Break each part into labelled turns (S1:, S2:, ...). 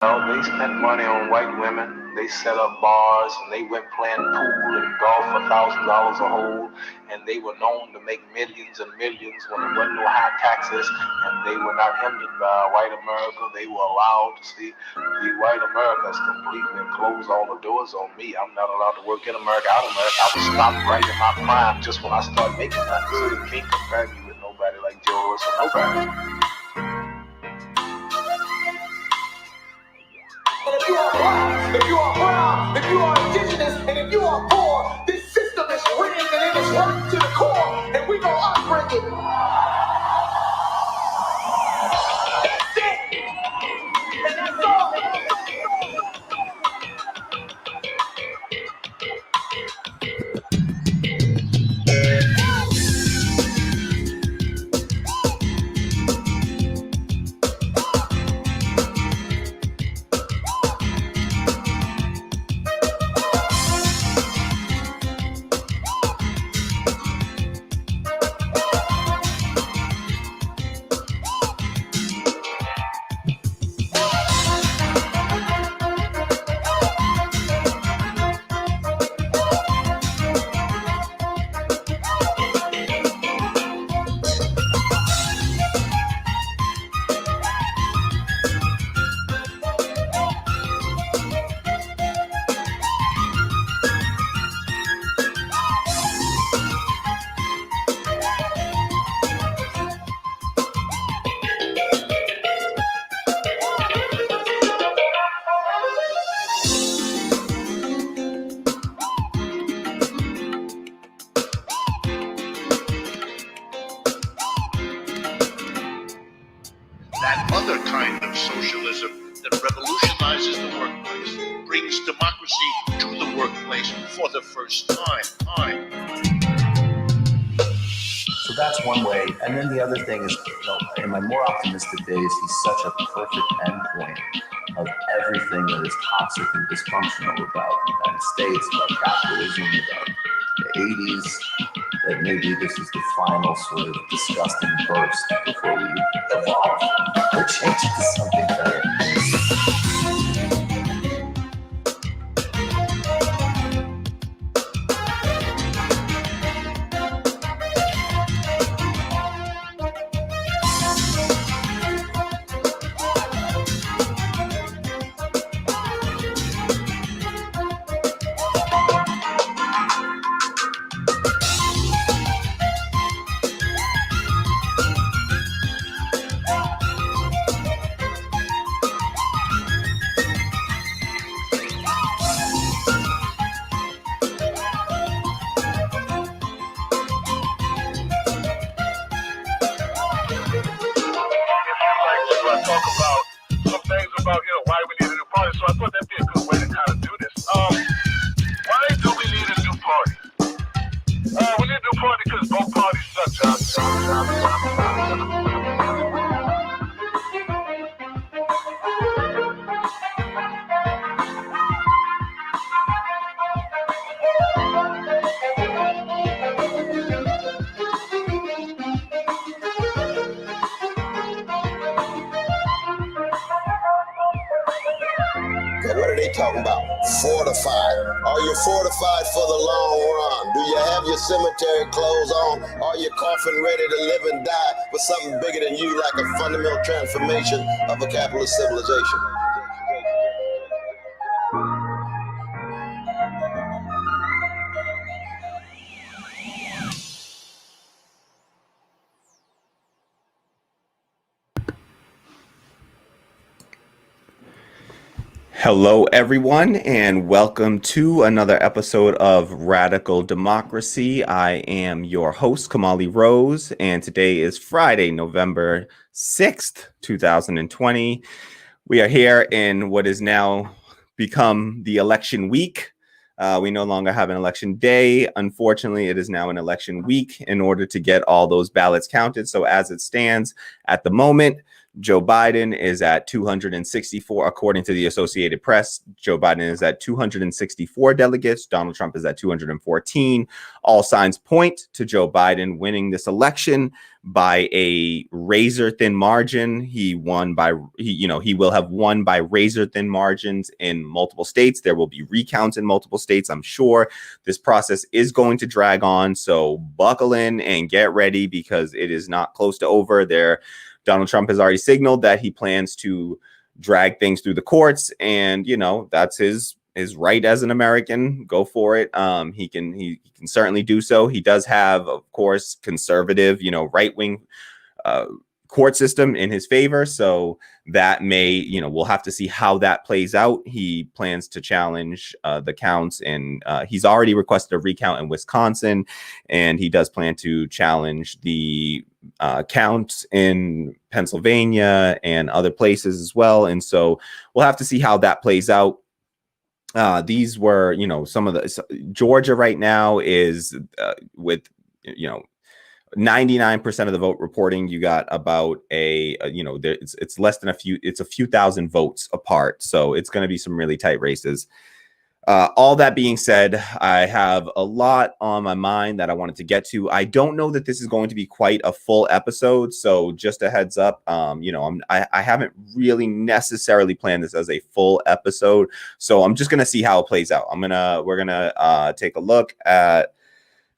S1: Well, they spent money on white women. They set up bars and they went playing pool and golf for $1,000 a hole. And they were known to make millions and millions when there wasn't no high taxes. And they were not hindered by white America. They were allowed to see the white America has completely closed all the doors on me. I'm not allowed to work in America, out of America. I was stopped right in my prime just when I started making money. So you can't compare me with nobody like Joe Wilson. Nobody.
S2: If you are black, if you are brown, if you are indigenous, and if you are poor, this system is rigged and it is worked to the core, and we gonna unbreak it. That's it. And that's all.
S3: That other kind of socialism that revolutionizes the workplace, brings democracy to the workplace for the first time.
S4: So that's one way. And then the other thing is, in my more optimistic days, he's such a perfect endpoint of everything that is toxic and dysfunctional about the United States, about capitalism, about the 80s, that maybe this is the final sort of disgusting burst before we evolve or change to something better.
S5: Talk about some things about why we need a new party. So I thought that'd be a good way to kind of do this. Why do we need a new party? We need a new party because both parties suck,
S6: What are they talking about? Fortified. Are you fortified for the long run? Do you have your cemetery clothes on? Are you coffin ready to live and die for something bigger than you, like a fundamental transformation of a capitalist civilization?
S7: Hello, everyone, and welcome to another episode of Radical Democracy. I am your host, Kamali Rose, and today is Friday, November 6th, 2020. We are here in what is now become the election week. We no longer have an election day. Unfortunately, it is now an election week in order to get all those ballots counted. So as it stands at the moment, Joe Biden is at 264, according to the Associated Press. Joe Biden is at 264 delegates. Donald Trump is at 214. All signs point to Joe Biden winning this election by a razor thin margin. He will have won by razor thin margins in multiple states. There will be recounts in multiple states. I'm sure this process is going to drag on. So buckle in and get ready, because it is not close to over. Donald Trump has already signaled that he plans to drag things through the courts, and that's his right as an American. Go for it. He can certainly do so. He does have, of course, conservative, right-wing court system in his favor. So that may, we'll have to see how that plays out. He plans to challenge the counts, and he's already requested a recount in Wisconsin, and he does plan to challenge the counts in Pennsylvania and other places as well. And so we'll have to see how that plays out. These were, some of the Georgia right now is with, 99% of the vote reporting. You got about it's less than a few thousand votes apart. So it's going to be some really tight races. All that being said, I have a lot on my mind that I wanted to get to. I don't know that this is going to be quite a full episode, so just a heads up. I haven't really necessarily planned this as a full episode, so I'm just gonna see how it plays out. We're gonna take a look at.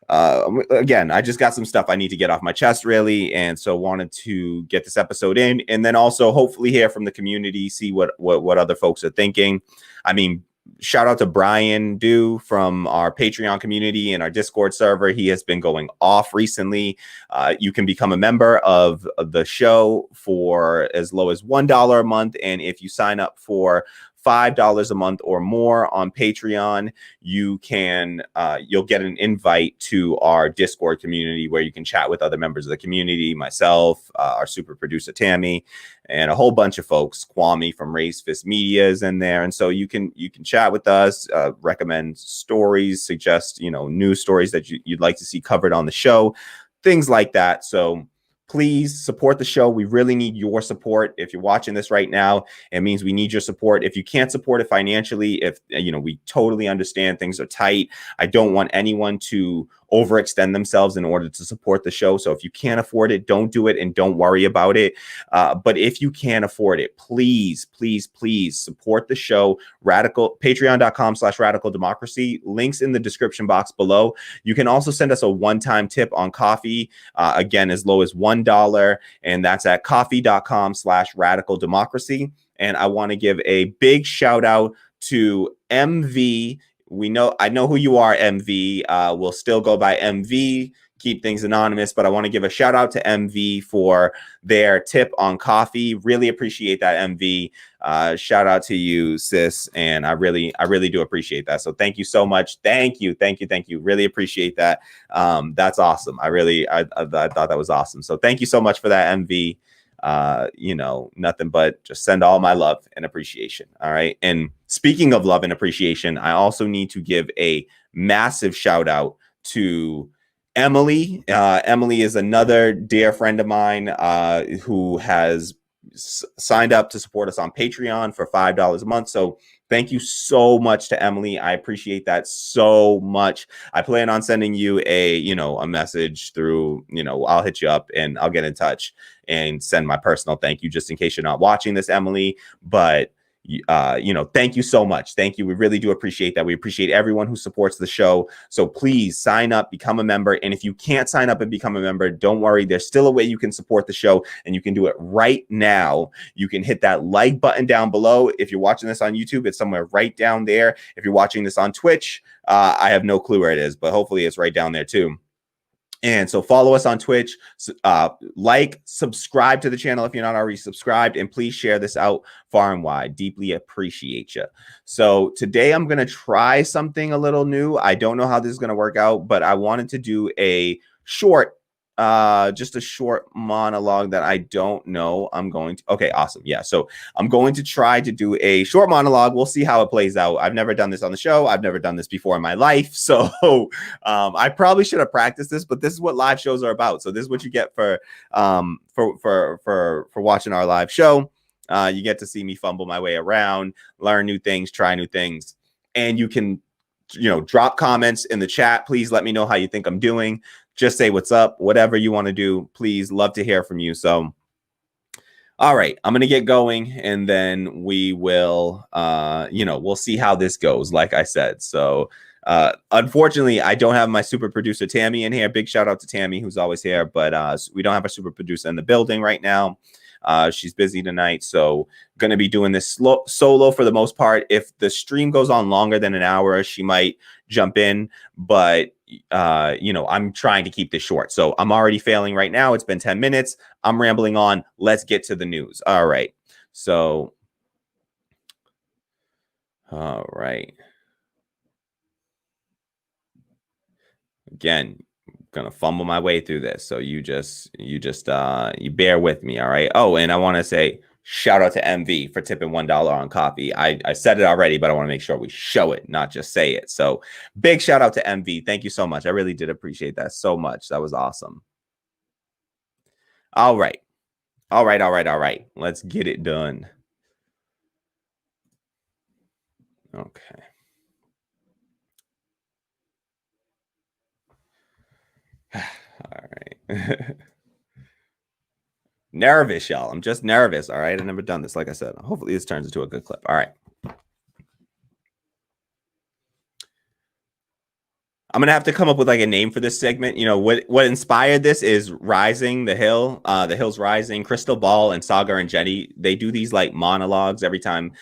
S7: Again, I just got some stuff I need to get off my chest, really, and so wanted to get this episode in, and then also hopefully hear from the community, see what other folks are thinking. I mean, shout out to Brian Dew from our Patreon community and our Discord server. He has been going off recently. You can become a member of the show for as low as $1 a month. And if you sign up for $5 a month or more on Patreon, you'll get an invite to our Discord community where you can chat with other members of the community, myself, our super producer Tammy, and a whole bunch of folks. Kwame from Raised Fist Media is in there, and so you can chat with us, recommend stories, suggest news stories that you'd like to see covered on the show, things like that. So please support the show. We really need your support. If you're watching this right now, it means we need your support. If you can't support it financially, we totally understand things are tight. I don't want anyone to overextend themselves in order to support the show. So if you can't afford it, don't do it, and don't worry about it. But if you can afford it, please, please, please support the show. Patreon.com/Radical Democracy. Links in the description box below. You can also send us a one-time tip on coffee, again, as low as $1, and that's at coffee.com/Radical Democracy. And I want to give a big shout out to MV. I know who you are, MV. We'll still go by MV, keep things anonymous, but I want to give a shout out to MV for their tip on coffee. Really appreciate that, MV. Shout out to you, sis. And I really do appreciate that. So thank you so much. Thank you. Really appreciate that. That's awesome. I thought that was awesome. So thank you so much for that, MV. Nothing but just send all my love and appreciation. All right. And speaking of love and appreciation, I also need to give a massive shout out to Emily. Emily is another dear friend of mine who has signed up to support us on Patreon for $5 a month. So thank you so much to Emily. I appreciate that so much. I plan on sending you a message through, I'll hit you up and I'll get in touch and send my personal thank you, just in case you're not watching this, Emily. But thank you so much. Thank you. We really do appreciate that. We appreciate everyone who supports the show. So please sign up, become a member. And if you can't sign up and become a member, don't worry. There's still a way you can support the show, and you can do it right now. You can hit that like button down below. If you're watching this on YouTube, it's somewhere right down there. If you're watching this on Twitch, I have no clue where it is, but hopefully it's right down there too. And so follow us on Twitch, subscribe to the channel if you're not already subscribed, and please share this out far and wide. Deeply appreciate you. So today I'm going to try something a little new. I don't know how this is going to work out, but I wanted to do a short, just a short monologue that I don't know. Okay, awesome. Yeah. So I'm going to try to do a short monologue. We'll see how it plays out. I've never done this on the show. I've never done this before in my life. So I probably should have practiced this, but this is what live shows are about. So this is what you get for watching our live show. You get to see me fumble my way around, learn new things, try new things, and you can, drop comments in the chat. Please let me know how you think I'm doing. just say what's up, whatever you want to do. Please, love to hear from you. So, all right, I'm going to get going, and then we will, we'll see how this goes, like I said. So, unfortunately, I don't have my super producer, Tammy, in here. Big shout out to Tammy, who's always here, but we don't have our super producer in the building right now. She's busy tonight, so going to be doing this solo for the most part. If the stream goes on longer than an hour, she might jump in, but I'm trying to keep this short. So I'm already failing right now. It's been 10 minutes. I'm rambling on. Let's get to the news. All right. So, all right. Again, gonna fumble my way through this, so you bear with me. All right. Oh, and I want to say shout out to MV for tipping $1 on coffee. I said it already, but I want to make sure we show it, not just say it. So big shout out to MV. Thank you so much. I really did appreciate that so much. That was awesome. All right. Let's get it done. Okay. All right. Nervous, y'all. I'm just nervous. All right. I've never done this. Like I said, hopefully this turns into a good clip. All right. I'm going to have to come up with like a name for this segment. What inspired this is Rising, The Hill, The Hill's Rising, Crystal Ball, and Saga and Jenny. They do these like monologues every time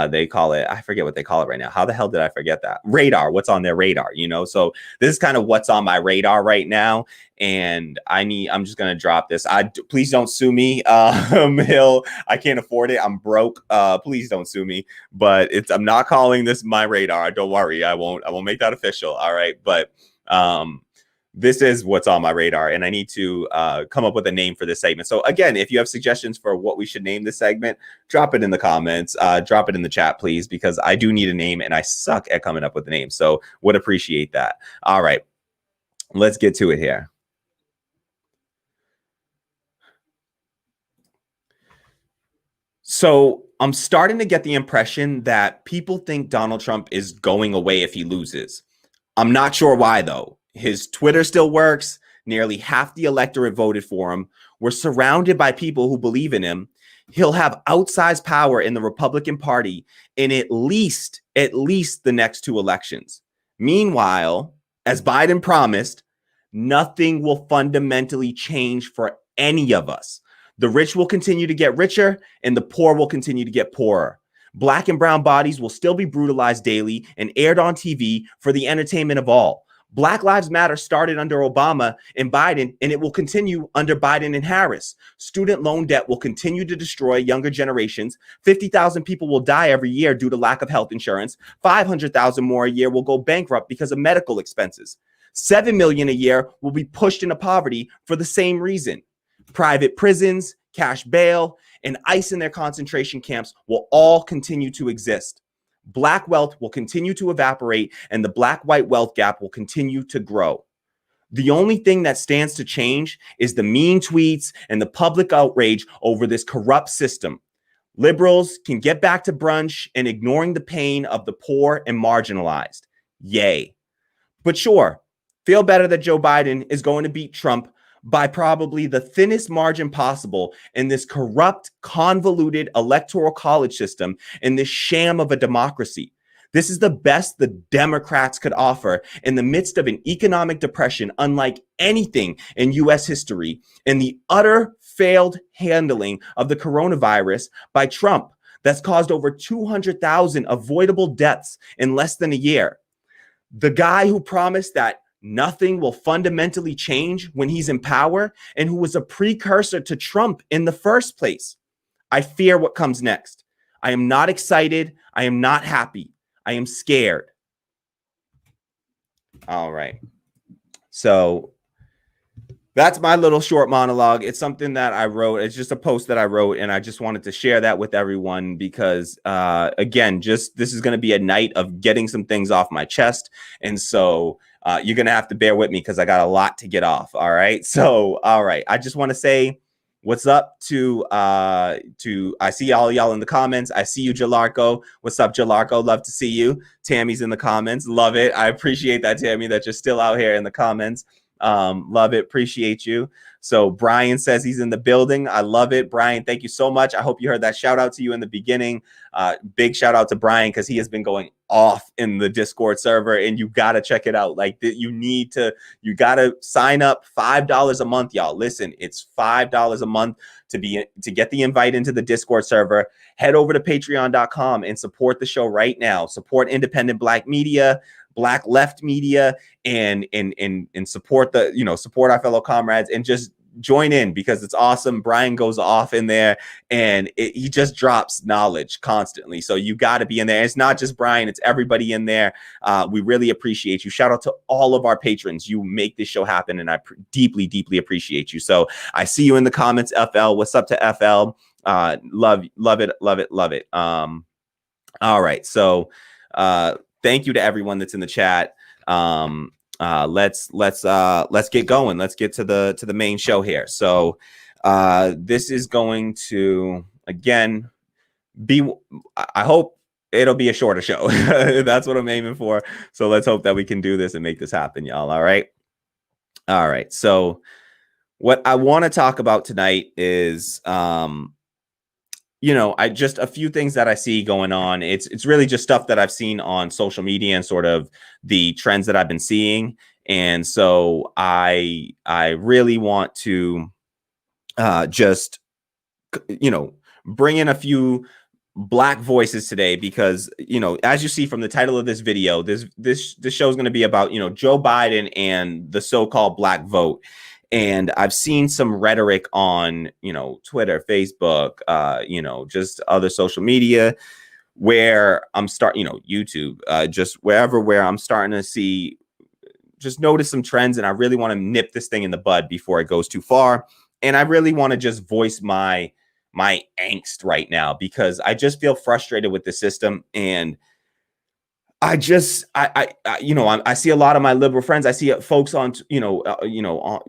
S7: they call it. I forget what they call it right now. How the hell did I forget that? Radar. What's on their radar? So this is kind of what's on my radar right now. And I'm just going to drop this. Please don't sue me. Hill, I can't afford it. I'm broke. Please don't sue me, but I'm not calling this my radar. Don't worry. I won't make that official. All right. But this is what's on my radar, and I need to come up with a name for this segment. So again, if you have suggestions for what we should name this segment, drop it in the comments, drop it in the chat, please, because I do need a name and I suck at coming up with a name. So would appreciate that. All right, let's get to it here. So I'm starting to get the impression that people think Donald Trump is going away if he loses. I'm not sure why, though. His Twitter still works. Nearly half the electorate voted for him. We're surrounded by people who believe in him. He'll have outsized power in the Republican Party in at least the next 2 elections. Meanwhile, as Biden promised, nothing will fundamentally change for any of us. The rich will continue to get richer, and the poor will continue to get poorer. Black and brown bodies will still be brutalized daily and aired on TV for the entertainment of all. Black Lives Matter started under Obama and Biden, and it will continue under Biden and Harris. Student loan debt will continue to destroy younger generations. 50,000 people will die every year due to lack of health insurance. 500,000 more a year will go bankrupt because of medical expenses. 7 million a year will be pushed into poverty for the same reason. Private prisons, cash bail, and ICE in their concentration camps will all continue to exist. Black wealth will continue to evaporate, and the black-white wealth gap will continue to grow. The only thing that stands to change is the mean tweets and the public outrage over this corrupt system. Liberals can get back to brunch and ignoring the pain of the poor and marginalized. Yay. But sure, feel better that Joe Biden is going to beat Trump by probably the thinnest margin possible in this corrupt, convoluted electoral college system in this sham of a democracy. This is the best the Democrats could offer in the midst of an economic depression unlike anything in U.S. history, and the utter failed handling of the coronavirus by Trump that's caused over 200,000 avoidable deaths in less than a year. The guy who promised that nothing will fundamentally change when he's in power, and who was a precursor to Trump in the first place. I fear what comes next. I am not excited. I am not happy. I am scared. All right. So that's my little short monologue. It's something that I wrote. It's just a post that I wrote, and I just wanted to share that with everyone because, again, this is going to be a night of getting some things off my chest. And so you're going to have to bear with me because I got a lot to get off. All right. So, all right. I just want to say what's up to I see all y'all in the comments. I see you, Jalarco. What's up, Jalarco? Love to see you. Tammy's in the comments. Love it. I appreciate that, Tammy, that you're still out here in the comments. Love it. Appreciate you. So Brian says he's in the building. I love it. Brian, thank you so much. I hope you heard that shout out to you in the beginning. Big shout out to Brian because he has been going off in the Discord server, and you got to check it out. Like you got to sign up $5 a month, y'all. Listen, it's $5 a month to get the invite into the Discord server. Head over to patreon.com and support the show right now. Support independent Black media, Black left media, and support support our fellow comrades and just join in because it's awesome. Brian goes off in there and he just drops knowledge constantly. So you got to be in there. It's not just Brian, it's everybody in there. We really appreciate you. Shout out to all of our patrons. You make this show happen, and I deeply, deeply appreciate you. So I see you in the comments, FL. What's up to FL? Love it. All right. So thank you to everyone that's in the chat. Let's get going. Let's get to the main show here. So this is going to again be, I hope it'll be a shorter show. That's what I'm aiming for. So let's hope that we can do this and make this happen, y'all. All right. So what I want to talk about tonight is just a few things that I see going on. It's really just stuff that I've seen on social media and sort of the trends that I've been seeing. And so I really want to just bring in a few Black voices today because, as you see from the title of this video, this show is going to be about, Joe Biden and the so-called Black vote. And I've seen some rhetoric on, Twitter, Facebook, just other social media where I'm starting, YouTube, just where I'm starting to see, just notice some trends. And I really want to nip this thing in the bud before it goes too far. And I really want to just voice my angst right now because I just feel frustrated with the system. And I see a lot of my liberal friends. I see folks on,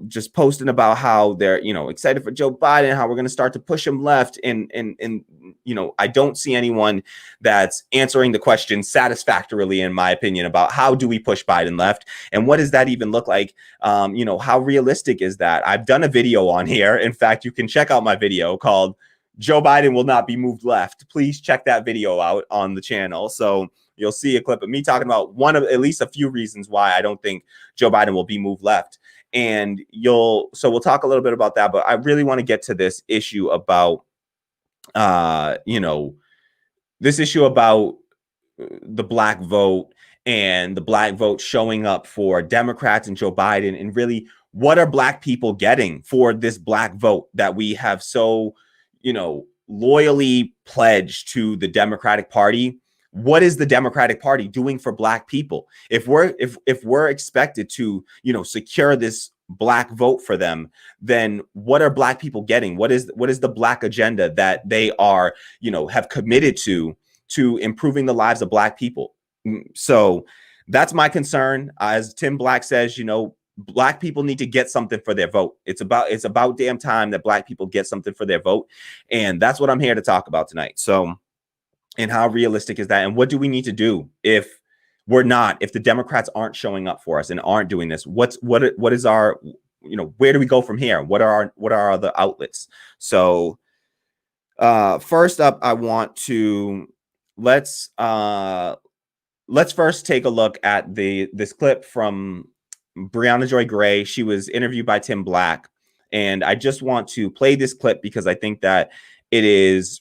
S7: just posting about how they're, excited for Joe Biden, how we're going to start to push him left. And I don't see anyone that's answering the question satisfactorily, in my opinion, about how do we push Biden left and what does that even look like? How realistic is that? I've done a video on here. In fact, you can check out my video called Joe Biden Will Not Be Moved Left. Please check that video out on the channel. So you'll see a clip of me talking about one of at least a few reasons why I don't think Joe Biden will be moved left. And we'll talk a little bit about that. But I really want to get to this issue about, this issue about the Black vote and the Black vote showing up for Democrats and Joe Biden. And really, what are Black people getting for this Black vote that we have so, loyally pledged to the Democratic Party? What is the Democratic Party doing for Black people? If we're expected to, secure this Black vote for them, then what are Black people getting? What is the Black agenda that they are, have committed to improving the lives of Black people? So that's my concern. As Tim Black says, Black people need to get something for their vote. It's about damn time that Black people get something for their vote. And that's what I'm here to talk about tonight. So, and how realistic is that? And what do we need to do if the Democrats aren't showing up for us and aren't doing this? What is our, where do we go from here? What are our other outlets? So first up, I want to let's first take a look at this clip from Briahna Joy Gray. She was interviewed by Tim Black. And I just want to play this clip because I think that it is,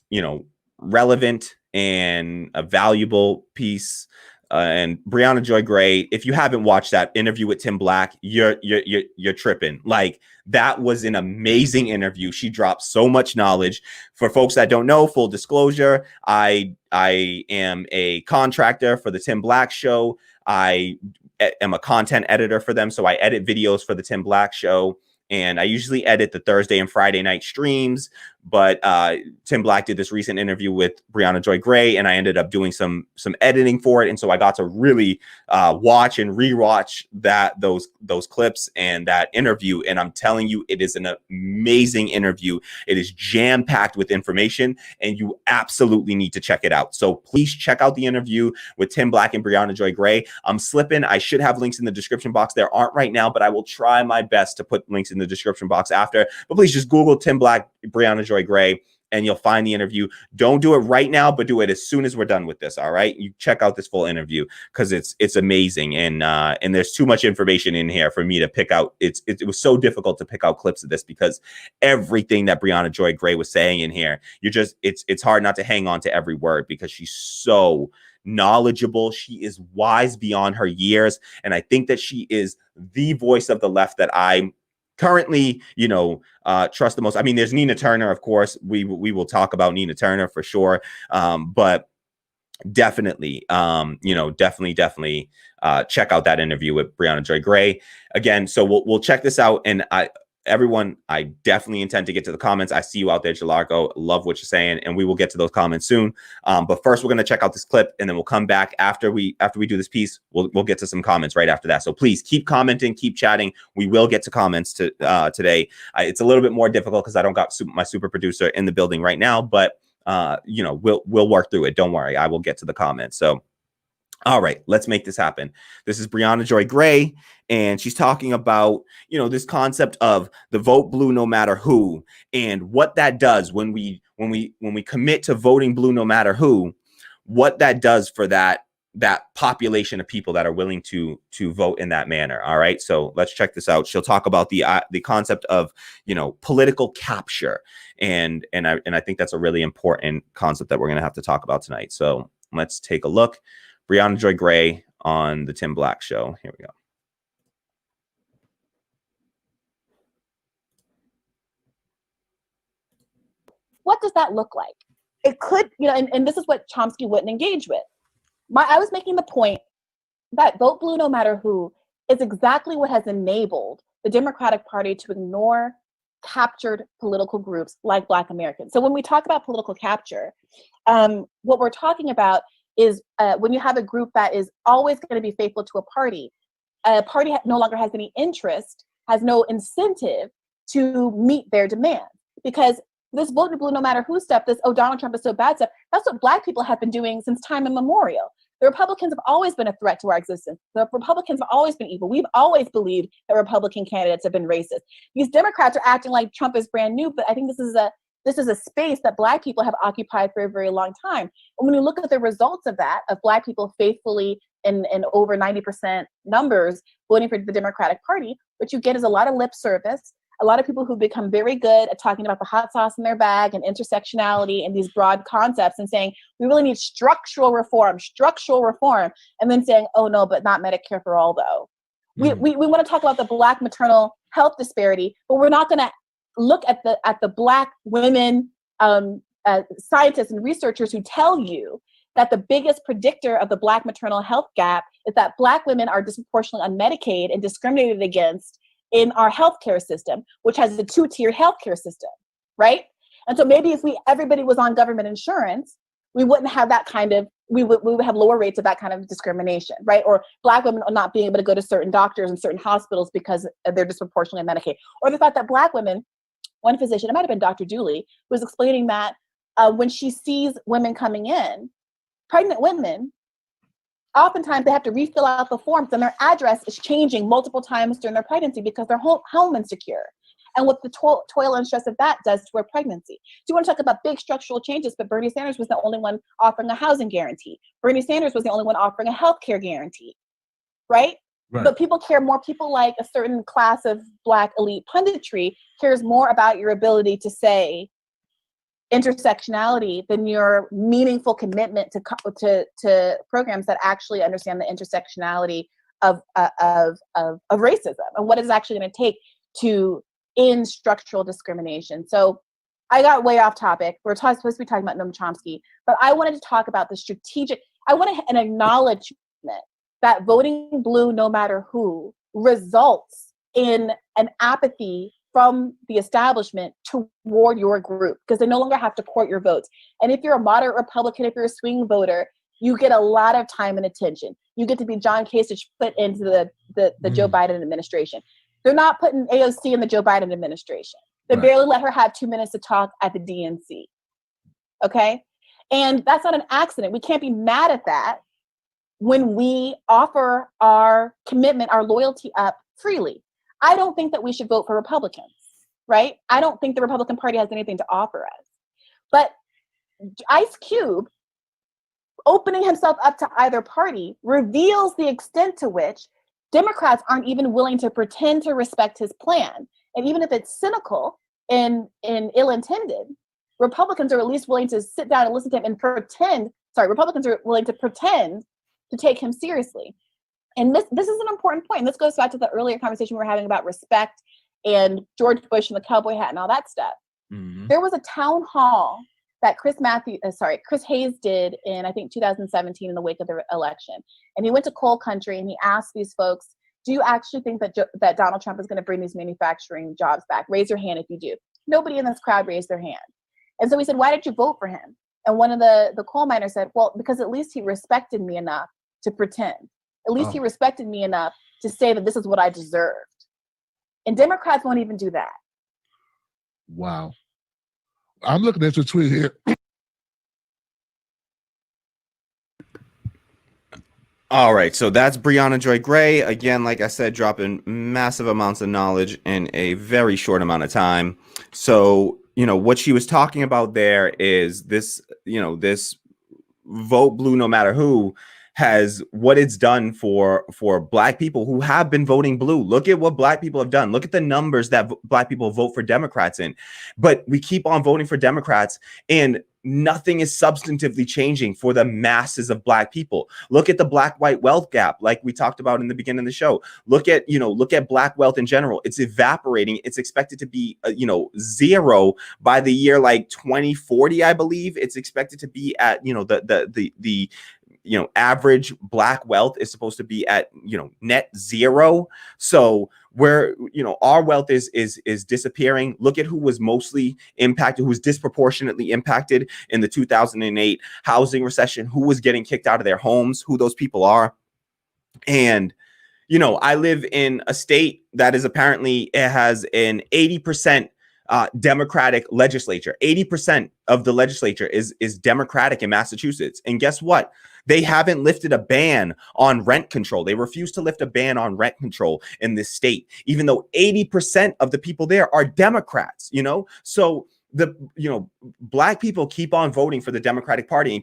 S7: relevant and a valuable piece. And Briahna Joy Gray, if you haven't watched that interview with Tim Black, you're tripping. Like, that was an amazing interview. She dropped so much knowledge. For folks that don't know, full disclosure, I am a contractor for the Tim Black Show. I am a content editor for them, so I edit videos for the Tim Black Show. And I usually edit the Thursday and Friday night streams but Tim Black did this recent interview with Briahna Joy Gray, and I ended up doing some editing for it, and so I got to really watch and rewatch those clips and that interview. And I'm telling you, it is an amazing interview. It is jam packed with information, and you absolutely need to check it out. So please check out the interview with Tim Black and Briahna Joy Gray. I'm slipping. I should have links in the description box. There aren't right now, but I will try my best to put links in the description box after. But please just Google Tim Black, Briahna Joy Gray, and you'll find the interview. Don't do it right now, but do it as soon as we're done with this. All right, you check out this full interview because it's amazing, and there's too much information in here for me to pick out. It was so difficult to pick out clips of this because everything that Briahna Joy Gray was saying in here, it's hard not to hang on to every word because she's so knowledgeable. She is wise beyond her years, and I think that she is the voice of the left that I currently, trust the most. I mean, there's Nina Turner, of course. We will talk about Nina Turner for sure. But definitely, definitely check out that interview with Briahna Joy Gray. Again, so we'll check this out. And everyone, I definitely intend to get to the comments. I see you out there, Jalargo. Love what you're saying, and we will get to those comments soon. But first, we're going to check out this clip, and then we'll come back after we do this piece. We'll get to some comments right after that. So please keep commenting, keep chatting. We will get to comments today. It's a little bit more difficult because I don't got my super producer in the building right now, but we'll work through it. Don't worry, I will get to the comments. So. All right, let's make this happen. This is Briahna Joy Gray, and she's talking about, this concept of the vote blue no matter who, and what that does when we commit to voting blue no matter who, what that does for that population of people that are willing to vote in that manner. All right, so let's check this out. She'll talk about the concept of political capture, and I think that's a really important concept that we're going to have to talk about tonight. So let's take a look. Briahna Joy Gray on the Tim Black Show. Here we go.
S8: What does that look like? It could, and this is what Chomsky wouldn't engage with. I was making the point that vote blue no matter who is exactly what has enabled the Democratic Party to ignore captured political groups like Black Americans. So when we talk about political capture, what we're talking about is when you have a group that is always going to be faithful to a party no longer has any interest, has no incentive to meet their demands. Because this vote blue no matter who stuff, Donald Trump is so bad stuff, that's what Black people have been doing since time immemorial. The Republicans have always been a threat to our existence. The Republicans have always been evil. We've always believed that Republican candidates have been racist. These Democrats are acting like Trump is brand new, but I think this is a space that Black people have occupied for a very long time. And when you look at the results of that, of Black people faithfully in over 90% numbers voting for the Democratic Party, what you get is a lot of lip service, a lot of people who become very good at talking about the hot sauce in their bag and intersectionality and these broad concepts and saying, we really need structural reform, and then saying, oh no, but not Medicare for all though. Mm-hmm. We want to talk about the Black maternal health disparity, but we're not going to look at the Black women scientists and researchers who tell you that the biggest predictor of the Black maternal health gap is that Black women are disproportionately on Medicaid and discriminated against in our healthcare system, which has a two-tier healthcare system, right? And so maybe if everybody was on government insurance, we wouldn't have that kind of, we would have lower rates of that kind of discrimination, right? Or Black women are not being able to go to certain doctors and certain hospitals because they're disproportionately on Medicaid. Or the fact that Black women, one physician, it might have been Dr. Dooley, was explaining that when she sees women coming in, pregnant women, oftentimes they have to refill out the forms and their address is changing multiple times during their pregnancy because they're home insecure. And what the toil and stress of that does to a pregnancy. So you want to talk about big structural changes, but Bernie Sanders was the only one offering a housing guarantee. Bernie Sanders was the only one offering a healthcare guarantee, right? But people care more. People like a certain class of Black elite punditry cares more about your ability to say intersectionality than your meaningful commitment to programs that actually understand the intersectionality of racism and what it's actually going to take to end structural discrimination. So I got way off topic. We're supposed to be talking about Noam Chomsky, but I wanted to talk about the strategic. I want an acknowledgement that voting blue, no matter who, results in an apathy from the establishment toward your group because they no longer have to court your votes. And if you're a moderate Republican, if you're a swing voter, you get a lot of time and attention. You get to be John Kasich put into the Joe Biden administration. They're not putting AOC in the Joe Biden administration. They barely let her have 2 minutes to talk at the DNC. Okay? And that's not an accident. We can't be mad at that when we offer our commitment, our loyalty up freely. I don't think that we should vote for Republicans, right? I don't think the Republican Party has anything to offer us. But Ice Cube opening himself up to either party reveals the extent to which Democrats aren't even willing to pretend to respect his plan. And even if it's cynical and ill-intended, Republicans are at least willing to sit down and listen to him and Republicans are willing to pretend to take him seriously. And this is an important point. And this goes back to the earlier conversation we were having about respect and George Bush and the cowboy hat and all that stuff. Mm-hmm. There was a town hall that Chris Hayes did in, I think, 2017 in the wake of the election. And he went to coal country and he asked these folks, do you actually think that Donald Trump is going to bring these manufacturing jobs back? Raise your hand if you do. Nobody in this crowd raised their hand. And so we said, why did you vote for him? And one of the coal miners said, well, because at least he respected me enough to pretend. At least he respected me enough to say that this is what I deserved. And Democrats won't even do that.
S5: Wow. I'm looking at your tweet here.
S7: All right, so that's Briahna Joy Gray. Again, like I said, dropping massive amounts of knowledge in a very short amount of time. So, what she was talking about there is this, this vote blue no matter who has what it's done for Black people who have been voting blue. Look at what Black people have done. Look at the numbers that Black people vote for Democrats in. But we keep on voting for Democrats and nothing is substantively changing for the masses of Black people. Look at the Black-white wealth gap, like we talked about in the beginning of the show. Look at Black wealth in general. It's evaporating. It's expected to be, zero by the year like 2040, I believe. It's expected to be at, the average Black wealth is supposed to be at, net zero. So where, our wealth is disappearing. Look at who was mostly impacted, who was disproportionately impacted in the 2008 housing recession, who was getting kicked out of their homes, who those people are. And, I live in a state that is apparently, it has an 80% Democratic legislature. 80% of the legislature is Democratic in Massachusetts. And guess what? They haven't lifted a ban on rent control. They refuse to lift a ban on rent control in this state, even though 80% of the people there are Democrats, So Black people keep on voting for the Democratic Party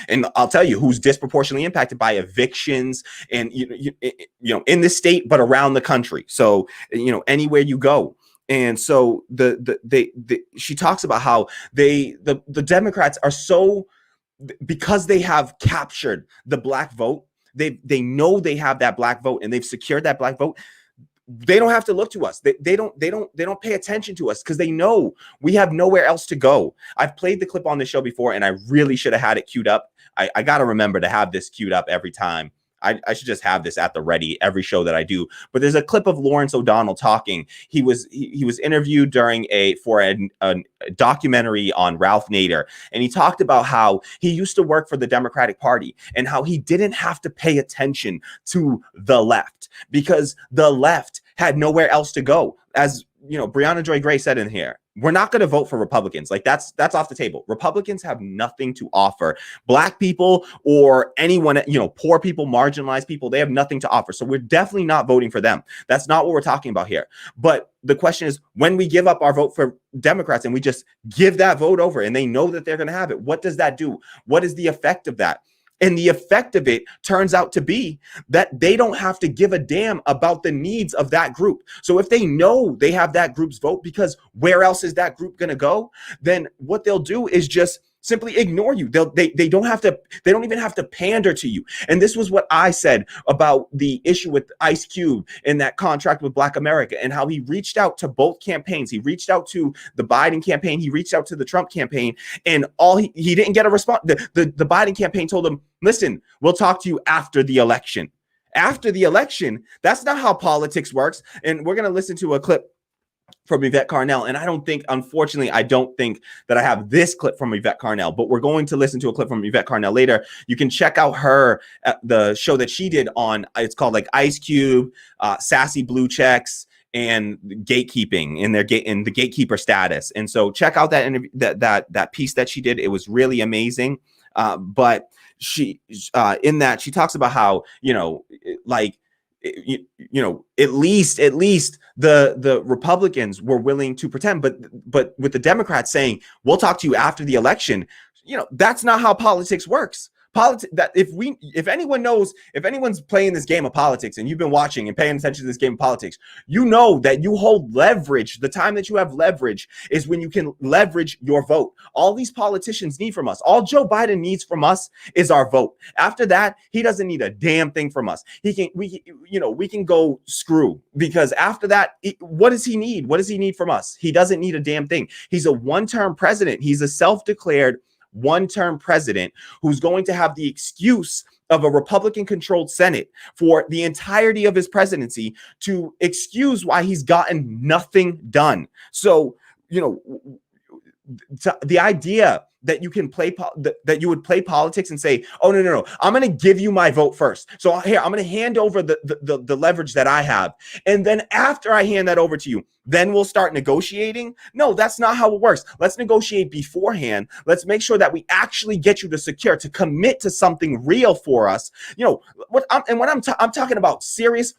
S7: and I'll tell you who's disproportionately impacted by evictions and, in this state, but around the country. So, anywhere you go. And so she talks about how the Democrats are so, because they have captured the Black vote, they know they have that Black vote and they've secured that Black vote. They don't have to look to us. They don't pay attention to us because they know we have nowhere else to go. I've played the clip on the show before and I really should have had it queued up. I got to remember to have this queued up every time. I should just have this at the ready every show that I do. But there's a clip of Lawrence O'Donnell talking. He was interviewed during a documentary on Ralph Nader, and he talked about how he used to work for the Democratic Party and how he didn't have to pay attention to the left because the left had nowhere else to go. As Briahna Joy Gray said in here, we're not going to vote for Republicans. Like that's off the table. Republicans have nothing to offer. Black people or anyone, poor people, marginalized people, they have nothing to offer. So we're definitely not voting for them. That's not what we're talking about here. But the question is, when we give up our vote for Democrats and we just give that vote over and they know that they're going to have it, what does that do? What is the effect of that? And the effect of it turns out to be that they don't have to give a damn about the needs of that group. So if they know they have that group's vote, because where else is that group going to go? Then what they'll do is just simply ignore you. They don't even have to pander to you. And this was what I said about the issue with Ice Cube in that contract with Black America and how he reached out to both campaigns. He reached out to the Biden campaign. He reached out to the Trump campaign, and he didn't get a response. The Biden campaign told him, listen, we'll talk to you after the election. After the election, that's not how politics works. And we're going to listen to a clip from Yvette Carnell. And I don't think, unfortunately, I don't think that I have this clip from Yvette Carnell, but we're going to listen to a clip from Yvette Carnell later. You can check out her, the show that she did on, it's called like Ice Cube, Sassy Blue Checks, and gatekeeping in the gatekeeper status. And so check out that interview, that piece that she did. It was really amazing. But she, in that, she talks about how, at least the Republicans were willing to pretend, but with the Democrats saying, we'll talk to you after the election, that's not how politics works. That if anyone's playing this game of politics and you've been watching and paying attention to this game of politics, you know that you hold leverage. The time that you have leverage is when you can leverage your vote. All these politicians need from us, all Joe Biden needs from us is our vote. After that, he doesn't need a damn thing from us. We can go screw, because after that, what does he need? What does he need from us? He doesn't need a damn thing. He's a one-term president. He's a self-declared one-term president who's going to have the excuse of a Republican-controlled Senate for the entirety of his presidency to excuse why he's gotten nothing done. So, the idea that you can that you would play politics and say, oh, no, I'm going to give you my vote first. So here, I'm going to hand over the leverage that I have. And then after I hand that over to you, then we'll start negotiating. No, that's not how it works. Let's negotiate beforehand. Let's make sure that we actually get you to commit to something real for us. I'm talking about serious,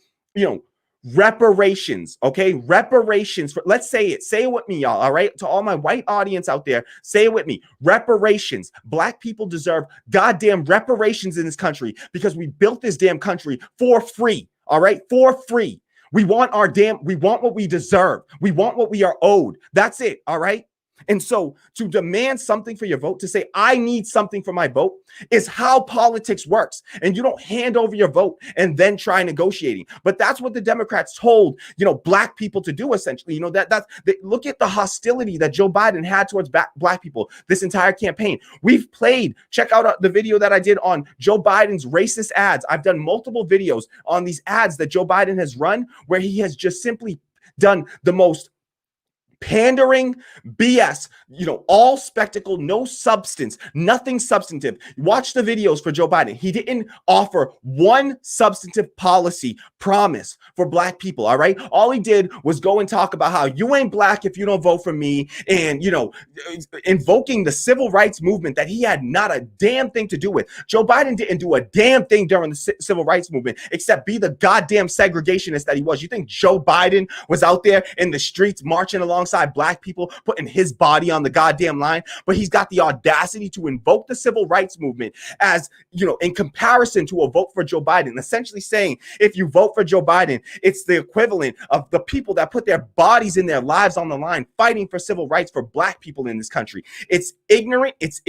S7: reparations, okay? Reparations. Let's say it. Say it with me, y'all, all right? To all my white audience out there, say it with me. Reparations. Black people deserve goddamn reparations in this country because we built this damn country for free, all right? For free. We want what we deserve. We want what we are owed. That's it, all right? And so to demand something for your vote, to say, I need something for my vote, is how politics works. And you don't hand over your vote and then try negotiating. But that's what the Democrats told, black people to do, essentially. Look at the hostility that Joe Biden had towards black people this entire campaign. Check out the video that I did on Joe Biden's racist ads. I've done multiple videos on these ads that Joe Biden has run, where he has just simply done the most pandering BS, all spectacle, no substance, nothing substantive. Watch the videos for Joe Biden. He didn't offer one substantive policy promise for black people, all right? All he did was go and talk about how you ain't black if you don't vote for me, and, invoking the civil rights movement that he had not a damn thing to do with. Joe Biden didn't do a damn thing during the civil rights movement except be the goddamn segregationist that he was. You think Joe Biden was out there in the streets marching alongside black people, putting his body on the goddamn line? But he's got the audacity to invoke the civil rights movement as, in comparison to a vote for Joe Biden, essentially saying, if you vote for Joe Biden, it's the equivalent of the people that put their bodies and their lives on the line fighting for civil rights for black people in this country. It's ignorant, it's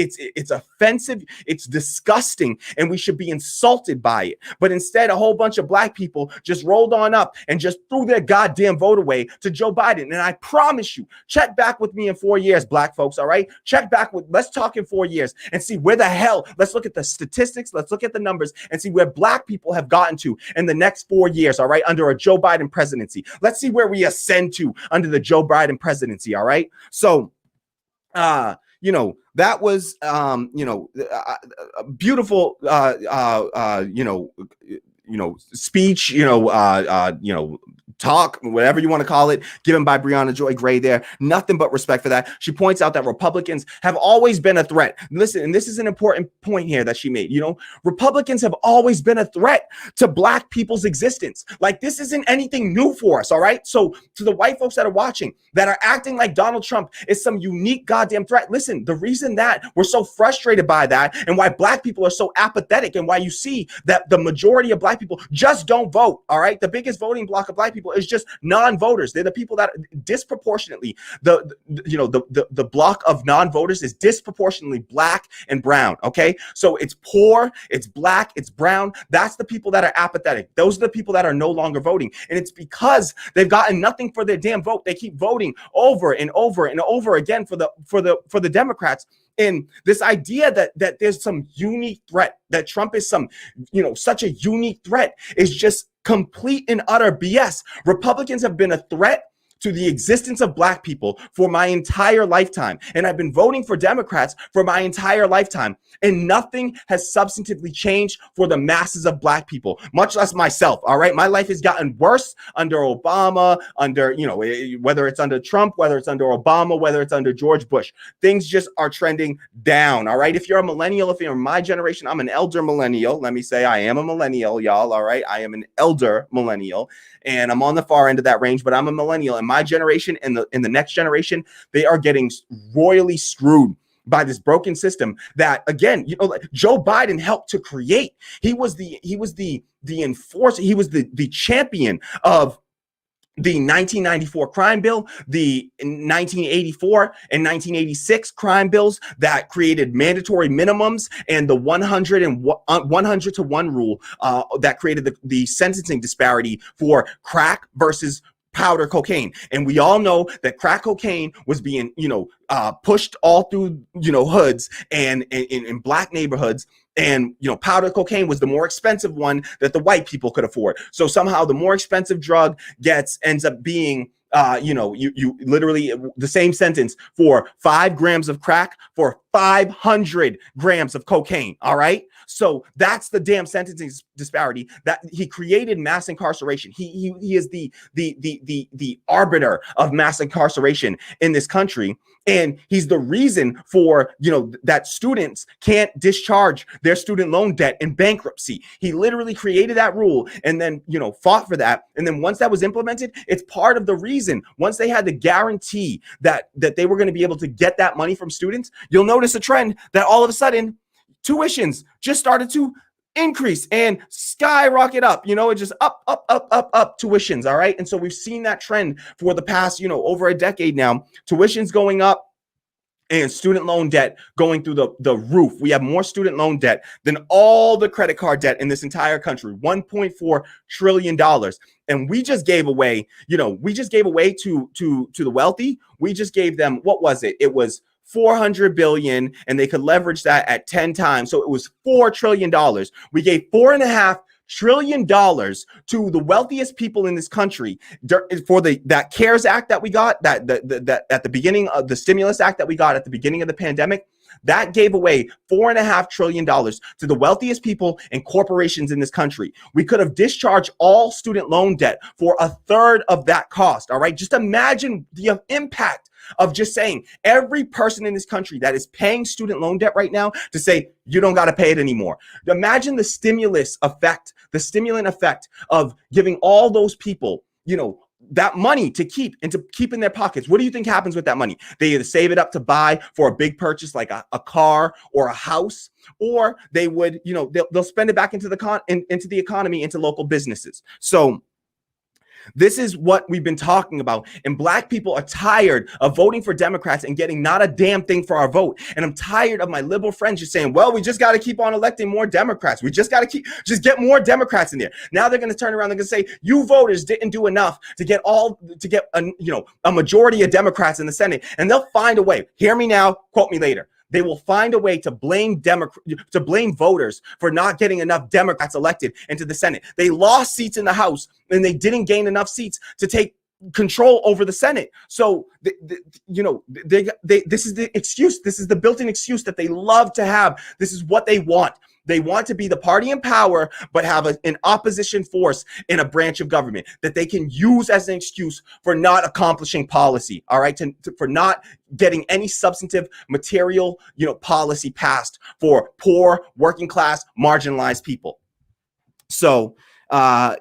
S7: offensive, it's disgusting, and we should be insulted by it. But instead, a whole bunch of black people just rolled on up and just threw their goddamn vote away to Joe Biden. And I promise you, check back with me in 4 years, black folks, all right? Let's talk in 4 years and see where the hell, let's look at the statistics, let's look at the numbers and see where black people have gotten to in the next 4 years, all right, under a Joe Biden presidency. Let's see where we ascend to under the Joe Biden presidency, all right? So, that was, a beautiful, speech, talk, whatever you want to call it, given by Brianna Joy Gray there. Nothing but respect for that. She points out that Republicans have always been a threat. Listen, and this is an important point here that she made. Republicans have always been a threat to black people's existence. Like, this isn't anything new for us, all right? So to the white folks that are watching, that are acting like Donald Trump is some unique goddamn threat, listen, the reason that we're so frustrated by that and why black people are so apathetic and why you see that the majority of black people just don't vote, all right? The biggest voting block of black people is just non-voters. They're the people that disproportionately, the block of non-voters is disproportionately black and brown, okay? So it's poor, it's black, it's brown. That's the people that are apathetic. Those are the people that are no longer voting. And it's because they've gotten nothing for their damn vote. They keep voting over and over and over again for the Democrats. And this idea that there's some unique threat, that Trump is such a unique threat, is just complete and utter BS. Republicans have been a threat to the existence of black people for my entire lifetime. And I've been voting for Democrats for my entire lifetime. And nothing has substantively changed for the masses of black people, much less myself. All right. My life has gotten worse under Obama, under, whether it's under Trump, whether it's under Obama, whether it's under George Bush. Things just are trending down. All right. If you're a millennial, if you're my generation, I'm an elder millennial. Let me say I am a millennial, y'all. All right. I am an elder millennial. And I'm on the far end of that range, but I'm a millennial. And my generation and the next generation, they are getting royally screwed by this broken system that, again, Joe Biden helped to create. He was the enforcer. He was the champion of the 1994 crime bill, the 1984 and 1986 crime bills that created mandatory minimums, and the 100 to 1 rule that created the sentencing disparity for crack versus powder cocaine. And we all know that crack cocaine was being, pushed all through, hoods and in black neighborhoods. And, powder cocaine was the more expensive one that the white people could afford. So somehow the more expensive drug ends up being, you literally the same sentence for 5 grams of crack for 500 grams of cocaine. All right. So that's the damn sentencing disparity that he created. Mass incarceration. He is the arbiter of mass incarceration in this country. And he's the reason for, that students can't discharge their student loan debt in bankruptcy. He literally created that rule and then, fought for that. And then once that was implemented, it's part of the reason, once they had the guarantee that they were going to be able to get that money from students, you'll notice a trend that all of a sudden tuitions just started to increase and skyrocket up, it just up tuitions. All right. And so we've seen that trend for the past, over a decade now, tuitions going up and student loan debt going through the roof. We have more student loan debt than all the credit card debt in this entire country, $1.4 trillion. And we just gave away, to the wealthy. We just gave them, what was it? It was $400 billion, and they could leverage that at 10 times. So it was $4 trillion. We gave $4.5 trillion to the wealthiest people in this country for that CARES Act that we got, that at the beginning of the stimulus act that we got at the beginning of the pandemic. That gave away $4.5 trillion to the wealthiest people and corporations in this country. We could have discharged all student loan debt for a third of that cost. All right. Just imagine the impact of just saying every person in this country that is paying student loan debt right now to say, you don't got to pay it anymore. Imagine the stimulant effect of giving all those people, that money to keep in their pockets. What do you think happens with that money? They either save it up to buy for a big purchase like a car or a house, or they would, they'll spend it back into the economy, into local businesses. So this is what we've been talking about. And black people are tired of voting for Democrats and getting not a damn thing for our vote. And I'm tired of my liberal friends just saying, well, we just got to keep on electing more Democrats. We just got to get more Democrats in there. Now they're going to turn around. They're going to say, you voters didn't do enough to get a majority of Democrats in the Senate. And they'll find a way. Hear me now, quote me later. They will find a way to blame voters for not getting enough Democrats elected into the Senate. They lost seats in the House and they didn't gain enough seats to take control over the Senate. So, this is the excuse. This is the built-in excuse that they love to have. This is what they want. They want to be the party in power, but have an opposition force in a branch of government that they can use as an excuse for not accomplishing policy. All right. For not getting any substantive material, policy passed for poor, working class, marginalized people. So, and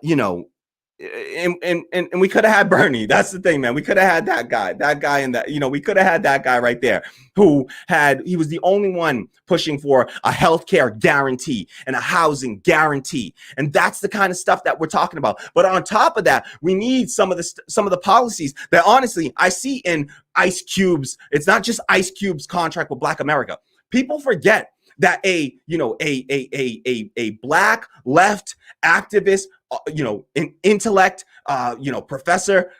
S7: we could have had Bernie. That's the thing, man. We could have had that guy and that, we could have had that guy right there he was the only one pushing for a healthcare guarantee and a housing guarantee. And that's the kind of stuff that we're talking about. But on top of that, we need some of the policies that honestly I see in Ice Cube's. It's not just Ice Cube's contract with Black America. People forget that a black left activist, an intellect, professor,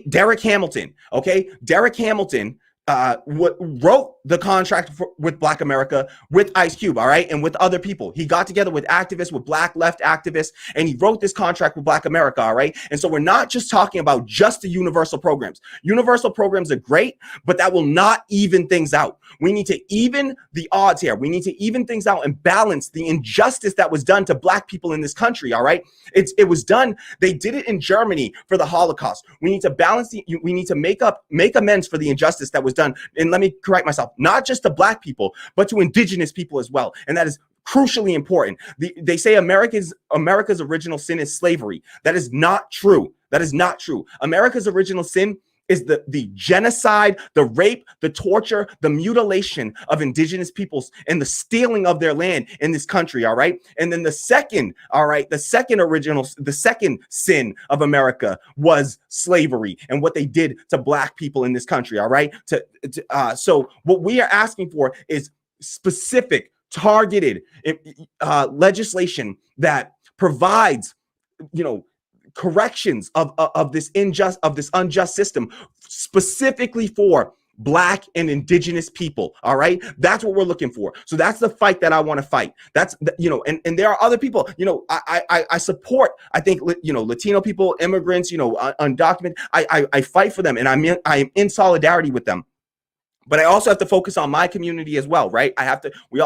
S7: Derek Hamilton. Okay. Derek Hamilton wrote the contract with Black America, with Ice Cube, all right, and with other people. He got together with activists, with Black left activists, and he wrote this contract with Black America, all right? And so we're not just talking about just the universal programs. Universal programs are great, but that will not even things out. We need to even the odds here. We need to even things out and balance the injustice that was done to Black people in this country, all right? It was done. They did it in Germany for the Holocaust. We need to balance we need to make amends for the injustice that was done. And let me correct myself, not just to Black people, but to indigenous people as well. And that is crucially important. They say America's original sin is slavery. That is not true. That is not true. America's original sin is the genocide, the rape, the torture, the mutilation of indigenous peoples and the stealing of their land in this country, all right? And then the second sin of America was slavery and what they did to Black people in this country, all right? So what we are asking for is specific, targeted legislation that provides, corrections of this unjust system specifically for Black and indigenous people. All right, that's what we're looking for. So that's the fight that I want to fight. That's and there are other people. I support. I think Latino people, immigrants, undocumented. I fight for them, and I am in solidarity with them. But I also have to focus on my community as well, right? We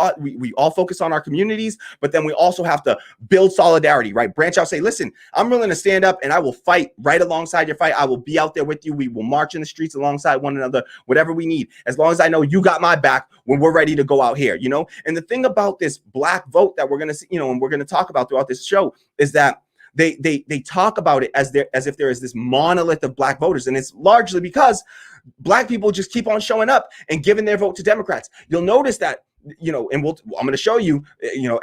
S7: all focus on our communities, but then we also have to build solidarity, right? Branch out, say, listen, I'm willing to stand up and I will fight right alongside your fight. I will be out there with you. We will march in the streets alongside one another, whatever we need, as long as I know you got my back when we're ready to go out here, And the thing about this Black vote that we're going to see, and we're going to talk about throughout this show is that they talk about it as if there is this monolith of Black voters. And it's largely because Black people just keep on showing up and giving their vote to Democrats. You'll notice that, and I'm going to show you,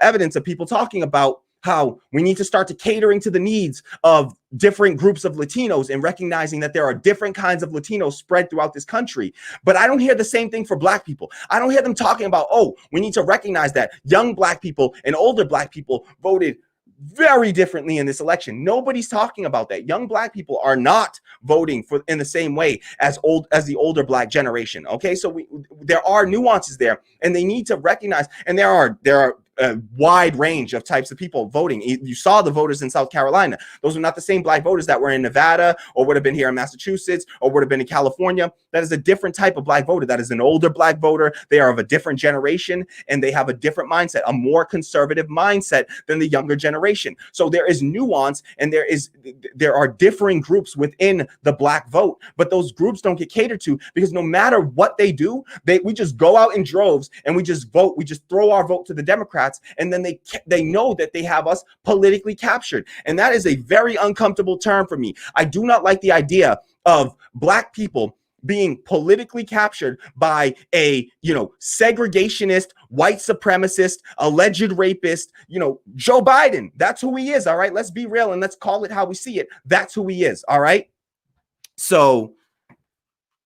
S7: evidence of people talking about how we need to start to catering to the needs of different groups of Latinos and recognizing that there are different kinds of Latinos spread throughout this country. But I don't hear the same thing for Black people. I don't hear them talking about, we need to recognize that young Black people and older Black people voted very differently in this election. Nobody's talking about that. Young Black people are not voting in the same way as the older Black generation. Okay, so there are nuances there, and they need to recognize. And there are a wide range of types of people voting. You saw the voters in South Carolina. Those are not the same Black voters that were in Nevada or would have been here in Massachusetts or would have been in California. That is a different type of Black voter. That is an older Black voter. They are of a different generation and they have a different mindset, a more conservative mindset than the younger generation. So there is nuance and there are differing groups within the Black vote, but those groups don't get catered to because no matter what they do, we just go out in droves and we just vote. We just throw our vote to the Democrats. And then they know that they have us politically captured. And that is a very uncomfortable term for me. I do not like the idea of Black people being politically captured by a, segregationist, white supremacist, alleged rapist, Joe Biden. That's who he is. All right. Let's be real and let's call it how we see it. That's who he is. All right. So,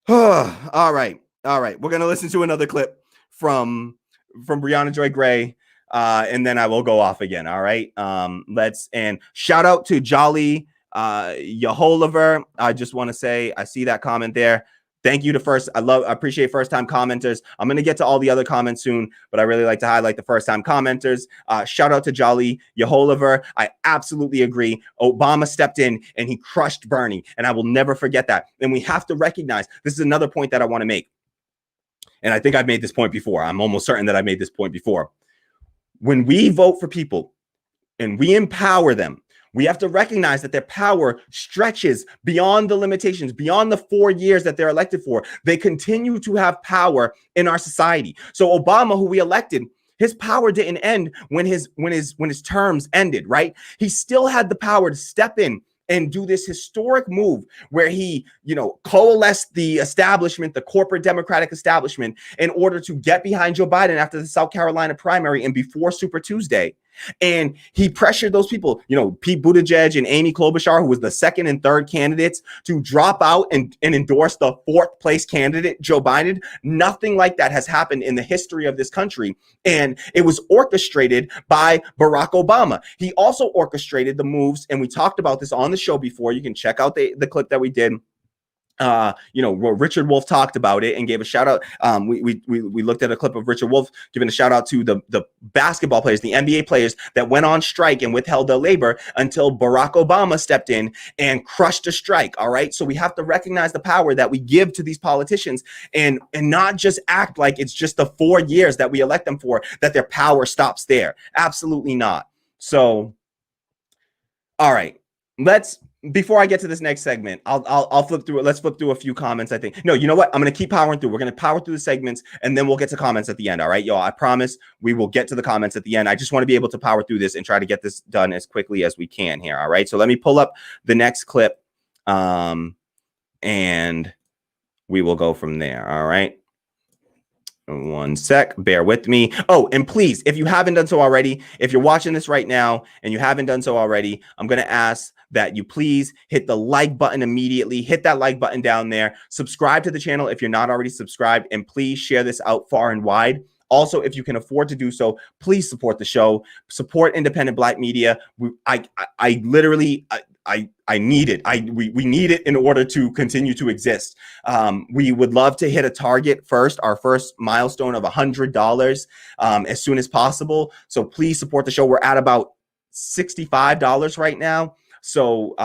S7: all right. We're going to listen to another clip from Brianna Joy Gray. And then I will go off again. All right. And shout out to Jolly Yeholiver. I just want to say, I see that comment there. Thank you to I appreciate first time commenters. I'm going to get to all the other comments soon, but I really like to highlight the first time commenters. Shout out to Jolly Yeholiver. I absolutely agree. Obama stepped in and he crushed Bernie, and I will never forget that. And we have to recognize, this is another point that I want to make. And I think I've made this point before. I'm almost certain that I made this point before. When we vote for people and we empower them, we have to recognize that their power stretches beyond the limitations, beyond the 4 years that they're elected for. They continue to have power in our society. So Obama, who we elected, his power didn't end when his terms ended, right? He still had the power to step in and do this historic move where he, coalesced the establishment, the corporate Democratic establishment, in order to get behind Joe Biden after the South Carolina primary and before Super Tuesday. And he pressured those people, Pete Buttigieg and Amy Klobuchar, who was the second and third candidates, to drop out and endorse the fourth place candidate, Joe Biden. Nothing like that has happened in the history of this country. And it was orchestrated by Barack Obama. He also orchestrated the moves, and we talked about this on the show before. You can check out the clip that we did Richard Wolff talked about it and gave a shout out. We looked at a clip of Richard Wolff giving a shout out to the basketball players, the NBA players that went on strike and withheld their labor until Barack Obama stepped in and crushed a strike. All right. So we have to recognize the power that we give to these politicians and not just act like it's just the 4 years that we elect them for, that their power stops there. Absolutely not. So, all right, before I get to this next segment, I'll flip through it. Let's flip through a few comments. I think, no, you know what? I'm going to keep powering through. We're going to power through the segments and then we'll get to comments at the end. All right, y'all, I promise we will get to the comments at the end. I just want to be able to power through this and try to get this done as quickly as we can here. All right. So let me pull up the next clip and we will go from there. All right. 1 sec, bear with me. Oh, and please, if you haven't done so already, if you're watching this right now and you haven't done so already, I'm going to ask that you please hit the like button immediately. Hit that like button down there. Subscribe to the channel if you're not already subscribed, and please share this out far and wide. Also, if you can afford to do so, please support the show. Support independent Black media. I literally need it. We need it in order to continue to exist. We would love to hit a target first, our first milestone of $100 as soon as possible. So please support the show. We're at about $65 right now. So,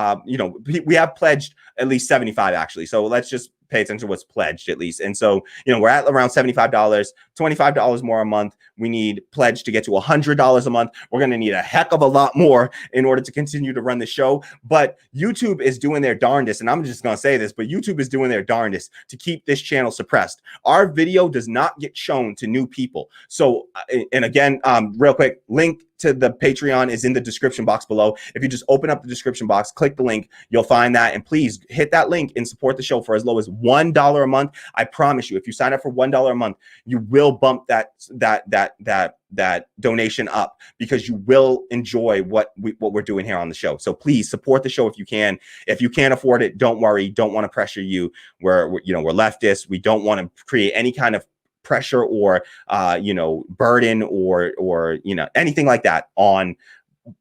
S7: we have pledged at least 75 actually. So let's just pay attention to what's pledged at least. And so, we're at around $75, $25 more a month. We need pledge to get to $100 a month. We're going to need a heck of a lot more in order to continue to run the show. But YouTube is doing their darndest. And I'm just going to say this, but YouTube is doing their darndest to keep this channel suppressed. Our video does not get shown to new people. So, and again, real quick, link to the Patreon is in the description box below. If you just open up the description box, click the link, you'll find that. And please hit that link and support the show for as low as $1 a month. I promise you, if you sign up for $1 a month, you will bump that donation up because you will enjoy what we're doing here on the show. So please support the show if you can. If you can't afford it, don't worry. Don't want to pressure you. We're leftists. We don't want to create any kind of pressure or burden or anything like that on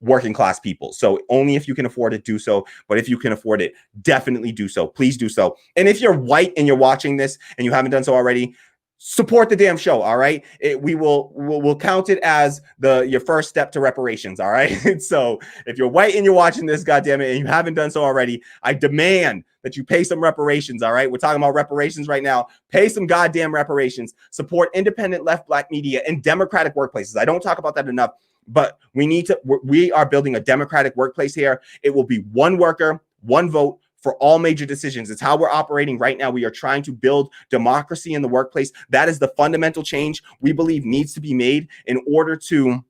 S7: working class people. So only if you can afford it, do so. But if you can afford it, definitely do so. Please do so. And if you're white and you're watching this and you haven't done so already, support the damn show. All right. We'll count it as your first step to reparations. All right. So if you're white and you're watching this, goddamn it, and you haven't done so already, I demand that you pay some reparations. All right. We're talking about reparations right now. Pay some goddamn reparations. Support independent left Black media and democratic workplaces. I don't talk about that enough, but we are building a democratic workplace here. It will be one worker, one vote for all major decisions. It's how we're operating right now. We are trying to build democracy in the workplace. That is the fundamental change we believe needs to be made in order to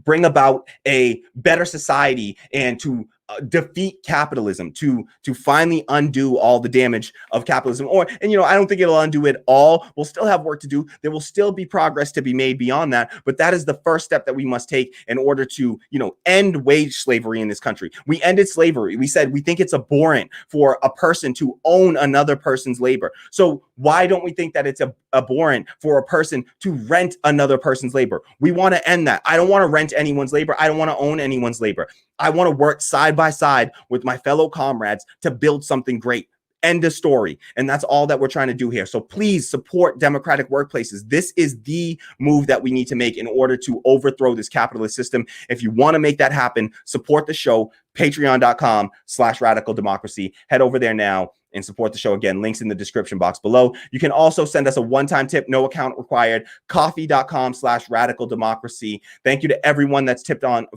S7: bring about a better society and to defeat capitalism, to finally undo all the damage of capitalism. I don't think it'll undo it all. We'll still have work to do. There will still be progress to be made beyond that. But that is the first step that we must take in order to, end wage slavery in this country. We ended slavery. We said we think it's abhorrent for a person to own another person's labor. So why don't we think that it's abhorrent for a person to rent another person's labor? We want to end that. I don't want to rent anyone's labor. I don't want to own anyone's labor. I want to work side by side with my fellow comrades to build something great. End of story. And that's all that we're trying to do here. So please support democratic workplaces. This is the move that we need to make in order to overthrow this capitalist system. If you want to make that happen, support the show, patreon.com/radical democracy. Head over there now and support the show. Again, links in the description box below. You can also send us a one-time tip, no account required, coffee.com/radical democracy. Thank you to everyone that's tipped on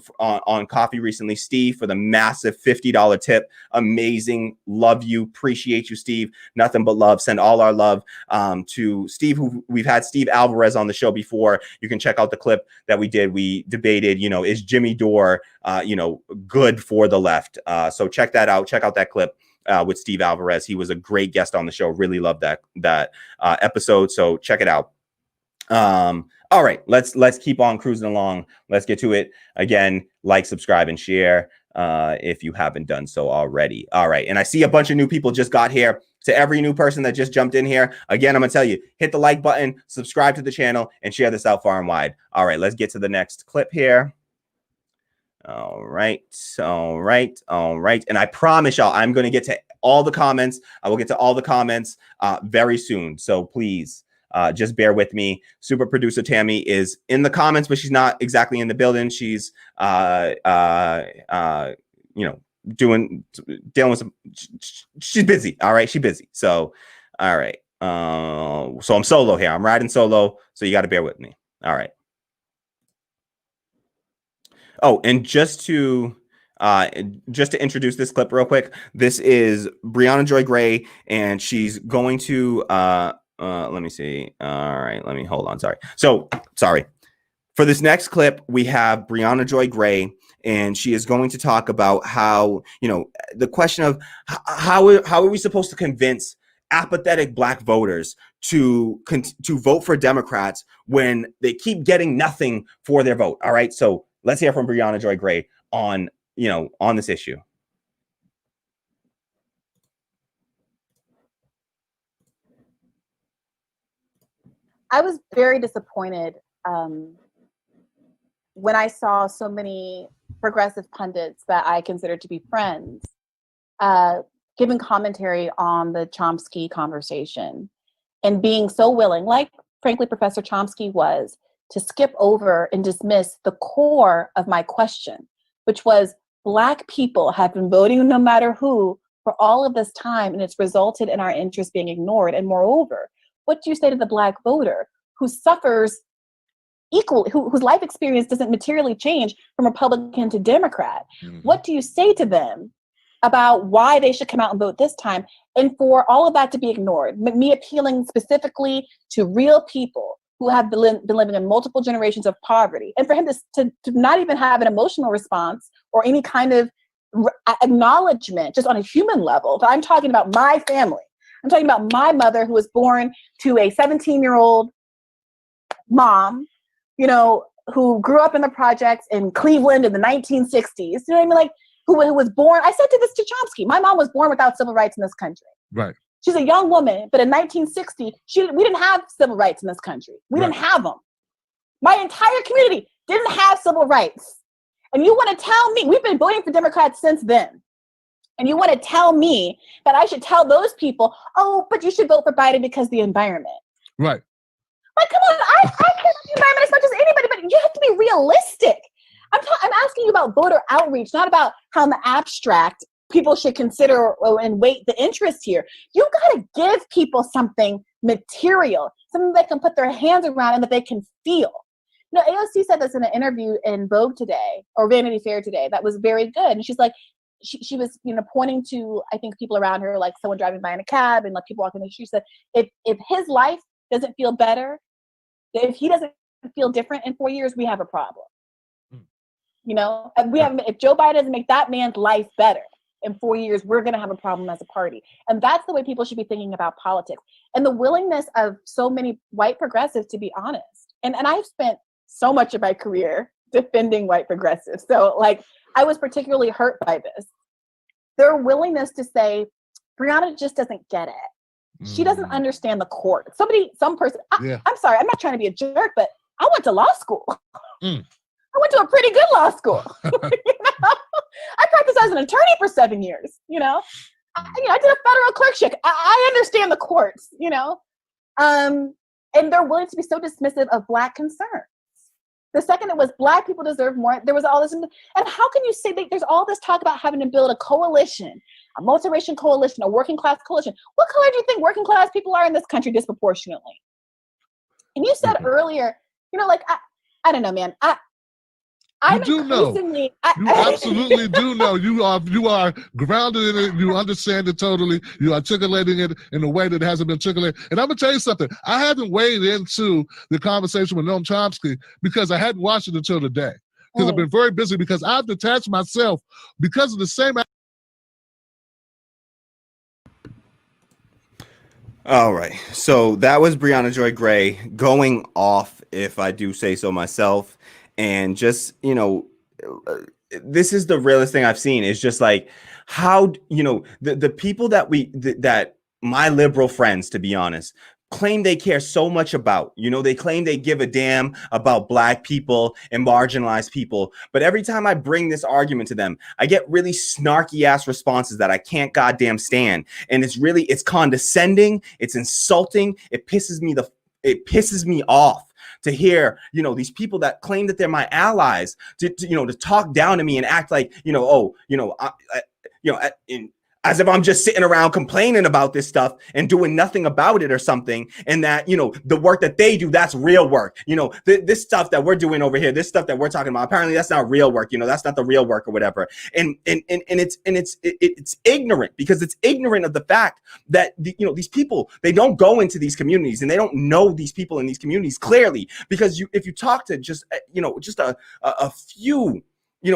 S7: coffee recently. Steve, for the massive $50 tip. Amazing. Love you. Appreciate you, Steve. Nothing but love. Send all our love to Steve, who we've had Steve Alvarez on the show before. You can check out the clip that we did. We debated, is Jimmy Dore, good for the left? So check that out. Check out that clip. With Steve Alvarez. He was a great guest on the show. Really loved that episode. So check it out. All right, let's keep on cruising along. Let's get to it. Again, like, subscribe, and share if you haven't done so already. All right, and I see a bunch of new people just got here. To every new person that just jumped in here, again, I'm gonna tell you, hit the like button, subscribe to the channel, and share this out far and wide. All right, let's get to the next clip here. All right. And I promise y'all, I'm going to get to all the comments. I will get to all the comments very soon. So please just bear with me. Super producer Tammy is in the comments, but she's not exactly in the building. She's dealing with some. She's busy. All right, she's busy. So, all right. So I'm solo here. I'm riding solo. So you got to bear with me. All right. Oh, and just to introduce this clip real quick, this is Briahna Joy Gray, and she's going to let me see. All right, let me hold on. Sorry. For this next clip, we have Briahna Joy Gray, and she is going to talk about how, the question of how are we supposed to convince apathetic Black voters to vote for Democrats when they keep getting nothing for their vote. All right, so let's hear from Briahna Joy Gray on this issue.
S8: I was very disappointed when I saw so many progressive pundits that I consider to be friends giving commentary on the Chomsky conversation and being so willing, like frankly Professor Chomsky was, to skip over and dismiss the core of my question, which was Black people have been voting no matter who for all of this time, and it's resulted in our interests being ignored. And moreover, what do you say to the Black voter who suffers equally, whose life experience doesn't materially change from Republican to Democrat? Mm-hmm. What do you say to them about why they should come out and vote this time, and for all of that to be ignored? Me appealing specifically to real people who have been living in multiple generations of poverty, and for him to not even have an emotional response or any kind of acknowledgement just on a human level. But I'm talking about my family. I'm talking about my mother, who was born to a 17-year-old mom, who grew up in the projects in Cleveland in the 1960s. You know what I mean? Like, who was born, I said this to Chomsky, my mom was born without civil rights in this country.
S9: Right.
S8: She's a young woman, but in 1960, we didn't have civil rights in this country. We didn't have them. My entire community didn't have civil rights. And you want to tell me, we've been voting for Democrats since then, and you want to tell me that I should tell those people, oh, but you should vote for Biden because of the environment.
S9: Right.
S8: Like, come on, I care about the environment as much as anybody, but you have to be realistic. I'm asking you about voter outreach, not about how in the abstract people should consider and weight the interest here. You got to give people something material, something they can put their hands around and that they can feel. AOC said this in an interview in Vogue today, or Vanity Fair today, that was very good. And she's like, she was, pointing to, I think, people around her, like someone driving by in a cab and like people walking the street. She said, if his life doesn't feel better, if he doesn't feel different in 4 years, we have a problem. If Joe Biden doesn't make that man's life better in 4 years, we're going to have a problem as a party. And that's the way people should be thinking about politics, and the willingness of so many white progressives, to be honest. And I've spent so much of my career defending white progressives. So like, I was particularly hurt by this. Their willingness to say, Briahna just doesn't get it. She doesn't understand the court. I'm sorry, I'm not trying to be a jerk, but I went to law school. I went to a pretty good law school. I practiced as an attorney for 7 years. I did a federal clerkship. I understand the courts. And they're willing to be so dismissive of Black concerns. The second it was Black people deserve more, there was all this. And how can you say that there's all this talk about having to build a coalition, a multiracial coalition, a working class coalition? What color do you think working class people are in this country disproportionately? And you said earlier, I don't know, man. You do know.
S9: You absolutely do know. You are grounded in it. You understand it totally. You're articulating it in a way that hasn't been articulated. And I'm going to tell you something. I haven't weighed into the conversation with Noam Chomsky because I hadn't watched it until today. Because I've been very busy, because I've detached myself because of the same.
S7: All right. So that was Briahna Joy Gray going off, if I do say so myself. And just, this is the realest thing I've seen, is just like how, the people that that my liberal friends, to be honest, claim they care so much about. They claim they give a damn about Black people and marginalized people. But every time I bring this argument to them, I get really snarky ass responses that I can't goddamn stand. And it's condescending. It's insulting. It pisses me off to hear, these people that claim that they're my allies to talk down to me and act like, as if I'm just sitting around complaining about this stuff and doing nothing about it or something. And that, the work that they do, that's real work. This stuff that we're doing over here, this stuff that we're talking about, apparently that's not real work. That's not the real work or whatever. And it's ignorant, because it's ignorant of the fact that, these people, they don't go into these communities and they don't know these people in these communities clearly, because if you talk to just a few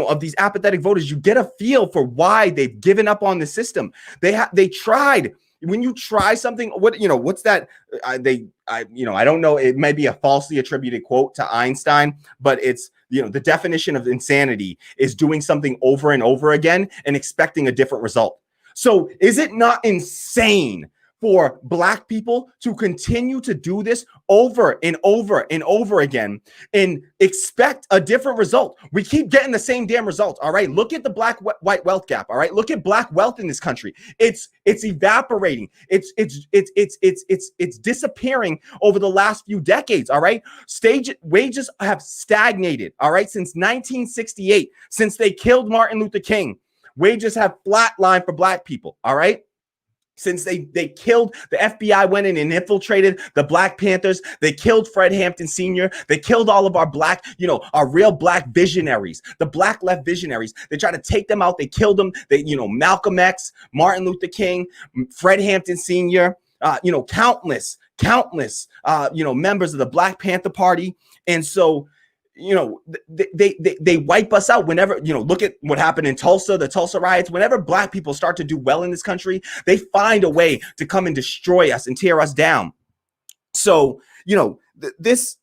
S7: of these apathetic voters, you get a feel for why they've given up on the system. They tried. When you try something, what's that? I don't know. It may be a falsely attributed quote to Einstein, but it's, the definition of insanity is doing something over and over again and expecting a different result. So is it not insane for Black people to continue to do this over and over and over again and expect a different result? We keep getting the same damn result. All right. Look at the Black-white wealth gap. All right. Look at Black wealth in this country. It's evaporating. It's disappearing over the last few decades. All right. Wages have stagnated. All right. Since 1968, since they killed Martin Luther King, wages have flatlined for Black people. All right. Since they killed, the FBI went in and infiltrated the Black Panthers. They killed Fred Hampton Sr. They killed all of our Black, our real Black visionaries, the Black left visionaries. They tried to take them out. They killed them. Malcolm X, Martin Luther King, Fred Hampton Sr., countless, members of the Black Panther Party. And so, they wipe us out whenever, look at what happened in Tulsa, the Tulsa riots. Whenever Black people start to do well in this country, they find a way to come and destroy us and tear us down. So, this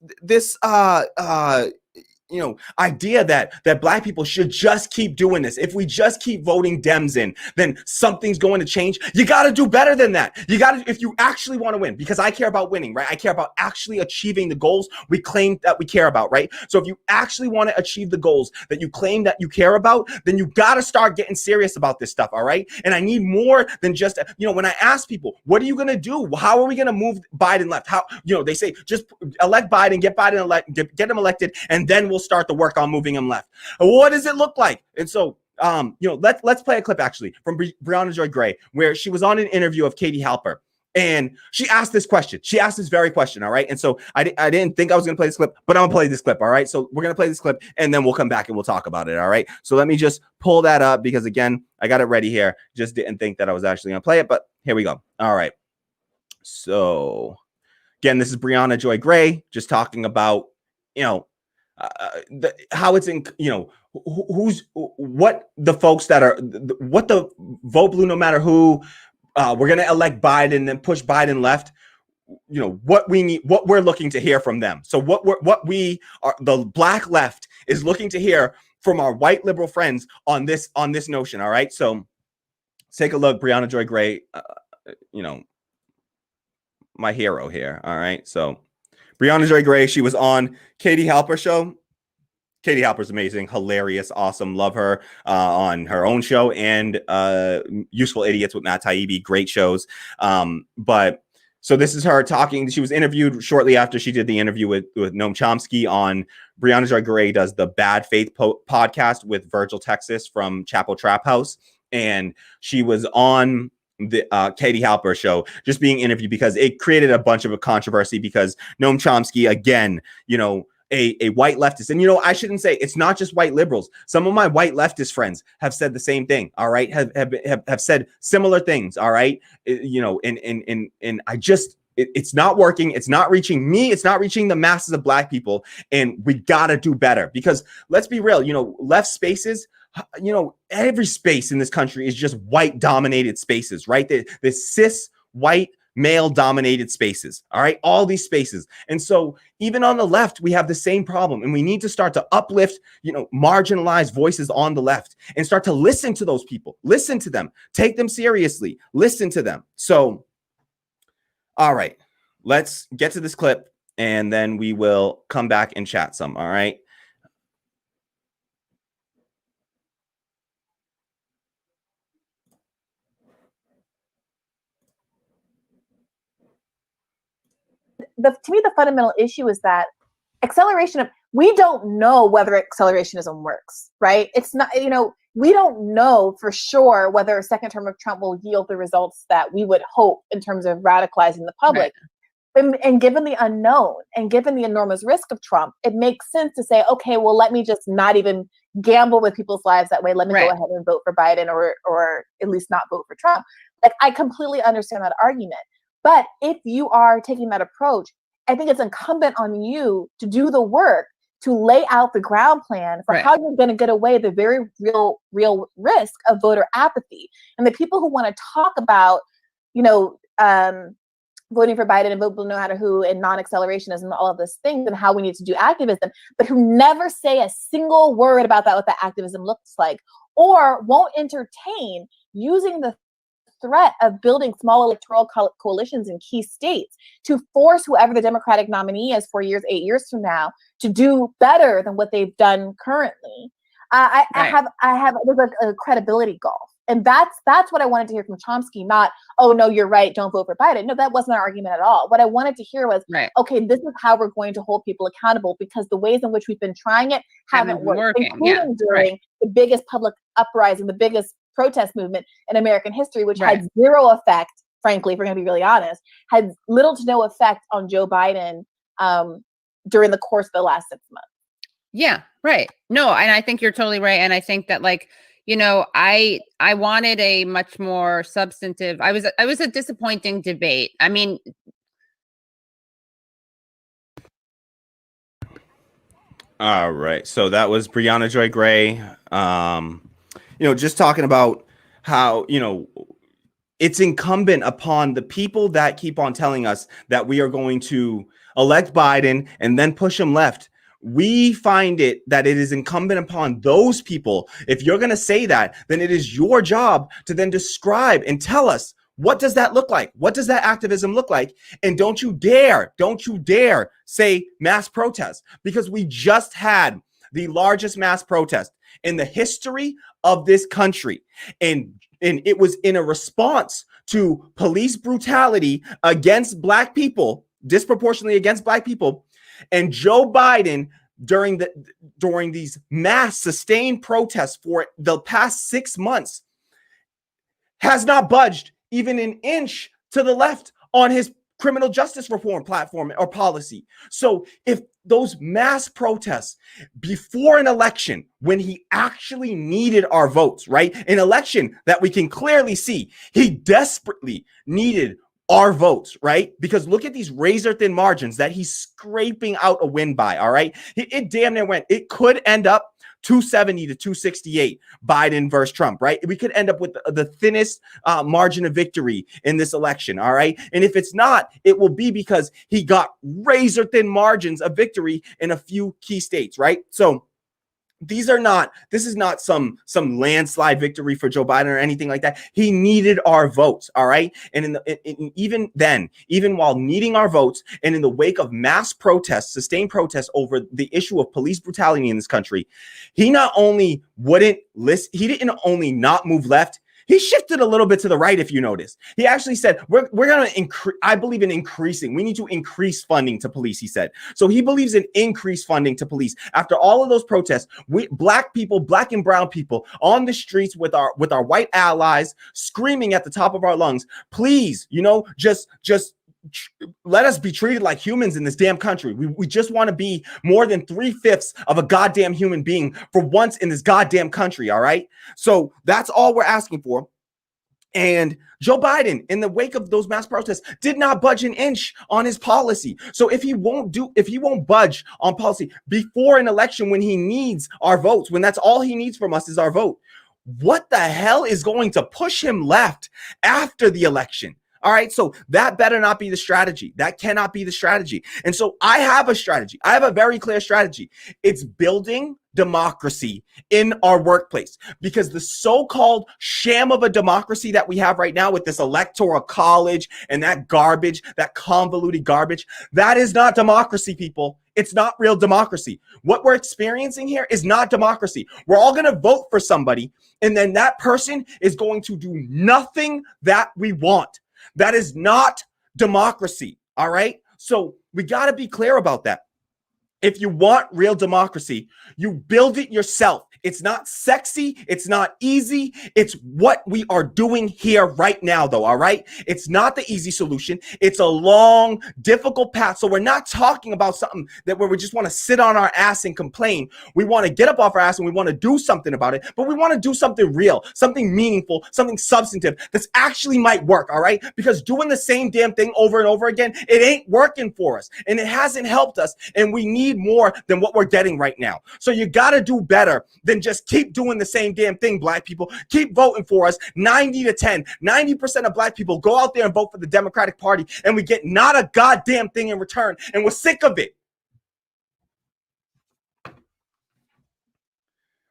S7: idea that Black people should just keep doing this. If we just keep voting Dems in, then something's going to change. You got to do better than that. If you actually want to win, because I care about winning, right? I care about actually achieving the goals we claim that we care about, right? So if you actually want to achieve the goals that you claim that you care about, then you got to start getting serious about this stuff, all right? And I need more than just, when I ask people, what are you going to do? How are we going to move Biden left? How, they say, just elect Biden, get him elected, and then we'll start the work on moving him left. What does it look like? And so, let's play a clip actually from Brianna Joy Gray, where she was on an interview of Katie Halper, and she asked this question. She asked this very question. All right. And so I didn't think I was going to play this clip, but I'm going to play this clip. All right. So we're going to play this clip and then we'll come back and we'll talk about it. All right. So let me just pull that up, because again, I got it ready here. Just didn't think that I was actually going to play it, but here we go. All right. So again, this is Brianna Joy Gray just talking about, how it's in, what the folks that are, what the vote blue no matter who, we're going to elect Biden and then push Biden left, what we need, what we're looking to hear from them. So what we are, the Black left is looking to hear from our white liberal friends on this notion. All right. So let's take a look. Brianna Joy Gray, my hero here. All right. So Brianna Joy Gray, she was on Katie Halper show. Katie Halper's amazing, hilarious, awesome. Love her on her own show, and Useful Idiots with Matt Taibbi. Great shows. But so this is her talking. She was interviewed shortly after she did the interview with Noam Chomsky on Brianna Joy Gray does the Bad Faith podcast with Virgil Texas from Chapo Trap House. And she was on the Katie Halper show just being interviewed because it created a bunch of a controversy because Noam Chomsky, again, a white leftist. And, I shouldn't say it's not just white liberals. Some of my white leftist friends have said the same thing. All right. Have said similar things. All right. And I just, it's not working. It's not reaching me. It's not reaching the masses of Black people. And we got to do better, because let's be real, left spaces, every space in this country is just white dominated spaces, right? The cis white male dominated spaces. All right. All these spaces. And so even on the left, we have the same problem, and we need to start to uplift, marginalized voices on the left and start to listen to those people, listen to them, take them seriously, listen to them. So, all right. let's get to this clip and then we will come back and chat some. All right.
S8: To me, the fundamental issue is that we don't know whether accelerationism works, right? It's not, we don't know for sure whether a second term of Trump will yield the results that we would hope in terms of radicalizing the public. Right. And given the unknown and given the enormous risk of Trump, it makes sense to say, okay, well, let me just not even gamble with people's lives that way. Let me go ahead and vote for Biden or at least not vote for Trump. Like, I completely understand that argument. But if you are taking that approach, I think it's incumbent on you to do the work to lay out the ground plan for how you're going to get away the very real risk of voter apathy. And the people who want to talk about, voting for Biden and vote blue no matter who and non-accelerationism and all of these things and how we need to do activism, but who never say a single word about what that activism looks like, or won't entertain using the threat of building small electoral coalitions in key states to force whoever the Democratic nominee is 4 years, 8 years from now to do better than what they've done currently. I have there's a credibility gulf. And that's what I wanted to hear from Chomsky, not, oh, no, you're right, don't vote for Biden. No, that wasn't our argument at all. What I wanted to hear was, okay, this is how we're going to hold people accountable, because the ways in which we've been trying it haven't worked, including during the biggest public uprising, the biggest protest movement in American history, which had zero effect, frankly, if we're going to be really honest, had little to no effect on Joe Biden during the course of the last 6 months.
S10: Yeah, right. No, and I think you're totally right. And I think that, I wanted a much more substantive. I was a disappointing debate. I mean,
S7: all right. So that was Briahna Joy Gray. Just talking about how, it's incumbent upon the people that keep on telling us that we are going to elect Biden and then push him left. We find it that it is incumbent upon those people. If you're going to say that, then it is your job to then describe and tell us, what does that look like? What does that activism look like? And don't you dare say mass protest, because we just had the largest mass protest in the history of this country. And it was in a response to police brutality against Black people, disproportionately against Black people. And Joe Biden, during these mass sustained protests for the past 6 months, has not budged even an inch to the left on his criminal justice reform platform or policy. So if those mass protests before an election, when he actually needed our votes, right? An election that we can clearly see he desperately needed our votes, right? Because look at these razor thin margins that he's scraping out a win by, all right? It damn near it could end up 270 to 268 Biden versus Trump, right? We could end up with the thinnest margin of victory in this election, all right? And if it's not, it will be because he got razor thin margins of victory in a few key states, right? So this is not some landslide victory for Joe Biden or anything like that. He needed our votes, all right? And even while needing our votes, and in the wake of mass protests, sustained protests over the issue of police brutality in this country, he not only wouldn't listen, he didn't only not move left, he shifted a little bit to the right, if you notice. He actually said, we're going to increase, I believe in increasing. We need to increase funding to police, he said. So he believes in increased funding to police. After all of those protests, Black people, Black and brown people on the streets with our white allies screaming at the top of our lungs, please, just let us be treated like humans in this damn country. We just want to be more than 3/5 of a goddamn human being for once in this goddamn country, all right? So that's all we're asking for. And Joe Biden, in the wake of those mass protests, did not budge an inch on his policy. So if he won't budge on policy before an election, when he needs our votes, when that's all he needs from us is our vote, what the hell is going to push him left after the election? All right, so that better not be the strategy. That cannot be the strategy. And so I have a strategy. I have a very clear strategy. It's building democracy in our workplace, because the so-called sham of a democracy that we have right now with this electoral college and that garbage, that convoluted garbage, that is not democracy, people. It's not real democracy. What we're experiencing here is not democracy. We're all going to vote for somebody, and then that person is going to do nothing that we want. That is not democracy, all right? So we got to be clear about that. If you want real democracy, you build it yourself. It's not sexy. It's not easy. It's what we are doing here right now, though, all right? It's not the easy solution. It's a long, difficult path. So we're not talking about something where we just want to sit on our ass and complain. We want to get up off our ass and we want to do something about it, but we want to do something real, something meaningful, something substantive that's actually might work, all right? Because doing the same damn thing over and over again, it ain't working for us, and it hasn't helped us, and we need more than what we're getting right now. So you got to do better than just keep doing the same damn thing, black people. Keep voting for us. 90% of black people go out there and vote for the Democratic Party, and we get not a goddamn thing in return, and we're sick of it.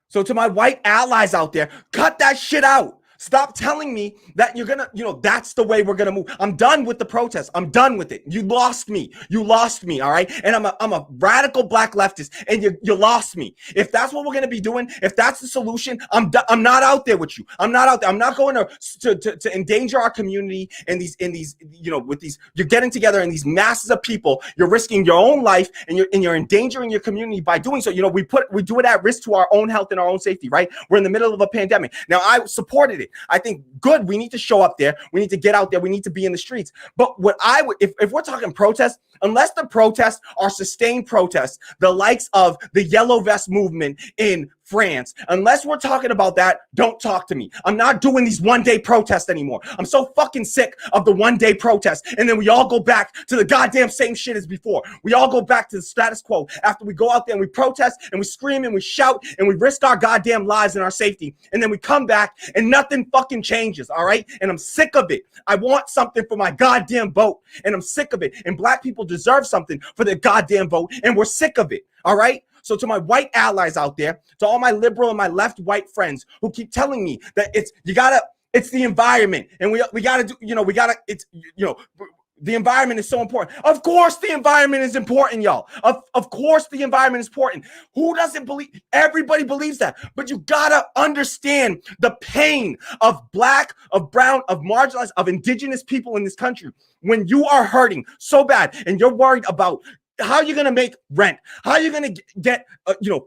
S7: So to my white allies out there, cut that shit out. Stop telling me that you're gonna, that's the way we're gonna move. I'm done with the protest. I'm done with it. You lost me. You lost me, all right? And I'm a radical black leftist, and you lost me. If that's what we're gonna be doing, if that's the solution, I'm not out there with you. I'm not out there. I'm not going to endanger our community and these with these. You're getting together in these masses of people. You're risking your own life, and you're endangering your community by doing so. We do it at risk to our own health and our own safety, right? We're in the middle of a pandemic. Now, I supported it. I think good. We need to show up there. We need to get out there. We need to be in the streets. But what I would, if we're talking protests, unless the protests are sustained protests, the likes of the Yellow Vest movement in France, unless we're talking about that, don't talk to me. I'm not doing these one-day protests anymore. I'm so fucking sick of the one-day protests, and then we all go back to the goddamn same shit as before. We all go back to the status quo after we go out there and we protest and we scream and we shout and we risk our goddamn lives and our safety, and then we come back and nothing fucking changes, all right? And I'm sick of it. I want something for my goddamn vote, and I'm sick of it. And black people deserve something for their goddamn vote, and we're sick of it, all right? So to my white allies out there, to all my liberal and my left white friends who keep telling me that it's the environment, and we gotta do, the environment is so important. Of course the environment is important, y'all. Of course the environment is important. Who doesn't believe? Everybody believes that. But you gotta understand the pain of black, of brown, of marginalized, of indigenous people in this country. When you are hurting so bad and you're worried about how you're going to make rent, how you're going to get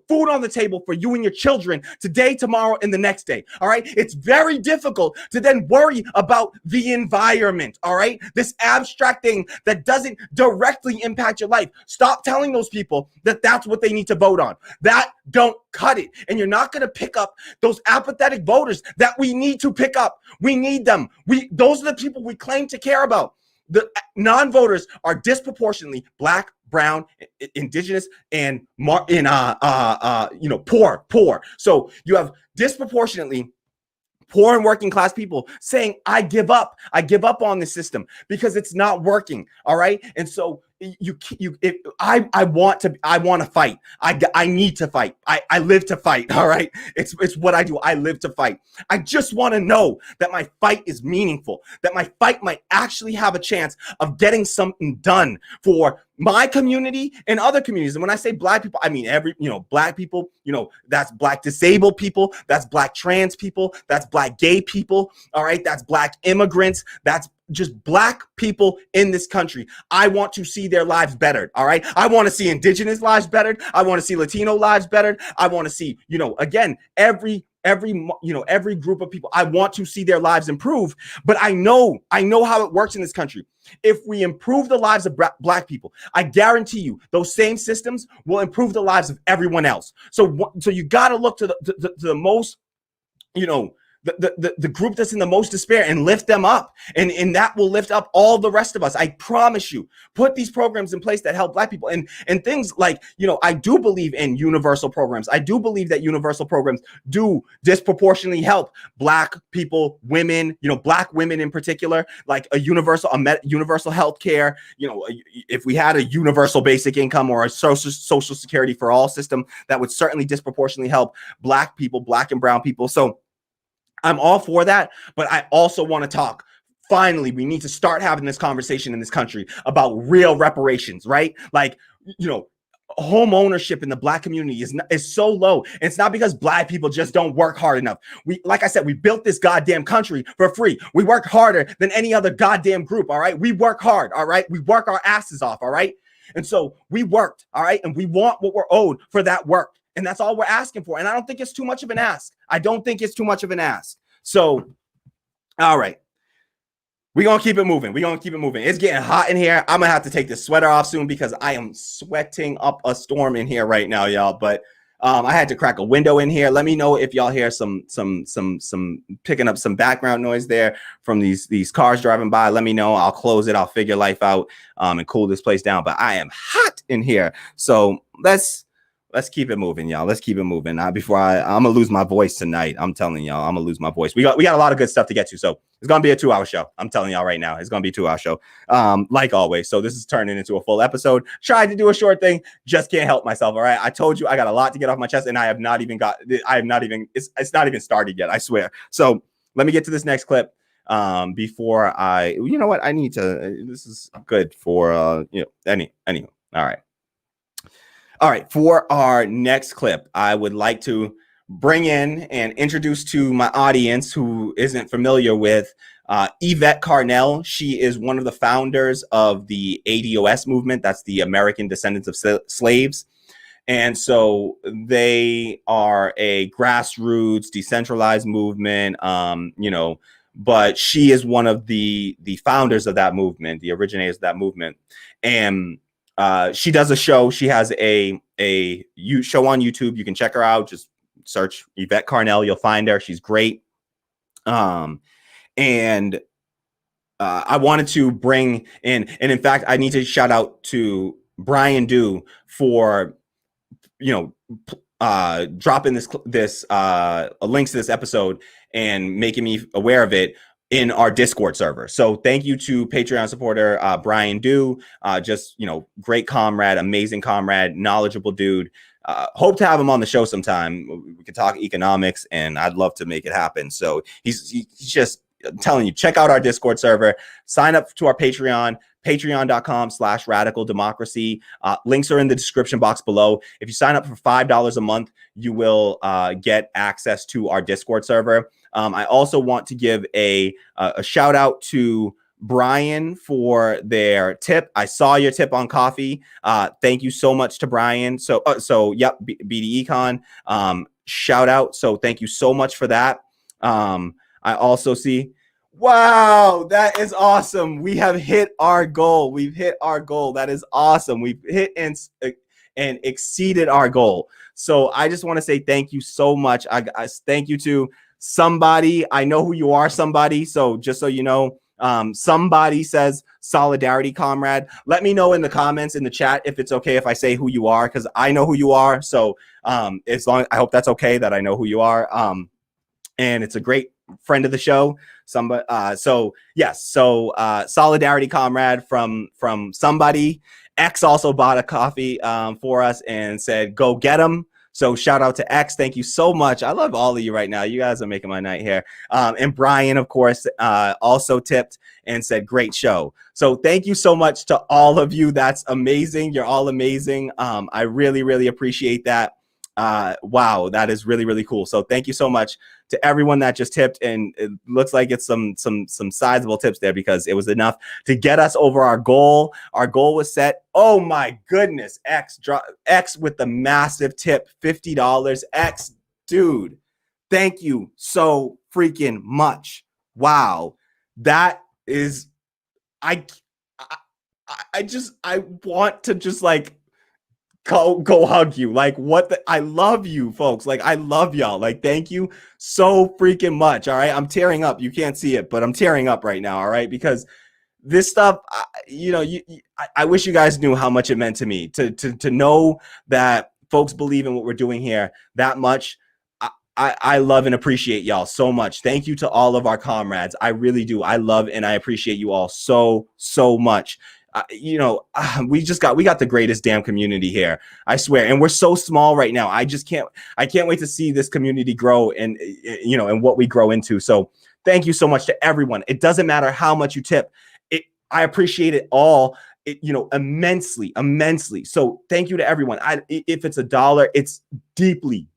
S7: food on the table for you and your children today, tomorrow, and the next day, all right? It's very difficult to then worry about the environment, all right? This abstract thing that doesn't directly impact your life. Stop telling those people that that's what they need to vote on. That don't cut it. And you're not going to pick up those apathetic voters that we need to pick up. We need them. Those are the people we claim to care about. The non-voters are disproportionately black, brown, indigenous, and poor. So you have disproportionately poor and working class people saying, I give up on the system because it's not working. All right. And so I want to fight. I need to fight. I live to fight. All right. It's what I do. I live to fight. I just want to know that my fight is meaningful, that my fight might actually have a chance of getting something done for my community and other communities. And when I say black people, I mean black people, that's black disabled people, that's black trans people, that's black gay people. All right. That's black immigrants. That's just black people in this country. I want to see their lives bettered. All right. I want to see indigenous lives bettered. I want to see Latino lives bettered. I want to see, again, every group of people. I want to see their lives improve, but I know how it works in this country. If we improve the lives of black people, I guarantee you those same systems will improve the lives of everyone else. So you got to look to the most, the group that's in the most despair and lift them up. And that will lift up all the rest of us. I promise you. Put these programs in place that help Black people. And things like, I do believe in universal programs. I do believe that universal programs do disproportionately help Black people, women, Black women in particular, like a universal health care. If we had a universal basic income or a social security for all system, that would certainly disproportionately help Black people, Black and brown people. So I'm all for that, but I also want to talk. Finally, we need to start having this conversation in this country about real reparations, right? Like, home ownership in the Black community is so low. And it's not because Black people just don't work hard enough. Like I said, we built this goddamn country for free. We work harder than any other goddamn group, all right? We work hard, all right? We work our asses off, all right? And so we worked, all right? And we want what we're owed for that work. And that's all we're asking for. And I don't think it's too much of an ask. So, all right. We're going to keep it moving. It's getting hot in here. I'm going to have to take this sweater off soon because I am sweating up a storm in here right now, y'all. But I had to crack a window in here. Let me know if y'all hear some picking up some background noise there from these cars driving by. Let me know. I'll close it. I'll figure life out and cool this place down. But I am hot in here. So let's keep it moving, y'all. Let's keep it moving. Before I'm gonna lose my voice tonight. I'm telling y'all, I'm gonna lose my voice. We got a lot of good stuff to get to. So it's gonna be a 2-hour show. I'm telling y'all right now, it's gonna be a 2-hour show. Like always. So this is turning into a full episode. Tried to do a short thing, just can't help myself. All right. I told you I got a lot to get off my chest, and it's not even started yet. I swear. So let me get to this next clip. Before you know what? I need to. This is good for anyway. All right, for our next clip, I would like to bring in and introduce to my audience who isn't familiar with Yvette Carnell. She is one of the founders of the ADOS movement. That's the American Descendants of Slaves. And so they are a grassroots, decentralized movement, but she is one of the founders of that movement, the originators of that movement. And she does a show. She has a show on YouTube. You can check her out. Just search Yvette Carnell. You'll find her. She's great. I wanted to bring in, and in fact, I need to shout out to Brian Dew for, dropping this links to this episode and making me aware of it in our Discord server. So thank you to Patreon supporter Brian Dew, great comrade, amazing comrade, knowledgeable dude. Hope to have him on the show sometime. We can talk economics, and I'd love to make it happen. So he's just telling you, check out our Discord server, sign up to our Patreon, patreon.com/radical democracy. Links are in the description box below. If you sign up for $5 a month, you will get access to our Discord server. I also want to give a shout out to Brian for their tip. I saw your tip on coffee. Thank you so much to Brian. Yep, BD Econ. Shout out. So thank you so much for that. I also see, wow, that is awesome. We have hit our goal. We've hit our goal. That is awesome. We've hit and exceeded our goal. So I just want to say thank you so much. I thank you to somebody. I know who you are, somebody. So just so you know, somebody says solidarity, comrade. Let me know in the comments in the chat if it's okay if I say who you are, because I know who you are. So I hope that's okay that I know who you are. And it's a great friend of the show. Solidarity, comrade from somebody. X also bought a coffee for us and said, go get them. So shout out to X. Thank you so much. I love all of you right now. You guys are making my night here. And Brian, of course, also tipped and said, great show. So thank you so much to all of you. That's amazing. You're all amazing. I really, really appreciate that. Wow, that is really, really cool. So thank you so much to everyone that just tipped, and it looks like it's some sizable tips there because it was enough to get us over our goal. Our goal was set. Oh my goodness, X with the massive tip, $50. X, dude, thank you so freaking much. Wow, that is, I want to just like go hug you. Like, what the, I love you folks. Like, I love y'all. Like, thank you so freaking much. All right. I'm tearing up. You can't see it, but I'm tearing up right now. All right. Because this stuff, I wish you guys knew how much it meant to me to know that folks believe in what we're doing here that much. I love and appreciate y'all so much. Thank you to all of our comrades. I really do. I love and I appreciate you all so much. We got the greatest damn community here. I swear. And we're so small right now. I can't wait to see this community grow and, and what we grow into. So thank you so much to everyone. It doesn't matter how much you tip. I appreciate it all. Immensely. So thank you to everyone. If it's $1, it's deeply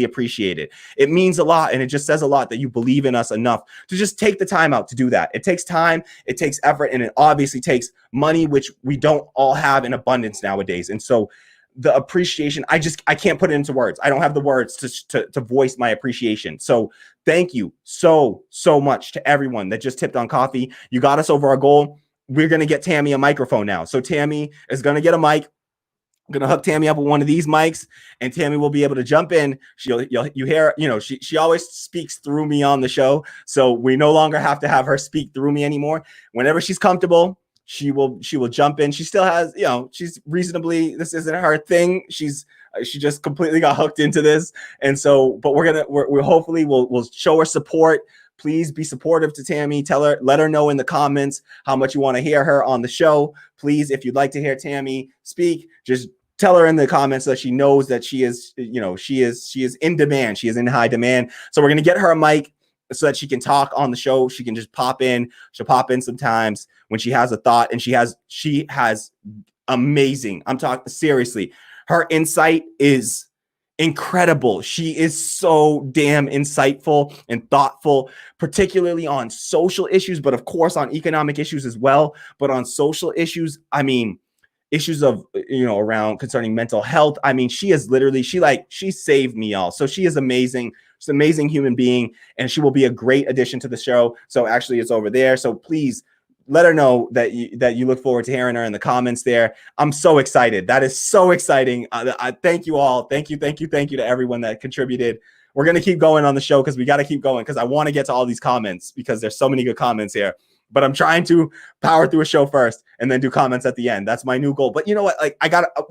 S7: appreciated. It means a lot. And it just says a lot that you believe in us enough to just take the time out to do that. It takes time, it takes effort, and it obviously takes money, which we don't all have in abundance nowadays. And so the appreciation, I can't put it into words. I don't have the words to voice my appreciation. So thank you so much to everyone that just tipped on coffee. You got us over our goal. We're going to get Tammy a microphone now. So Tammy is going to get a mic. I'm going to hook Tammy up with one of these mics, and Tammy will be able to jump in. You hear, she always speaks through me on the show. So we no longer have to have her speak through me anymore. Whenever she's comfortable, she will jump in. She still has, she's reasonably, this isn't her thing. She just completely got hooked into this. And so, but we're hopefully we'll show her support. Please be supportive to Tammy. Let her know in the comments how much you want to hear her on the show. Please, if you'd like to hear Tammy speak, just tell her in the comments so that she knows that she is in demand. She is in high demand. So we're going to get her a mic so that she can talk on the show. She can just pop in. She'll pop in sometimes when she has a thought, and she has amazing. I'm talking seriously. Her insight is incredible. She is so damn insightful and thoughtful, particularly on social issues, but of course on economic issues as well. But on social issues, I mean, issues of, around concerning mental health. I mean, she saved me, y'all. So she is amazing. She's an amazing human being, and she will be a great addition to the show. So actually it's over there. So please let her know that you look forward to hearing her in the comments there. I'm so excited. That is so exciting. I thank you all. Thank you to everyone that contributed. We're going to keep going on the show because we got to keep going because I want to get to all these comments because there's so many good comments here. But I'm trying to power through a show first and then do comments at the end. That's my new goal. But you know what? Like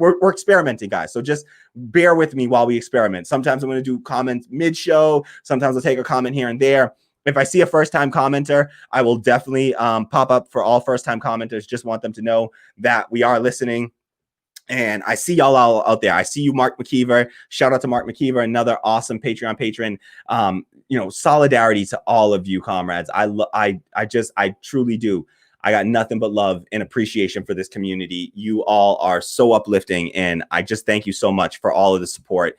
S7: we're experimenting, guys. So just bear with me while we experiment. Sometimes I'm going to do comments mid-show. Sometimes I'll take a comment here and there. If I see a first-time commenter, I will definitely pop up for all first-time commenters. Just want them to know that we are listening. And I see y'all out there. I see you, Mark McKeever. Shout out to Mark McKeever, another awesome Patreon patron. Solidarity to all of you, comrades. I truly do. I got nothing but love and appreciation for this community. You all are so uplifting, and I just thank you so much for all of the support.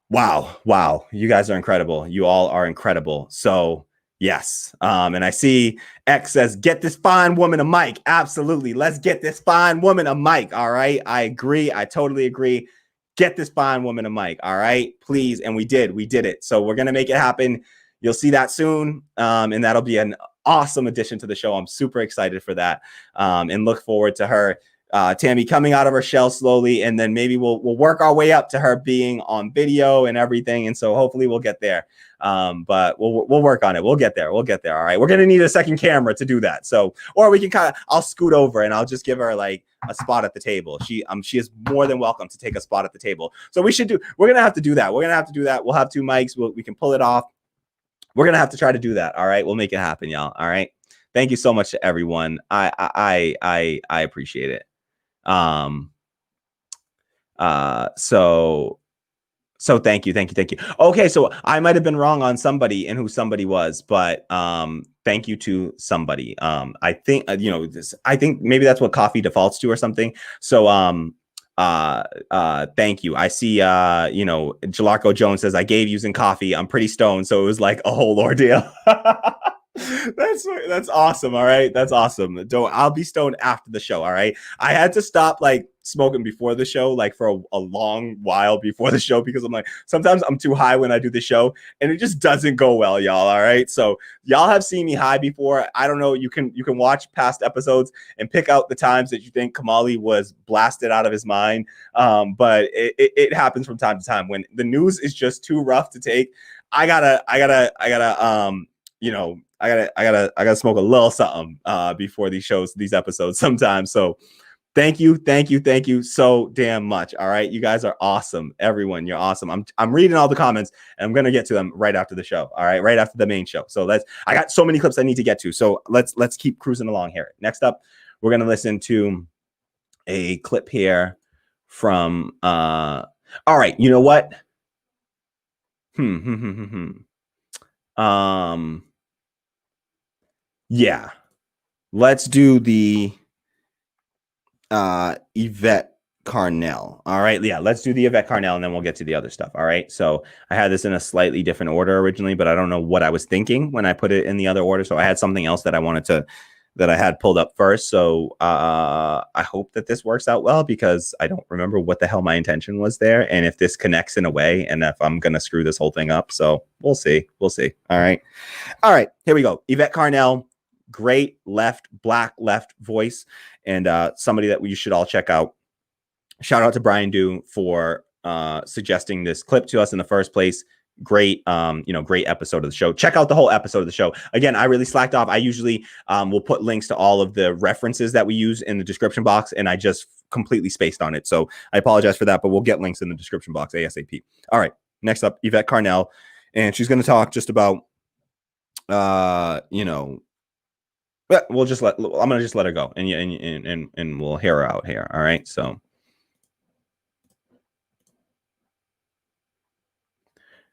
S7: Wow. You guys are incredible. You all are incredible. So yes. And I see X says, get this fine woman a mic. Absolutely. Let's get this fine woman a mic. All right. I agree. I totally agree. Get this fine woman a mic. All right, please. And we did it. So we're going to make it happen. You'll see that soon. And that'll be an awesome addition to the show. I'm super excited for that. And look forward to her. Tammy coming out of her shell slowly, and then maybe we'll work our way up to her being on video and everything. And so hopefully we'll get there. But we'll work on it. We'll get there. All right. We're going to need a second camera to do that. So, or we can I'll scoot over and I'll just give her like a spot at the table. She is more than welcome to take a spot at the table. So we're going to have to do that. We'll have 2 mics. We can pull it off. We're going to have to try to do that. All right. We'll make it happen, y'all. All right. Thank you so much to everyone. I appreciate it. So thank you. Okay, so I might have been wrong on somebody and who somebody was, but thank you to somebody. I think I think maybe that's what coffee defaults to or something. So thank you. I see Jalarco Jones says I gave using coffee. I'm pretty stoned, so it was like a whole ordeal. That's awesome. All right. That's awesome. I'll be stoned after the show. All right. I had to stop like smoking before the show, like for a long while before the show, because I'm like, sometimes I'm too high when I do the show and it just doesn't go well, y'all. All right. So y'all have seen me high before. I don't know. You can watch past episodes and pick out the times that you think Kamali was blasted out of his mind. But it happens from time to time when the news is just too rough to take. I gotta smoke a little something before these episodes sometimes. So thank you so damn much. All right, you guys are awesome. Everyone, you're awesome. I'm reading all the comments and I'm gonna get to them right after the show. All right, right after the main show. So I got so many clips I need to get to. So let's keep cruising along here. Next up, we're gonna listen to a clip here from all right, you know what? Yeah, let's do the Yvette Carnell. All right, yeah, let's do the Yvette Carnell and then we'll get to the other stuff. All right, so I had this in a slightly different order originally, but I don't know what I was thinking when I put it in the other order. So I had something else that I had pulled up first. So I hope that this works out well, because I don't remember what the hell my intention was there, and if this connects in a way, and if I'm gonna screw this whole thing up. So we'll see. All right, here we go. Yvette Carnell, great black left voice, and somebody that you should all check out. Shout out to Brian Dew for suggesting this clip to us in the first place. Great, great episode of the show. Check out the whole episode of the show. Again, I really slacked off. I usually will put links to all of the references that we use in the description box, and I just completely spaced on it. So I apologize for that, but we'll get links in the description box ASAP. All right, next up, Yvette Carnell, and she's going to talk just about, I'm going to just let her go, and we'll hear her out here. All right, so.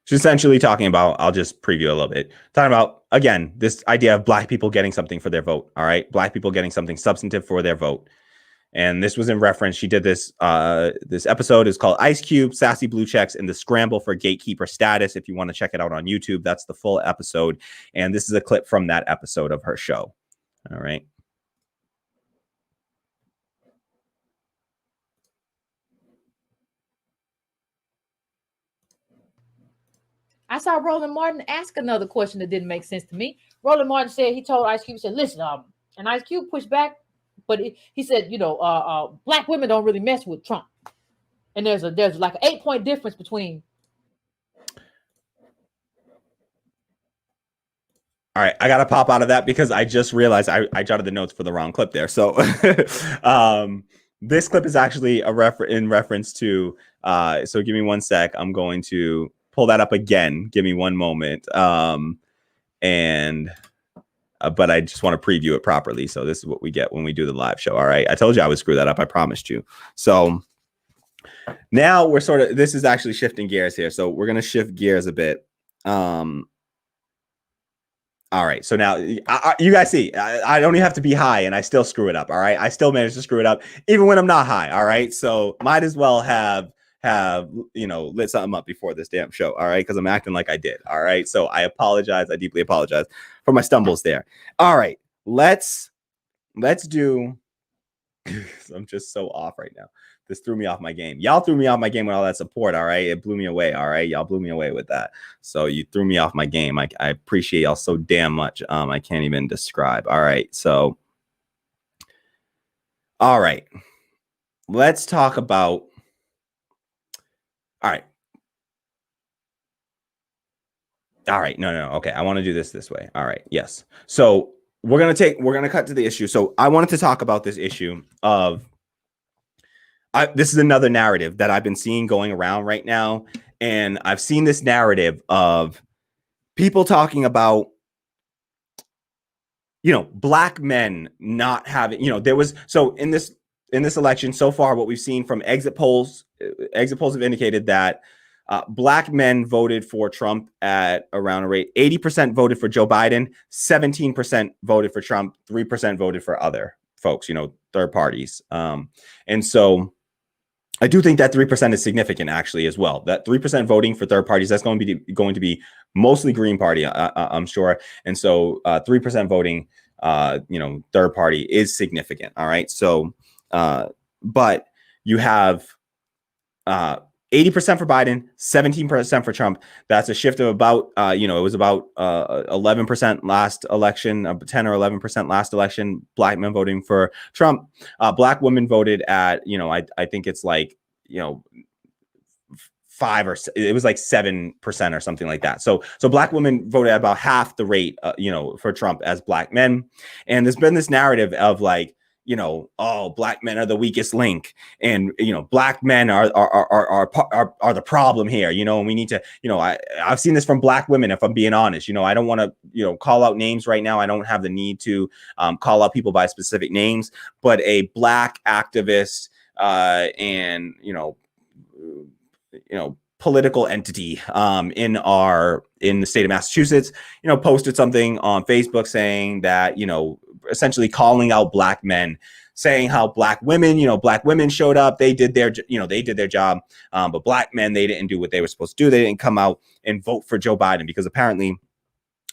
S7: She's essentially talking about, I'll just preview a little bit, talking about, again, this idea of Black people getting something for their vote. All right. Black people getting something substantive for their vote. And this was in reference. She did this. This episode is called Ice Cube, Sassy Blue Checks, and the Scramble for Gatekeeper Status. If you want to check it out on YouTube, that's the full episode. And this is a clip from that episode of her show. All right.
S11: I saw Roland Martin ask another question that didn't make sense to me. Roland Martin said, he told Ice Cube, he said, listen, and Ice Cube pushed back, but he said, Black women don't really mess with Trump. And there's like an 8-point difference between.
S7: All right, I got to pop out of that because I just realized I jotted the notes for the wrong clip there. So this clip is actually in reference to, so give me one sec. I'm going to pull that up again. Give me one moment. But I just want to preview it properly. So this is what we get when we do the live show. All right. I told you I would screw that up. I promised you. So now we're this is actually shifting gears here. So we're going to shift gears a bit. All right. So now you guys see, I don't even have to be high and I still screw it up. All right. I still managed to screw it up even when I'm not high. All right. So might as well have lit something up before this damn show. All right, because I'm acting like I did. All right, so I apologize. I deeply apologize for my stumbles there. All right, let's do. I'm just so off right now. This threw me off my game. Y'all threw me off my game with all that support. All right, it blew me away. All right, y'all blew me away with that. So you threw me off my game. I appreciate y'all so damn much. I can't even describe. All right, so all right, let's talk about. All right. No. Okay. I want to do this way. All right. Yes. So we're going to cut to the issue. So I wanted to talk about this issue of, this is another narrative that I've been seeing going around right now. And I've seen this narrative of people talking about, Black men not having, so in this election so far, what we've seen from exit polls have indicated that Black men voted for Trump at around a rate. 80% voted for Joe Biden, 17% voted for Trump, 3% voted for other folks, third parties. And so I do think that 3% is significant actually as well. That 3% voting for third parties, that's going to be mostly Green Party, I'm sure. And so 3% voting, third party is significant. All right. So, but you have 80% for Biden, 17% for Trump. That's a shift of about, it was about 11% last election, 10 or 11% last election, black men voting for Trump. Black women voted at, I think it's like, 5 or it was like 7% or something like that. So black women voted at about half the rate, for Trump as black men. And there's been this narrative of like, black men are the weakest link, and black men are the problem here, and we need to, I've seen this from black women, if I'm being honest. I don't want to call out names right now. I don't have the need to call out people by specific names, but a black activist and political entity in the state of Massachusetts, posted something on Facebook saying that, essentially calling out black men, saying how black women showed up, they did their job, but black men, they didn't do what they were supposed to do. They didn't come out and vote for Joe Biden, because apparently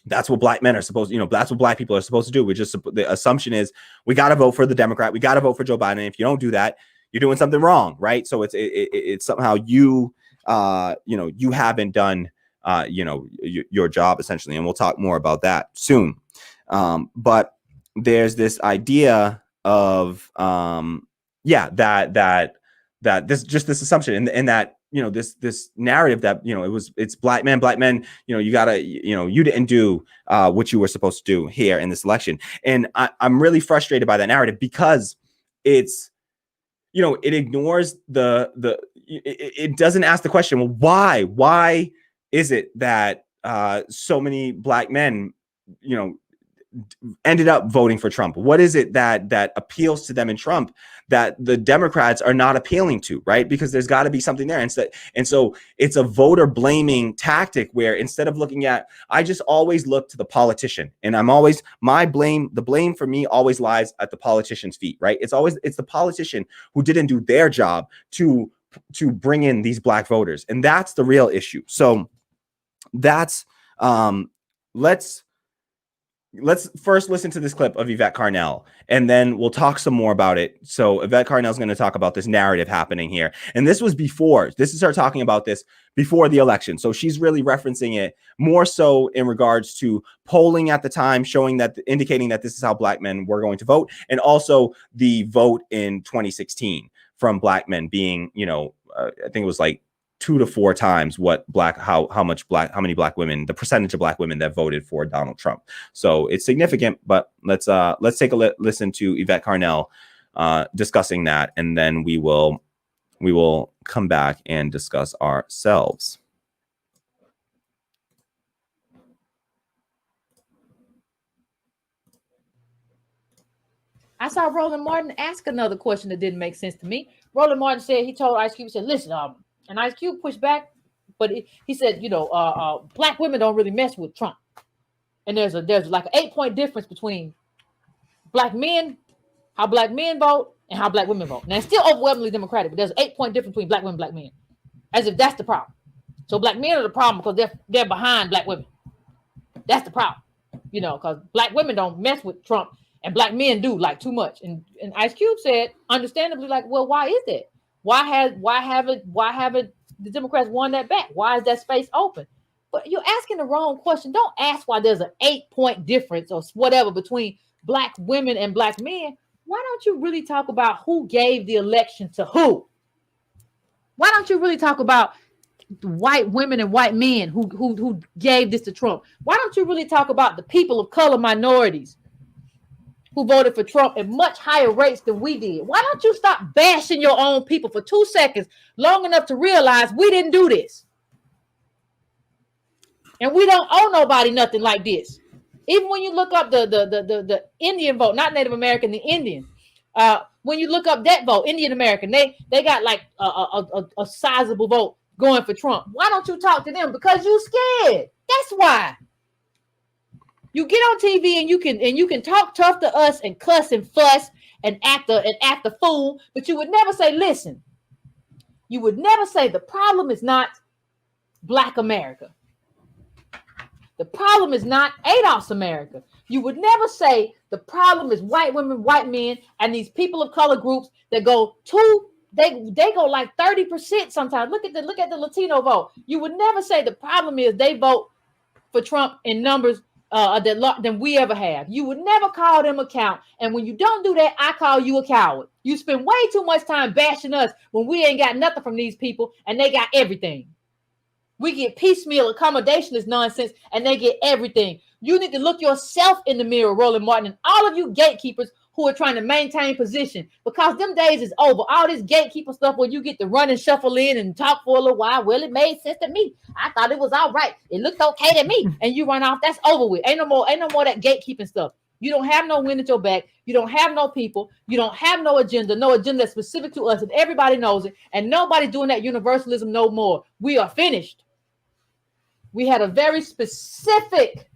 S7: that's what black men are supposed to, that's what black people are supposed to do. The assumption is we got to vote for the Democrat. We got to vote for Joe Biden. And if you don't do that, you're doing something wrong. Right. So it's somehow you haven't done, your job essentially. And we'll talk more about that soon. But there's this idea of, that this assumption and that, this narrative that, it's black men, you gotta, you didn't do what you were supposed to do here in this election. And I'm really frustrated by that narrative, because it's, it ignores it doesn't ask the question, well, why is it that so many black men, ended up voting for Trump? What is it that appeals to them in Trump that the Democrats are not appealing to, right? Because there's got to be something there. And so it's a voter blaming tactic, where instead of looking at, I just always look to the politician, and the blame for me always lies at the politician's feet, right? It's the politician who didn't do their job to bring in these black voters. And that's the real issue. So that's, let's first listen to this clip of Yvette Carnell, and then we'll talk some more about it. So Yvette Carnell is going to talk about this narrative happening here. And this is her talking about this before the election. So she's really referencing it more so in regards to polling at the time, indicating that this is how black men were going to vote. And also the vote in 2016 from black men being, I think it was like 2 to 4 times how many black women, the percentage of black women that voted for Donald Trump. So it's significant, but let's take a listen to Yvette Carnell discussing that, and then we will come back and discuss ourselves.
S11: I saw Roland Martin ask another question that didn't make sense to me. Roland Martin said, he told Ice Cube, he said, listen, and Ice Cube pushed back, but he said, black women don't really mess with Trump. And there's like an 8-point difference between black men, how black men vote, and how black women vote. Now, it's still overwhelmingly Democratic, but there's an 8-point difference between black women and black men, as if that's the problem. So black men are the problem because they're behind black women. That's the problem, because black women don't mess with Trump, and black men do, like, too much. And Ice Cube said, understandably, like, well, why is that? Why haven't the Democrats won that back? Why is that space open? But you're asking the wrong question. Don't ask why there's an 8-point difference or whatever between black women and black men. Why don't you really talk about who gave the election to who? Why don't you really talk about white women and white men who gave this to Trump? Why don't you really talk about the people of color, minorities, who voted for Trump at much higher rates than we did? Why don't you stop bashing your own people for 2 seconds, long enough to realize we didn't do this? And we don't owe nobody nothing like this. Even when you look up the Indian vote, not Native American, the Indian, when you look up that vote, Indian American, they got like a sizable vote going for Trump. Why don't you talk to them? Because you scared. That's why. You get on TV and you can talk tough to us and cuss and fuss and act a fool, but you would never say, listen, you would never say the problem is not Black America. The problem is not Adolf's America. You would never say the problem is white women, white men, and these people of color groups that go They go like 30% sometimes. Look at the Latino vote. You would never say the problem is they vote for Trump in numbers than we ever have. You would never call them a count. And when you don't do that, I call you a coward. You spend way too much time bashing us when we ain't got nothing from these people and they got everything. We get piecemeal accommodationist nonsense and they get everything. You need to look yourself in the mirror, Roland Martin, and all of you gatekeepers who are trying to maintain position, because them days is over. All this gatekeeper stuff where you get to run and shuffle in and talk for a little while. Well, it made sense to me. I thought it was all right. It looked okay to me. And you run off. That's over with. Ain't no more that gatekeeping stuff. You don't have no wind at your back. You don't have no people. You don't have no agenda that's specific to us. And everybody knows it. And nobody's doing that universalism no more. We are finished. We had a very specific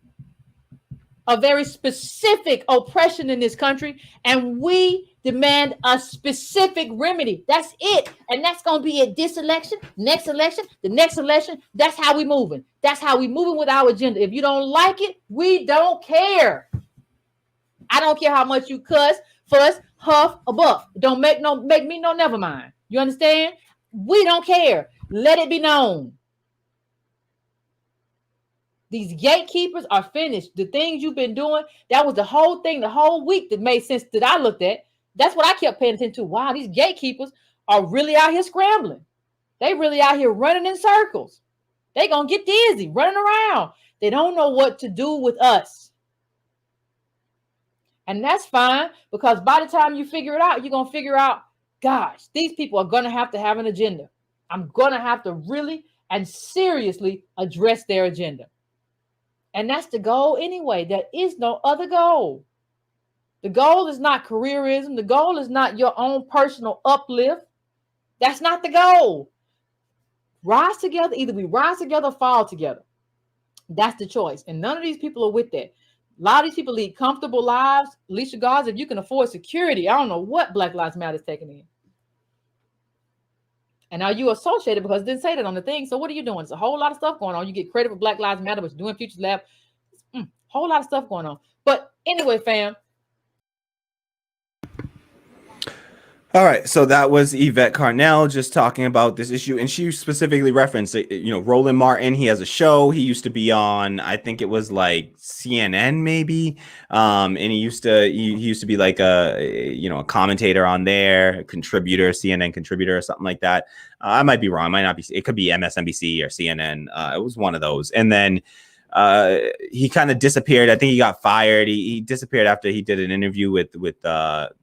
S11: oppression in this country, and we demand a specific remedy. That's it. And that's going to be at this election, next election, the next election. That's how we moving. That's how we moving with our agenda. If you don't like it, we don't care. I don't care how much you cuss, fuss, huff, or buff. Don't make me no never mind. You understand? We don't care. Let it be known. These gatekeepers are finished. The things you've been doing, that was the whole thing, the whole week that made sense that I looked at. That's what I kept paying attention to. Wow, these gatekeepers are really out here scrambling. They really out here running in circles. They gonna get dizzy, running around. They don't know what to do with us. And that's fine, because by the time you figure it out, you're gonna figure out, gosh, these people are gonna have an agenda. I'm gonna have to really and seriously address their agenda. And that's the goal anyway. There is no other goal. The goal is not careerism. The goal is not your own personal uplift. That's not the goal. Rise together. Either we rise together or fall together. That's the choice. And none of these people are with that. A lot of these people lead comfortable lives. Alicia Garza, if you can afford security, I don't know what Black Lives Matter is taking in. And now you associated because it didn't say that on the thing. So what are you doing? There's a whole lot of stuff going on. You get credit for Black Lives Matter, but you're doing Futures Lab. Whole lot of stuff going on. But anyway, fam.
S7: All right, so that was Yvette Carnell just talking about this issue, and she specifically referenced, Roland Martin. He has a show. He used to be on, I think it was like CNN, maybe, and he used to be like a commentator on there, a contributor, CNN contributor, or something like that. I might be wrong. It might not be. It could be MSNBC or CNN. It was one of those, and then he kind of disappeared. I think he got fired. He disappeared after he did an interview with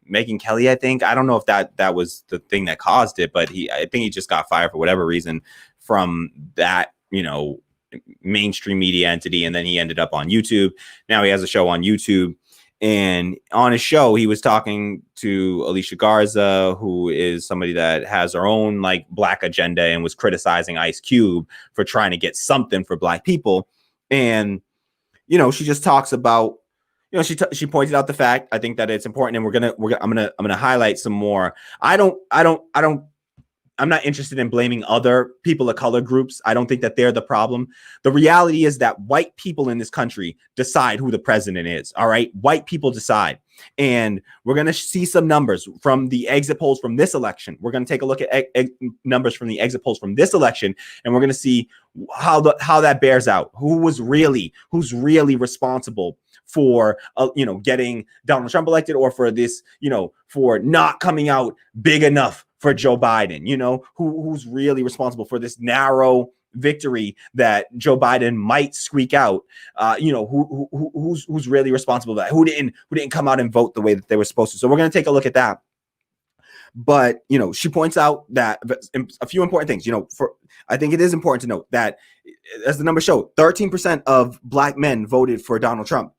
S7: Megyn Kelly, I think. I don't know if that was the thing that caused it, but I think he just got fired for whatever reason from that, mainstream media entity. And then he ended up on YouTube. Now he has a show on YouTube, and on his show, he was talking to Alicia Garza, who is somebody that has her own like Black agenda, and was criticizing Ice Cube for trying to get something for Black people. And, she just talks about, she pointed out the fact, I think that it's important, and I'm going to highlight some more. I'm not interested in blaming other people of color groups. I don't think that they're the problem. The reality is that white people in this country decide who the president is. All right. White people decide. And we're going to see some numbers from the exit polls from this election. We're going to take a look at numbers from the exit polls from this election, and we're going to see how that bears out. Who's really responsible for, getting Donald Trump elected, or for this, for not coming out big enough for Joe Biden, who's really responsible for this narrow victory that Joe Biden might squeak out, who's really responsible for that, who didn't come out and vote the way that they were supposed to. So we're going to take a look at that. But, she points out that a few important things, I think it is important to note that, as the numbers show, 13% of Black men voted for Donald Trump.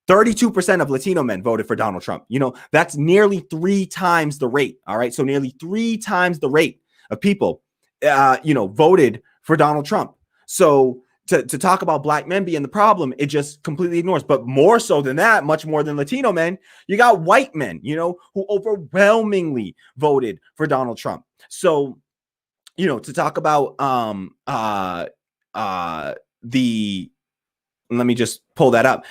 S7: 32% of Latino men voted for Donald Trump. That's nearly 3 times the rate. All right. So nearly 3 times the rate of people, voted for Donald Trump. So to talk about Black men being the problem, it just completely ignores. But more so than that, much more than Latino men, you got white men, who overwhelmingly voted for Donald Trump. So, to talk about let me just pull that up.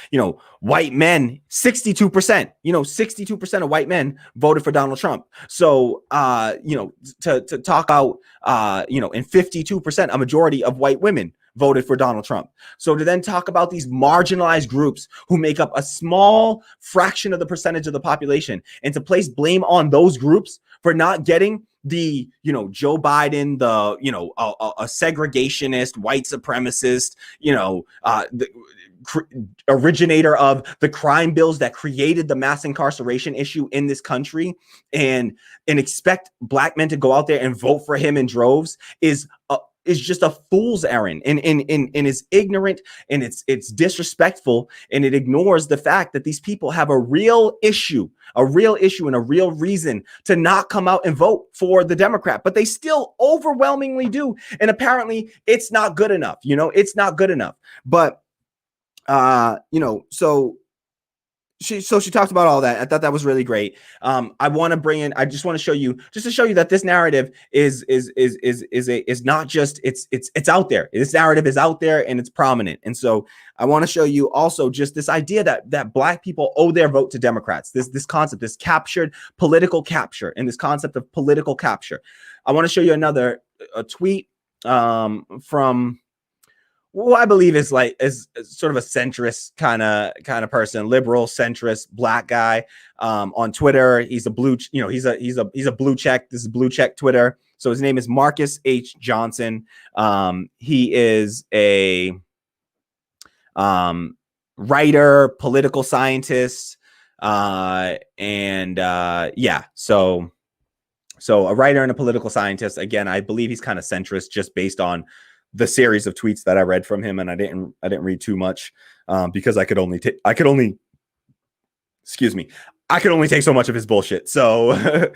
S7: White men, 62%, 62% of white men voted for Donald Trump. So, to talk about, and 52%, a majority of white women voted for Donald Trump. So to then talk about these marginalized groups who make up a small fraction of the percentage of the population, and to place blame on those groups for not getting the, Joe Biden, the, a segregationist, white supremacist, the originator of the crime bills that created the mass incarceration issue in this country, and expect black men to go out there and vote for him in droves is just a fool's errand, and is ignorant, and it's disrespectful, and it ignores the fact that these people have a real issue and a real reason to not come out and vote for the Democrat, but they still overwhelmingly do. And apparently it's not good enough. It's not good enough. But so she talked about all that. I thought that was really great. I want to bring in, I just want to show you, that this narrative is not just, it's out there. This narrative is out there and it's prominent. And so I want to show you also just this idea that black people owe their vote to Democrats. This concept, this captured political capture, and this concept of political capture. I want to show you a tweet from who I believe is sort of a centrist kind of person, liberal, centrist, black guy on Twitter. He's a blue, he's a blue check. This is blue check Twitter. So his name is Marcus H. Johnson. He is a writer, political scientist, so a writer and a political scientist. Again, I believe he's kind of centrist, just based on the series of tweets that I read from him, and I didn't read too much because I could only take so much of his bullshit. So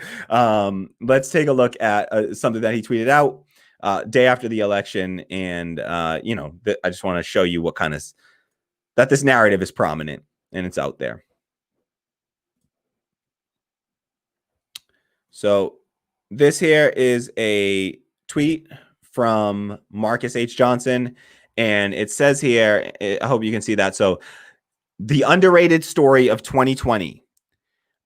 S7: let's take a look at something that he tweeted out day after the election, and I just want to show you what kind of that this narrative is prominent and it's out there. So this here is a tweet from Marcus H. Johnson, and it says here, I hope you can see that. So, the underrated story of 2020.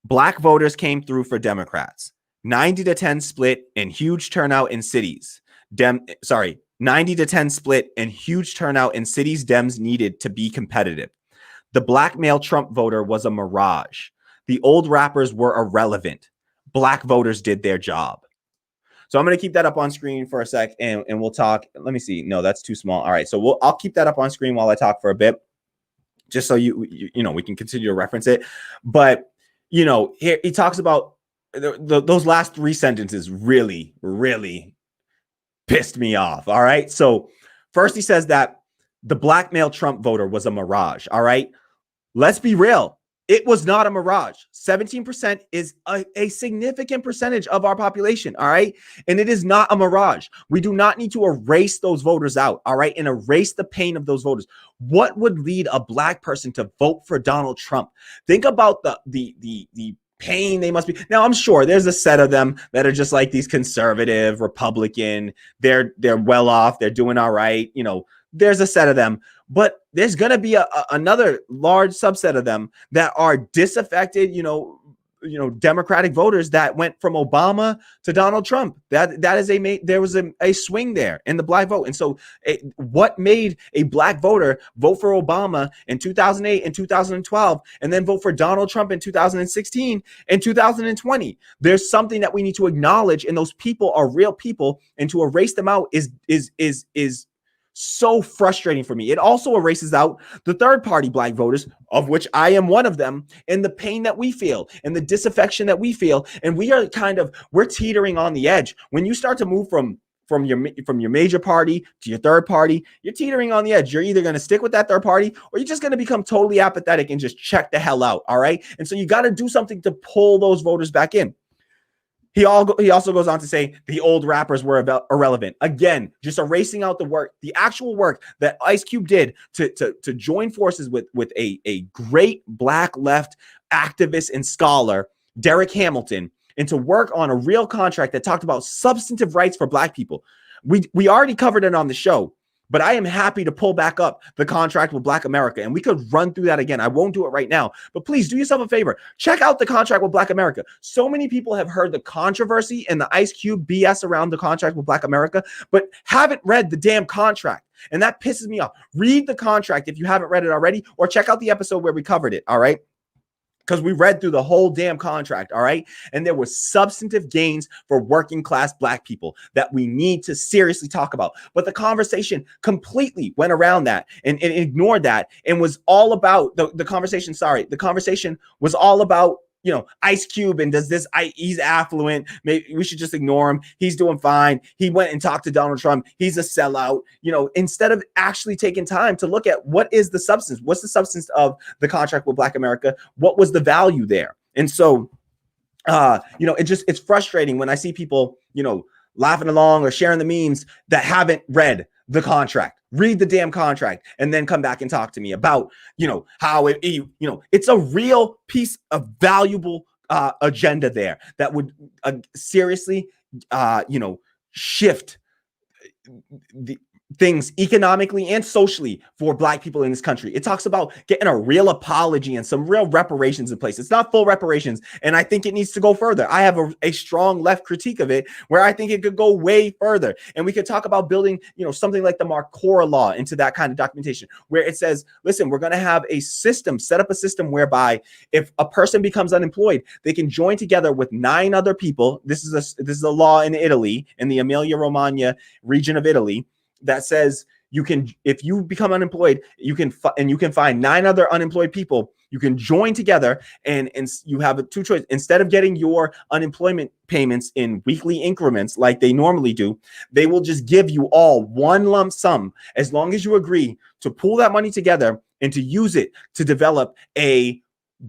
S7: Black voters came through for Democrats. 90-10 split and huge turnout in cities. 90-10 split and huge turnout in cities Dems needed to be competitive. The black male Trump voter was a mirage. The old rappers were irrelevant. Black voters did their job. So I'm going to keep that up on screen for a sec, and we'll talk. Let me see. No, that's too small. All right. So I'll keep that up on screen while I talk for a bit, just so we can continue to reference it. But, here he talks about those last three sentences really, really pissed me off. All right. So first he says that the black male Trump voter was a mirage. All right. Let's be real. It was not a mirage. 17% is a significant percentage of our population, all right? And it is not a mirage. We do not need to erase those voters out, all right, and erase the pain of those voters. What would lead a black person to vote for Donald Trump? Think about the pain they must be. Now, I'm sure there's a set of them that are just like these conservative, Republican. They're well off. They're doing all right. There's a set of them. But there's going to be another large subset of them that are disaffected, Democratic voters that went from Obama to Donald Trump. There was a swing there in the black vote. And so what made a black voter vote for Obama in 2008 and 2012, and then vote for Donald Trump in 2016 and 2020? There's something that we need to acknowledge, and those people are real people, and to erase them out is so frustrating for me. It also erases out the third party black voters, of which I am one of them, and the pain that we feel and the disaffection that we feel. And we're teetering on the edge. When you start to move from your major party to your third party, you're teetering on the edge. You're either going to stick with that third party, or you're just going to become totally apathetic and just check the hell out. All right. And so you got to do something to pull those voters back in. He also goes on to say the old rappers were irrelevant. Again, just erasing out the actual work that Ice Cube did to join forces with a great black left activist and scholar, Derek Hamilton, and to work on a real contract that talked about substantive rights for black people. We already covered it on the show, But I am happy to pull back up the contract with Black America, and we could run through that again. I won't do it right now, but please do yourself a favor. Check out the contract with Black America. So many people have heard the controversy and the Ice Cube BS around the contract with Black America, but haven't read the damn contract. And that pisses me off. Read the contract if you haven't read it already, or check out the episode where we covered it, all right? Because we read through the whole damn contract, all right? And there were substantive gains for working class Black people that we need to seriously talk about. But the conversation completely went around that and ignored that, and was all about the conversation was all about, you know, Ice Cube and he's affluent. Maybe we should just ignore him. He's doing fine. He went and talked to Donald Trump. He's a sellout, you know, instead of actually taking time to look at what is the substance. What's the substance of the contract with Black America? What was the value there? And so, you know, it's frustrating when I see people, you know, laughing along or sharing the memes that haven't read the contract. Read the damn contract and then come back and talk to me about, you know, how it's a real piece of valuable agenda there that would seriously, you know, shift the things economically and socially for Black people in this country. It talks about getting a real apology and some real reparations in place. It's not full reparations, and I think it needs to go further. I have a strong left critique of it where I think it could go way further. And we could talk about building, you know, something like the Marcora law into that kind of documentation, where it says, listen, we're going to have a system, set up a system whereby if a person becomes unemployed, they can join together with 9 other people. This is a law in Italy, in the Emilia-Romagna region of Italy, that says you can, if you become unemployed, you can find 9 other unemployed people. You can join together, and you have 2 choices. Instead of getting your unemployment payments in weekly increments like they normally do, they will just give you all one lump sum, as long as you agree to pool that money together and to use it to develop a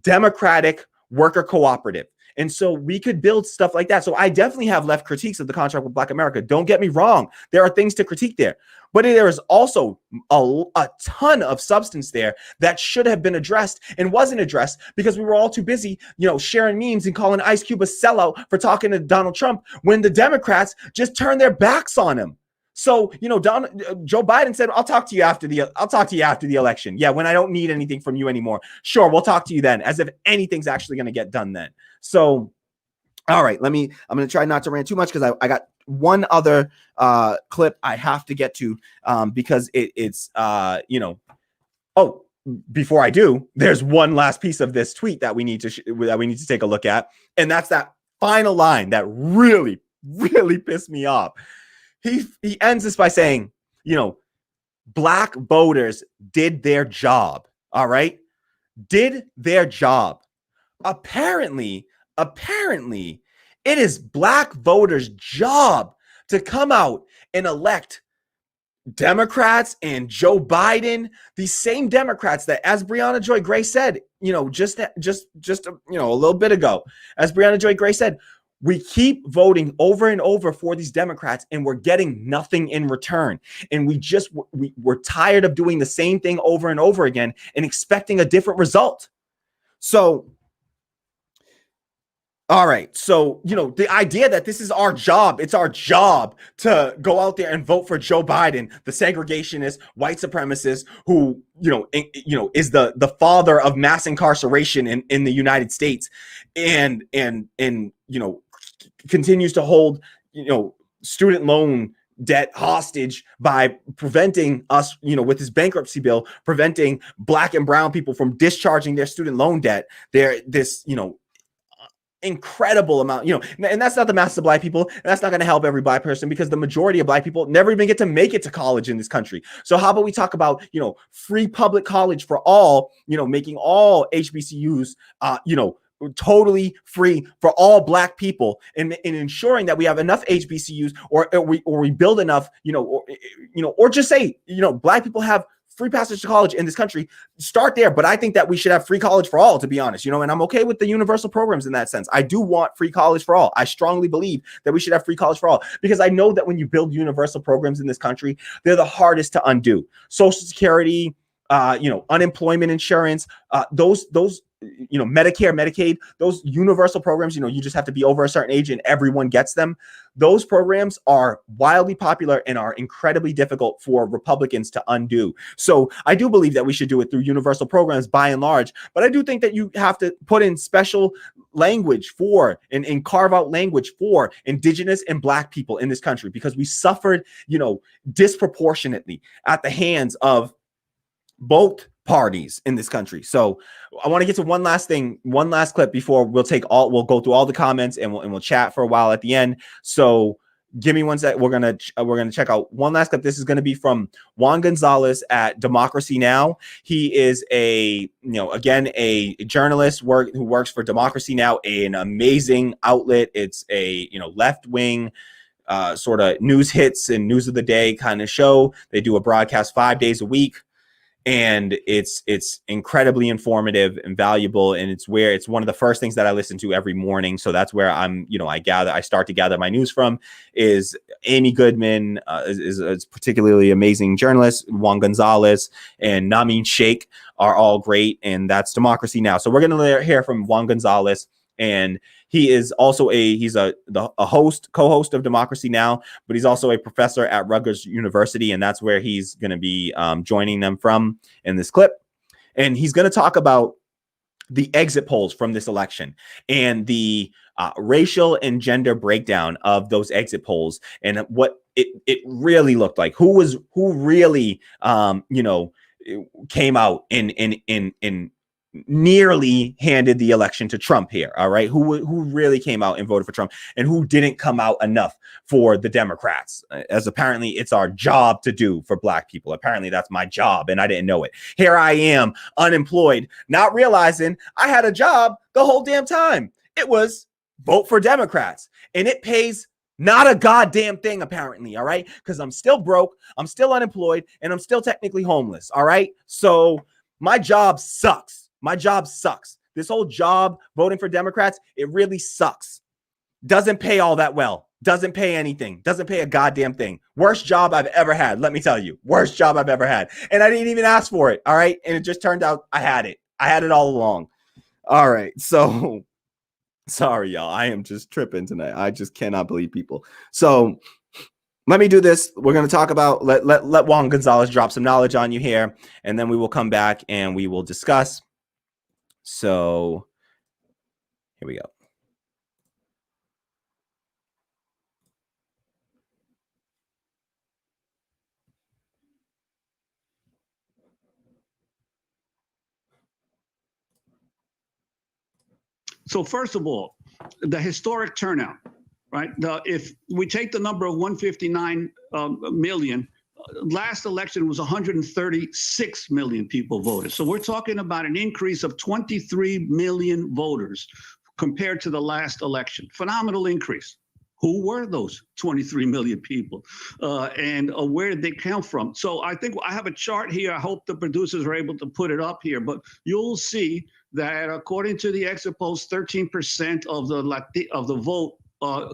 S7: democratic worker cooperative. And so we could build stuff like that. So I definitely have left critiques of the contract with Black America. Don't get me wrong. There are things to critique there. But there is also a ton of substance there that should have been addressed and wasn't addressed because we were all too busy, you know, sharing memes and calling Ice Cube a sellout for talking to Donald Trump when the Democrats just turned their backs on him. So, you know, Joe Biden said, I'll talk to you after the election. Yeah, when I don't need anything from you anymore. Sure, we'll talk to you then, as if anything's actually going to get done then. So, all right, I'm going to try not to rant too much because I got one other clip I have to get to because it's you know, oh, before I do, there's one last piece of this tweet that we need to take a look at. And that's that final line that really, really pissed me off. He ends this by saying, you know, Black voters did their job. All right. Did their job. Apparently, it is Black voters' job to come out and elect Democrats and Joe Biden, these same Democrats that, as Brianna Joy Gray said, you know, just you know, a little bit ago, as Brianna Joy Gray said, we keep voting over and over for these Democrats and we're getting nothing in return. And we're tired of doing the same thing over and over again and expecting a different result. So, all right. So, you know, the idea that this is our job, it's our job to go out there and vote for Joe Biden, the segregationist, white supremacist who, you know, is the father of mass incarceration in the United States and, you know, continues to hold, you know, student loan debt hostage by preventing us, you know, with his bankruptcy bill, preventing Black and brown people from discharging their student loan debt. This, you know, incredible amount, you know, and that's not the masses of Black people, and that's not going to help every Black person because the majority of Black people never even get to make it to college in this country. So how about we talk about, you know, free public college for all, you know, making all HBCUs, you know, totally free for all Black people, and ensuring that we have enough HBCUs or we build enough, you know, or just say, you know, Black people have free passage to college in this country. Start there. But I think that we should have free college for all, to be honest, you know, and I'm okay with the universal programs in that sense. I do want free college for all. I strongly believe that we should have free college for all, because I know that when you build universal programs in this country, they're the hardest to undo. Social Security, you know, unemployment insurance, those Medicare, Medicaid, those universal programs, you just have to be over a certain age and everyone gets them. Those programs are wildly popular and are incredibly difficult for Republicans to undo. So I do believe that we should do it through universal programs by and large, but I do think that you have to put in special language for and carve out language for Indigenous and Black people in this country, because we suffered, disproportionately at the hands of both parties in this country. So I want to get to one last clip before we'll go through all the comments and we'll chat for a while at the end. So give me one sec. We're gonna check out one last clip. This is going to be from Juan Gonzalez at Democracy Now! He is a journalist who works for Democracy Now!, an amazing outlet. It's a left-wing sort of news hits and news of the day kind of show. They do a broadcast 5 days a week. And it's incredibly informative and valuable, and it's one of the first things that I listen to every morning. So that's where I start to gather my news from. Is Amy Goodman is particularly amazing journalist. Juan Gonzalez and Namin Sheikh are all great, and that's Democracy Now! So we're gonna hear from Juan Gonzalez, and he is also a co-host of Democracy Now!, but he's also a professor at Rutgers University, and that's where he's going to be joining them from in this clip. And he's going to talk about the exit polls from this election and the racial and gender breakdown of those exit polls and what it really looked like. Who really came out in nearly handed the election to Trump here. All right. Who really came out and voted for Trump, and who didn't come out enough for the Democrats, as apparently it's our job to do for Black people. Apparently that's my job, and I didn't know it. Here I am, unemployed, not realizing I had a job the whole damn time. It was vote for Democrats, and it pays not a goddamn thing, apparently. All right. Because I'm still broke, I'm still unemployed, and I'm still technically homeless. All right. So my job sucks. My job sucks. This whole job voting for Democrats, it really sucks. Doesn't pay all that well. Doesn't pay anything. Doesn't pay a goddamn thing. Worst job I've ever had. Let me tell you. Worst job I've ever had. And I didn't even ask for it. All right. And it just turned out I had it. I had it all along. All right. So sorry, y'all. I am just tripping tonight. I just cannot believe people. So let me do this. We're going to talk about, let Juan Gonzalez drop some knowledge on you here, and then we will come back and we will discuss. So here we go.
S12: So first of all, the historic turnout, right? If we take the number of 159 million, last election was 136 million people voted. So we're talking about an increase of 23 million voters compared to the last election. Phenomenal increase. Who were those 23 million people and where did they come from? So I think I have a chart here. I hope the producers are able to put it up here, but you'll see that according to the exit polls, 13% of the vote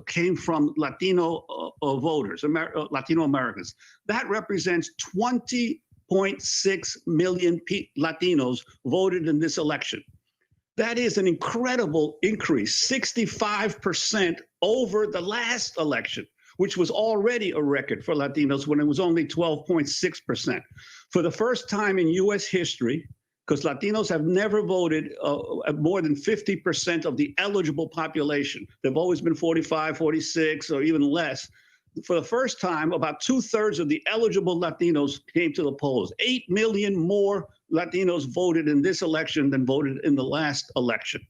S12: came from Latino voters, Latino Americans. That represents 20.6 million Latinos voted in this election. That is an incredible increase, 65% over the last election, which was already a record for Latinos when it was only 12.6%. For the first time in U.S. history, because Latinos have never voted more than 50% of the eligible population. They've always been 45, 46, or even less. For the first time, about 2/3 of the eligible Latinos came to the polls. 8 million more Latinos voted in this election than voted in the last election.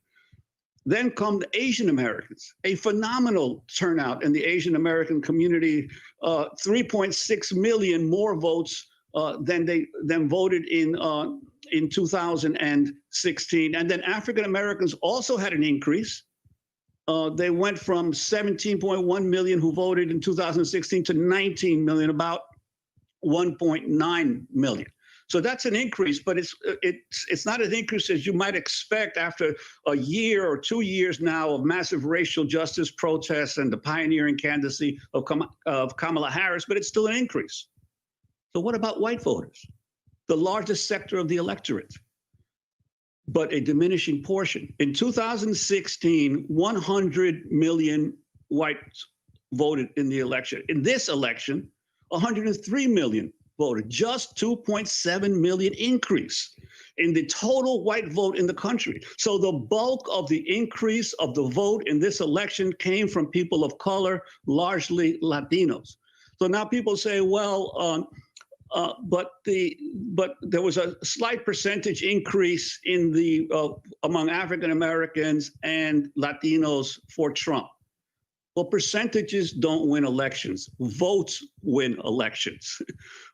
S12: Then come the Asian Americans, a phenomenal turnout in the Asian American community, 3.6 million more votes than voted in 2016. And then African Americans also had an increase. They went from 17.1 million who voted in 2016 to 19 million, about 1.9 million. So that's an increase, but it's not an increase as you might expect after a year or 2 years now of massive racial justice protests and the pioneering candidacy of Kamala Harris, but it's still an increase. So what about white voters, the largest sector of the electorate? but a diminishing portion. In 2016, 100 million whites voted in the election. In this election, 103 million voted, just 2.7 million increase in the total white vote in the country. So the bulk of the increase of the vote in this election came from people of color, largely Latinos. So now people say, well, but there was a slight percentage increase in the among African Americans and Latinos for Trump. Well, percentages don't win elections. Votes win elections,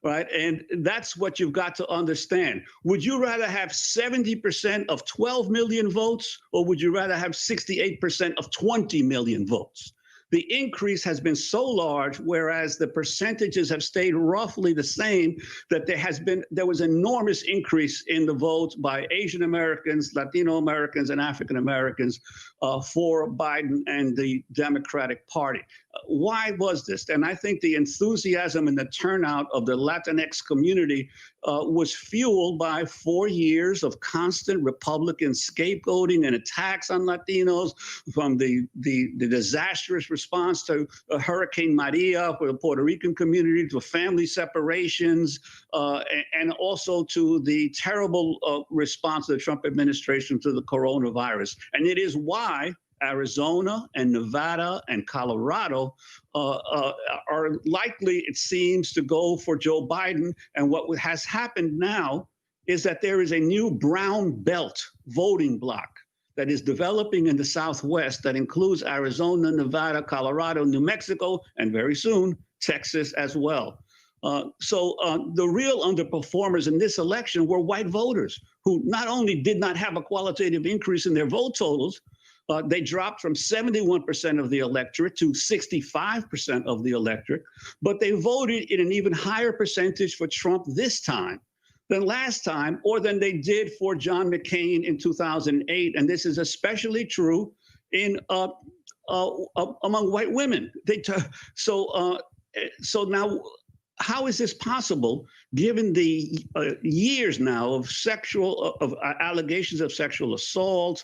S12: right? And that's what you've got to understand. Would you rather have 70% of 12 million votes, or would you rather have 68% of 20 million votes? The increase has been so large, whereas the percentages have stayed roughly the same, that there was enormous increase in the votes by Asian Americans, Latino Americans, and African Americans for Biden and the Democratic Party. Why was this? And I think the enthusiasm and the turnout of the Latinx community was fueled by 4 years of constant Republican scapegoating and attacks on Latinos, from the disastrous response to Hurricane Maria for the Puerto Rican community, to family separations, and also to the terrible response of the Trump administration to the coronavirus. And it is why Arizona and Nevada and Colorado are likely, it seems, to go for Joe Biden. And what has happened now is that there is a new brown belt voting bloc that is developing in the Southwest that includes Arizona, Nevada, Colorado, New Mexico, and very soon, Texas as well. So the real underperformers in this election were white voters who not only did not have a qualitative increase in their vote totals, they dropped from 71% of the electorate to 65% of the electorate, but they voted in an even higher percentage for Trump this time than last time, or than they did for John McCain in 2008. And this is especially true in among white women. So now, how is this possible, given the years now of allegations of sexual assault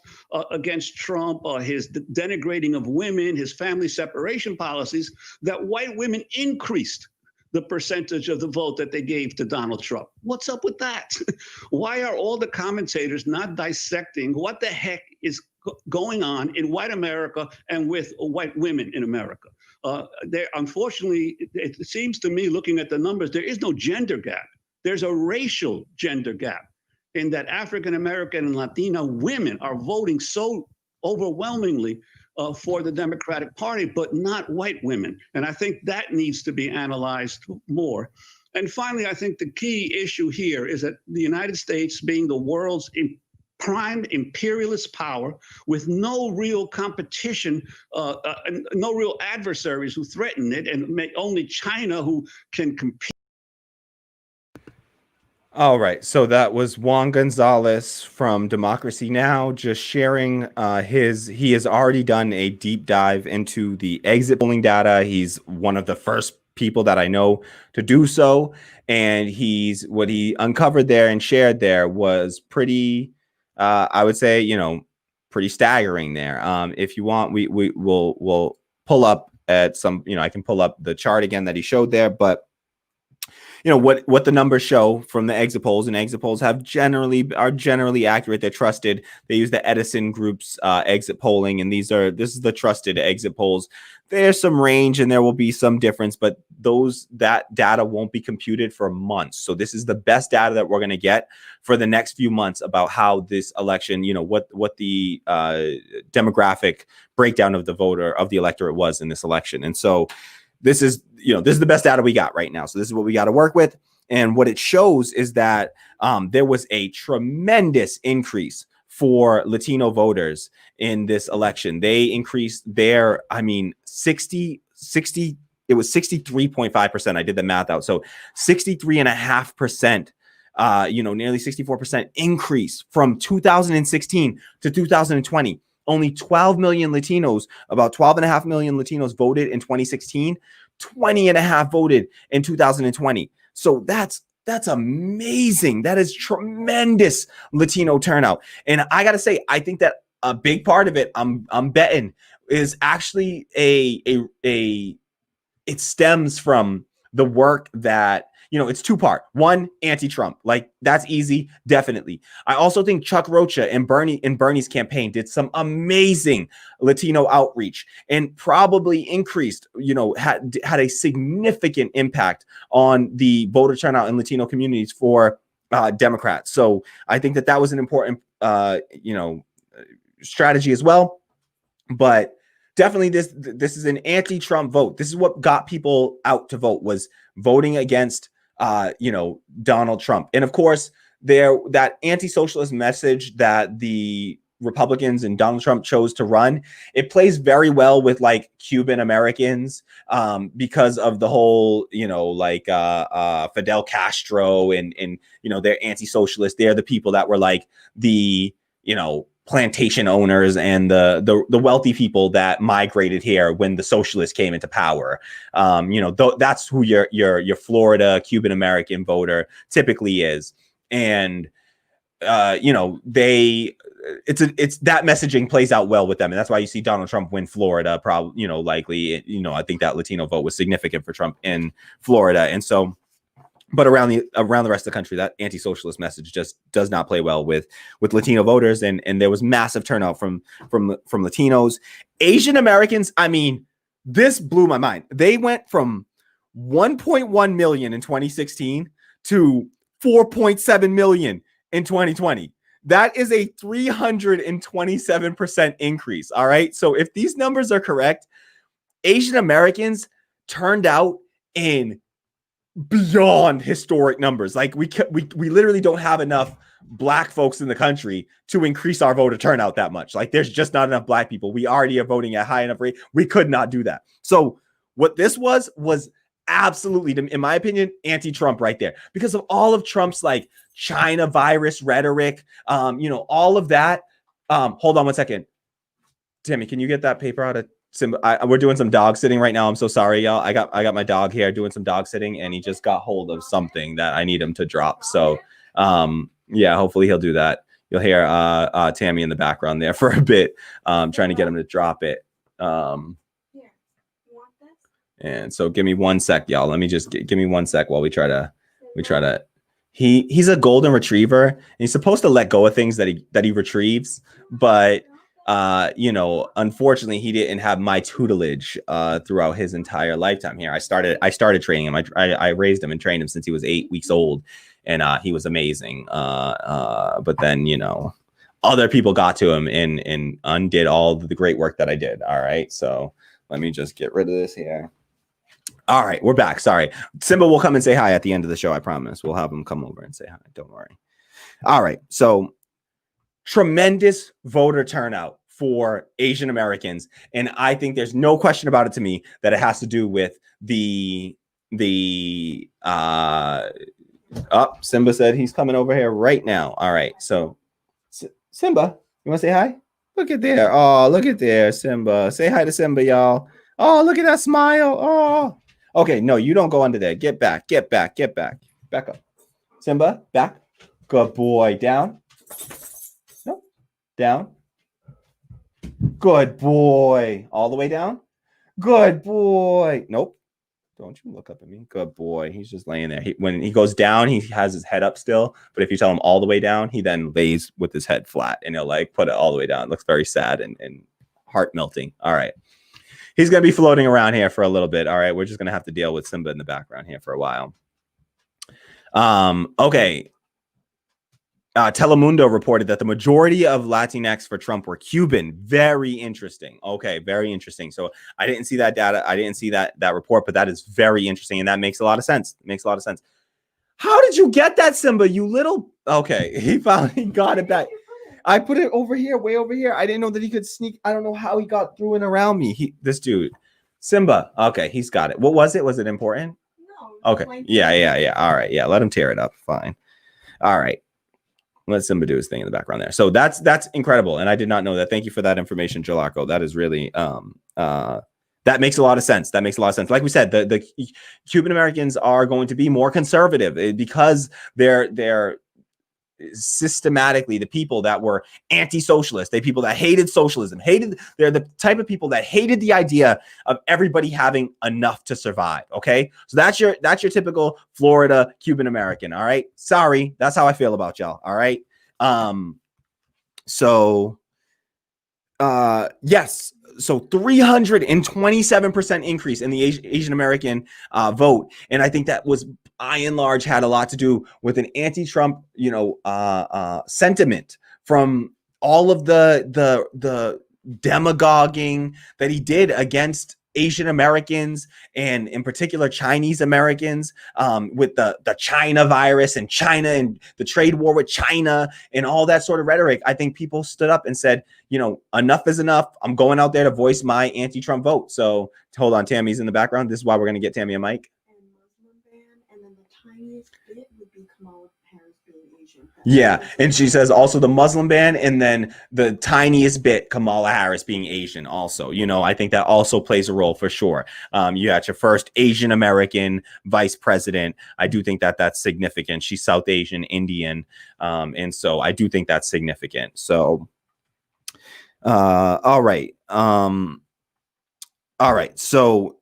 S12: against Trump, his denigrating of women, his family separation policies, that white women increased the percentage of the vote that they gave to Donald Trump? What's up with that? Why are all the commentators not dissecting what the heck is going on in white America and with white women in America? Unfortunately, it seems to me, looking at the numbers, there is no gender gap. There's a racial gender gap, in that African American and Latina women are voting so overwhelmingly for the Democratic Party, but not white women. And I think that needs to be analyzed more. And finally, I think the key issue here is that the United States, being the world's prime imperialist power with no real competition, no real adversaries who threaten it, and only China who can compete.
S7: All right, so that was Juan Gonzalez from Democracy Now! Just sharing he has already done a deep dive into the exit polling data. He's one of the first people that I know to do so, and what he uncovered there and shared there was pretty, I would say, pretty staggering there. If you want, we'll pull up at some, I can pull up the chart again that he showed there, but what the numbers show from the exit polls, and exit polls are generally accurate. They're trusted. They use the Edison Group's exit polling, and this is the trusted exit polls. There's some range and there will be some difference, but that data won't be computed for months. So this is the best data that we're going to get for the next few months about how this election, what the demographic breakdown of the electorate was in this election. And so this is the best data we got right now. So this is what we got to work with. And what it shows is that there was a tremendous increase for Latino voters in this election. They increased their, it was 63.5%. I did the math out. So 63.5%, nearly 64% increase from 2016 to 2020. Only 12 million Latinos, about 12.5 million Latinos voted in 2016, 20.5 voted in 2020. So that's That's amazing. That is tremendous Latino turnout. And I got to say, I think that a big part of it, I'm betting, is actually it stems from the work that, it's two-part. One, anti-Trump. Like, that's easy, definitely. I also think Chuck Rocha and Bernie's campaign did some amazing Latino outreach and probably increased, had a significant impact on the voter turnout in Latino communities for Democrats. So I think that was an important, strategy as well. But definitely this is an anti-Trump vote. This is what got people out to vote, was voting against Donald Trump. And of course, that anti-socialist message that the Republicans and Donald Trump chose to run, it plays very well with like Cuban Americans because of the whole, Fidel Castro and they're anti-socialist. They're the people that were like the, plantation owners and the wealthy people that migrated here when the socialists came into power. That's who your Florida Cuban American voter typically is. And it's that messaging plays out well with them, and that's why you see Donald Trump win Florida. Probably, likely, I think that Latino vote was significant for Trump in Florida, and so. But around the rest of the country, that anti-socialist message just does not play well with Latino voters, and there was massive turnout from Latinos. Asian Americans, I mean, this blew my mind. They went from 1.1 million in 2016 to 4.7 million in 2020. That is a 327% increase. All right. So if these numbers are correct, Asian Americans turned out in beyond historic numbers. Like we literally don't have enough black folks in the country to increase our voter turnout that much. Like there's just not enough black people. We already are voting at high enough rate. We could not do that. So what this was absolutely, in my opinion, anti-Trump right there, because of all of Trump's like China virus rhetoric, all of that. Hold on one second. Tammy, can you get that paper out of Simba? We're doing some dog sitting right now. I'm so sorry, y'all. I got my dog here doing some dog sitting, and he just got hold of something that I need him to drop. So, yeah, hopefully he'll do that. You'll hear Tammy in the background there for a bit, trying to get him to drop it. And so give me one sec, y'all. Let me just give me 1 sec while we try to. He's a golden retriever, and he's supposed to let go of things that he retrieves, but unfortunately he didn't have my tutelage throughout his entire lifetime here. I started training him. I raised him and trained him since he was 8 weeks old, and he was amazing. But then, other people got to him and undid all the great work that I did. All right. So let me just get rid of this here. All right, we're back. Sorry. Simba will come and say hi at the end of the show. I promise. We'll have him come over and say hi. Don't worry. All right. So tremendous voter turnout for Asian Americans. And I think there's no question about it to me that it has to do with Simba said he's coming over here right now. All right. So Simba, you want to say hi? Look at there. Oh, look at there, Simba. Say hi to Simba, y'all. Oh, look at that smile. Oh. Okay, no, you don't go under there. Get back. Back up. Simba, back. Good boy. Down. Nope. Down. Good boy. All the way down. Good boy. Nope. Don't you look up at me. Good boy. He's just laying there. When he goes down, he has his head up still. But if you tell him all the way down, he then lays with his head flat, and he'll like put it all the way down. It looks very sad and heart melting. All right. He's going to be floating around here for a little bit. All right. We're just going to have to deal with Simba in the background here for a while. Okay. Telemundo reported that the majority of Latinx for Trump were Cuban. Very interesting. Okay. Very interesting. So I didn't see that data. I didn't see that report, but that is very interesting. And that makes a lot of sense. It makes a lot of sense. How did you get that, Simba? You little. Okay. He finally got it back. I put it over here, way over here. I didn't know that he could sneak. I don't know how he got through and around me. This dude, Simba. Okay, he's got it. What was it? Was it important? No. Okay. Yeah. All right. Yeah. Let him tear it up. Fine. All right. Let Simba do his thing in the background there. So that's incredible, and I did not know that. Thank you for that information, Jalarco. That is really that That makes a lot of sense. That makes a lot of sense. Like we said, the Cuban Americans are going to be more conservative because they're systematically the people that were anti-socialist, they people that hated socialism, they're the type of people that hated the idea of everybody having enough to survive. Okay, so that's your typical Florida Cuban American. All right, sorry, that's how I feel about y'all. All right, yes. So 327% increase in the Asian American vote. And I think that was by and large had a lot to do with an anti-Trump, sentiment from all of the demagoguing that he did against Asian Americans and in particular Chinese Americans, with the China virus and China and the trade war with China and all that sort of rhetoric. I think people stood up and said, enough is enough. I'm going out there to voice my anti-Trump vote. So hold on, Tammy's in the background. This is why we're going to get Tammy a mic.
S13: And then the tiniest bit would be Kamala Harris being Asian.
S7: Yeah, and she says also the Muslim ban, and then the tiniest bit Kamala Harris being Asian also. I think that also plays a role for sure. You got your first Asian American vice president. I do think that that's significant. She's South Asian, Indian, and so I do think that's significant. So, all right. All right. So,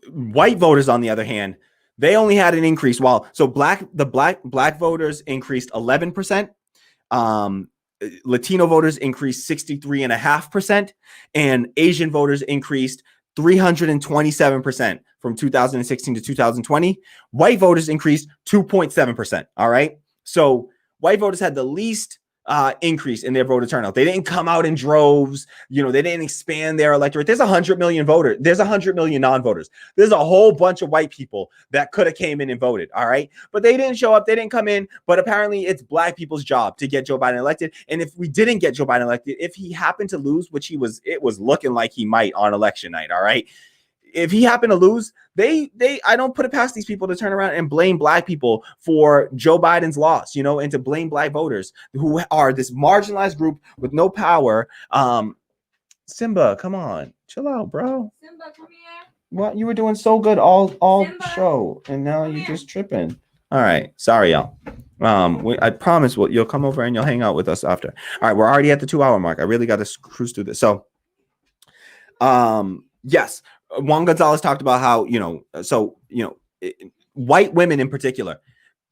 S7: white voters, on the other hand, they only had an increase. The black voters increased 11%. Latino voters increased 63.5%, and Asian voters increased 327% from 2016 to 2020. White voters increased 2.7%. All right. So white voters had the least increase in their voter turnout. They didn't come out in droves. They didn't expand their electorate. There's 100 million voters. There's 100 million non-voters. There's a whole bunch of white people that could have came in and voted. All right. But they didn't show up. They didn't come in. But apparently it's black people's job to get Joe Biden elected. And if we didn't get Joe Biden elected, if he happened to lose, which it was looking like he might on election night. All right. If he happened to lose, I don't put it past these people to turn around and blame black people for Joe Biden's loss, and to blame black voters who are this marginalized group with no power. Simba, come on, chill out, bro.
S13: Simba, come here.
S7: What? You were doing so good all show, and now you're just tripping. All right, sorry, y'all. I promise you'll come over and you'll hang out with us after. All right, we're already at the 2-hour mark. I really got to cruise through this. So, yes. Juan Gonzalez talked about how, white women in particular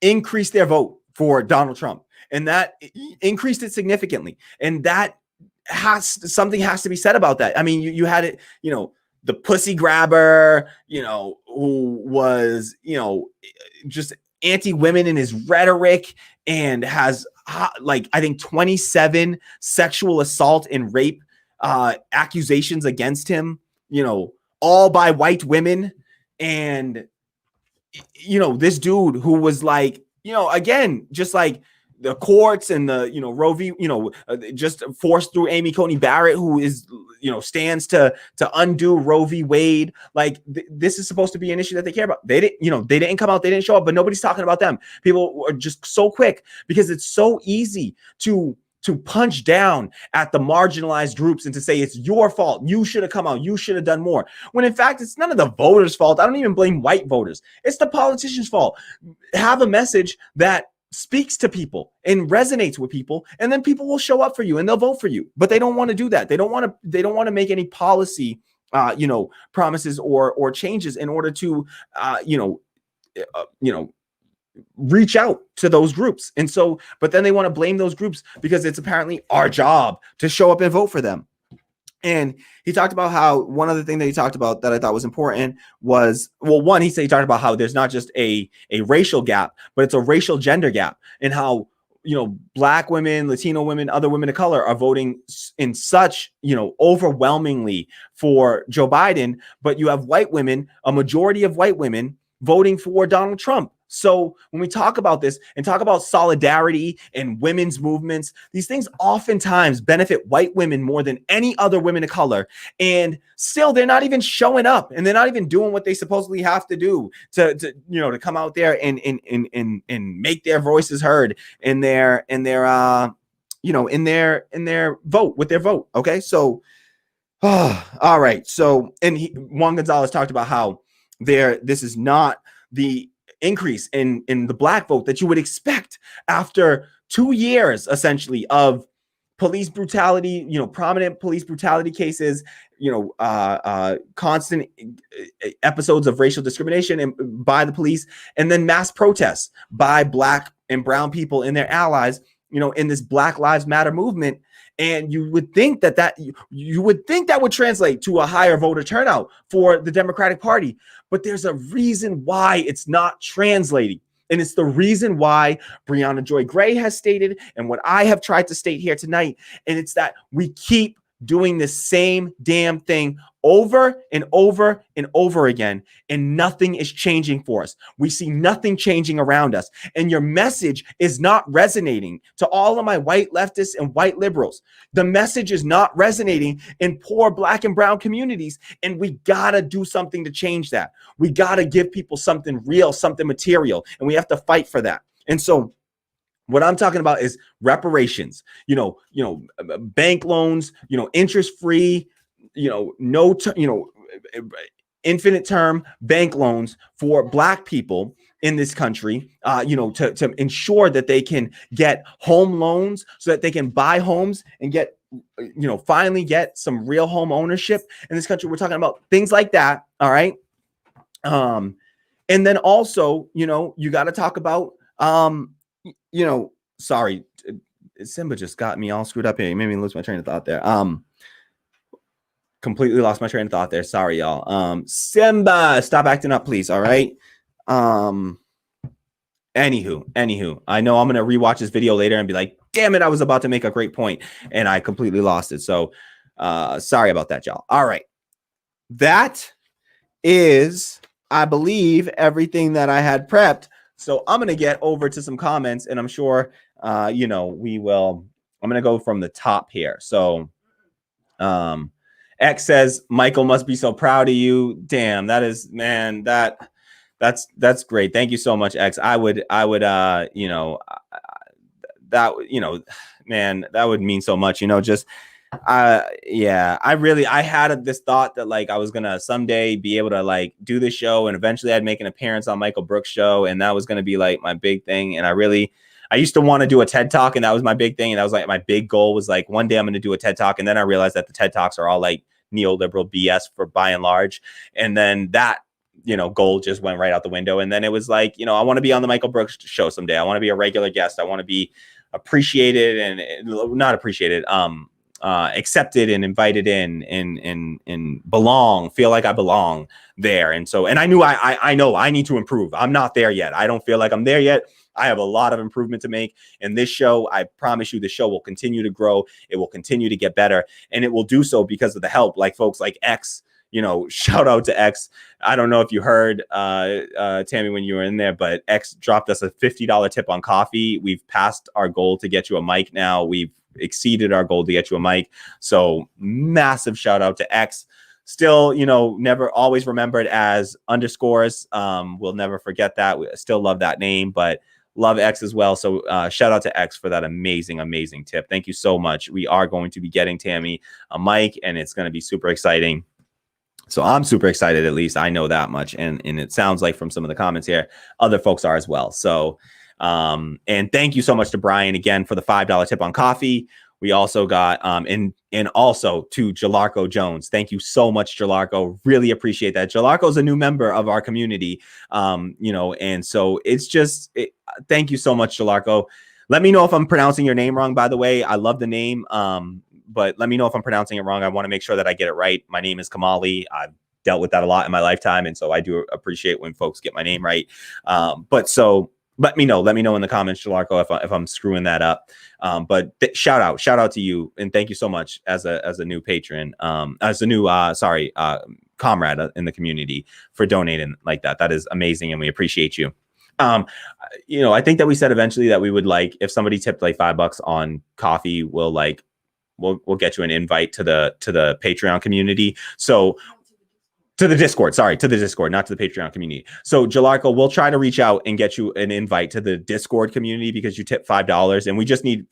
S7: increased their vote for Donald Trump, and that increased it significantly. And that something has to be said about that. I mean, you had it, the pussy grabber, who was, just anti-women in his rhetoric and has I think 27 sexual assault and rape accusations against him, all by white women. And, this dude who was like, again, just like the courts and the, Roe v., just forced through Amy Coney Barrett, who is, stands to undo Roe v. Wade. Like this is supposed to be an issue that they care about. They didn't come out, they didn't show up, but nobody's talking about them. People are just so quick because it's so easy to punch down at the marginalized groups and to say it's your fault. You should have come out. You should have done more. When in fact, it's none of the voters' fault. I don't even blame white voters. It's the politicians' fault. Have a message that speaks to people and resonates with people, and then people will show up for you and they'll vote for you. But they don't want to do that. They don't want to make any policy, promises or changes in order to, reach out to those groups. And so, but then they want to blame those groups because it's apparently our job to show up and vote for them. And he talked about how one other thing that he talked about that I thought was important was, he talked about how there's not just a racial gap, but it's a racial gender gap, and how, black women, Latino women, other women of color are voting in such, overwhelmingly for Joe Biden, but you have white women, a majority of white women voting for Donald Trump. So when we talk about this and talk about solidarity and women's movements, these things oftentimes benefit white women more than any other women of color. And still, they're not even showing up, and they're not even doing what they supposedly have to do to come out there and make their voices heard in their vote with their vote. Okay, so All right. So, and Juan Gonzalez talked about how this is not the increase in the black vote that you would expect after 2 years, essentially, of police brutality, prominent police brutality cases, constant episodes of racial discrimination by the police, and then mass protests by Black and brown people and their allies, in this Black Lives Matter movement. And you would think that would translate to a higher voter turnout for the Democratic Party. But there's a reason why it's not translating. And it's the reason why Brianna Joy Gray has stated, and what I have tried to state here tonight. And it's that we keep doing the same damn thing over and over and over again, and nothing is changing for us. We see nothing changing around us, and your message is not resonating to all of my white leftists and white liberals. The message is not resonating in poor Black and brown communities, and we gotta do something to change that. We gotta give people something real, something material, and we have to fight for that. And so what I'm talking about is reparations, bank loans, interest-free, infinite term bank loans for Black people in this country, to ensure that they can get home loans so that they can buy homes and get, finally get some real home ownership in this country. We're talking about things like that. All right. And then also, you got to talk about, sorry, Simba just got me all screwed up here. He made me lose my train of thought there. Completely lost my train of thought there. Sorry, y'all. Simba, stop acting up, please. All right. Anywho, I know I'm gonna rewatch this video later and be like, damn it, I was about to make a great point and I completely lost it. So sorry about that, y'all. All right. That is, I believe, everything that I had prepped. So I'm gonna get over to some comments, and I'm sure we will. I'm gonna go from the top here. So X says, Michael must be so proud of you. Damn, that is, man, that's great. Thank you so much, X. I would, man, that would mean so much, I had this thought that like I was gonna someday be able to like do this show, and eventually I'd make an appearance on Michael Brooks' show, and that was gonna be like my big thing. And I used to want to do a TED Talk, and that was my big thing. And that was like my big goal was like, one day I'm going to do a TED Talk. And then I realized that the TED Talks are all like neoliberal BS for by and large. And then that, goal just went right out the window. And then it was like, I want to be on the Michael Brooks show someday. I want to be a regular guest. I want to be appreciated and not appreciated, accepted and invited in and feel like I belong there. And so, and I knew I know I need to improve. I'm not there yet. I don't feel like I'm there yet. I have a lot of improvement to make. And this show, I promise you, the show will continue to grow. It will continue to get better. And it will do so because of the help, like folks like X, shout out to X. I don't know if you heard, Tammy, when you were in there, but X dropped us a $50 tip on coffee. We've passed our goal to get you a mic now. We've exceeded our goal to get you a mic. So massive shout out to X. Still, never always remembered as underscores. We'll never forget that. We still love that name, but love X as well. So shout out to X for that amazing tip. Thank you so much. We are going to be getting Tammy a mic, and it's going to be super exciting. So I'm super excited, at least I know that much. And it sounds like from some of the comments here, other folks are as well. So, and thank you so much to Brian again for the $5 tip on coffee. We also got, and also to Jalarco Jones. Thank you so much, Jalarco. Really appreciate that. Jalarco is a new member of our community, and so it's just, thank you so much, Jalarco. Let me know if I'm pronouncing your name wrong, by the way. I love the name, but let me know if I'm pronouncing it wrong. I want to make sure that I get it right. My name is Kamali. I've dealt with that a lot in my lifetime, and so I do appreciate when folks get my name right. But so let me know in the comments, Jalarco, if I'm screwing that up. But shout out to you, and thank you so much as a new patron, as a new comrade in the community for donating like that. That is amazing, and we appreciate you. I think that we said eventually that we would like, if somebody tipped like $5 on coffee, we'll get you an invite to the Patreon community. So To the Discord, sorry, to the Discord, not to the Patreon community. So Jalarko, we'll try to reach out and get you an invite to the Discord community because you tip $5, and we just need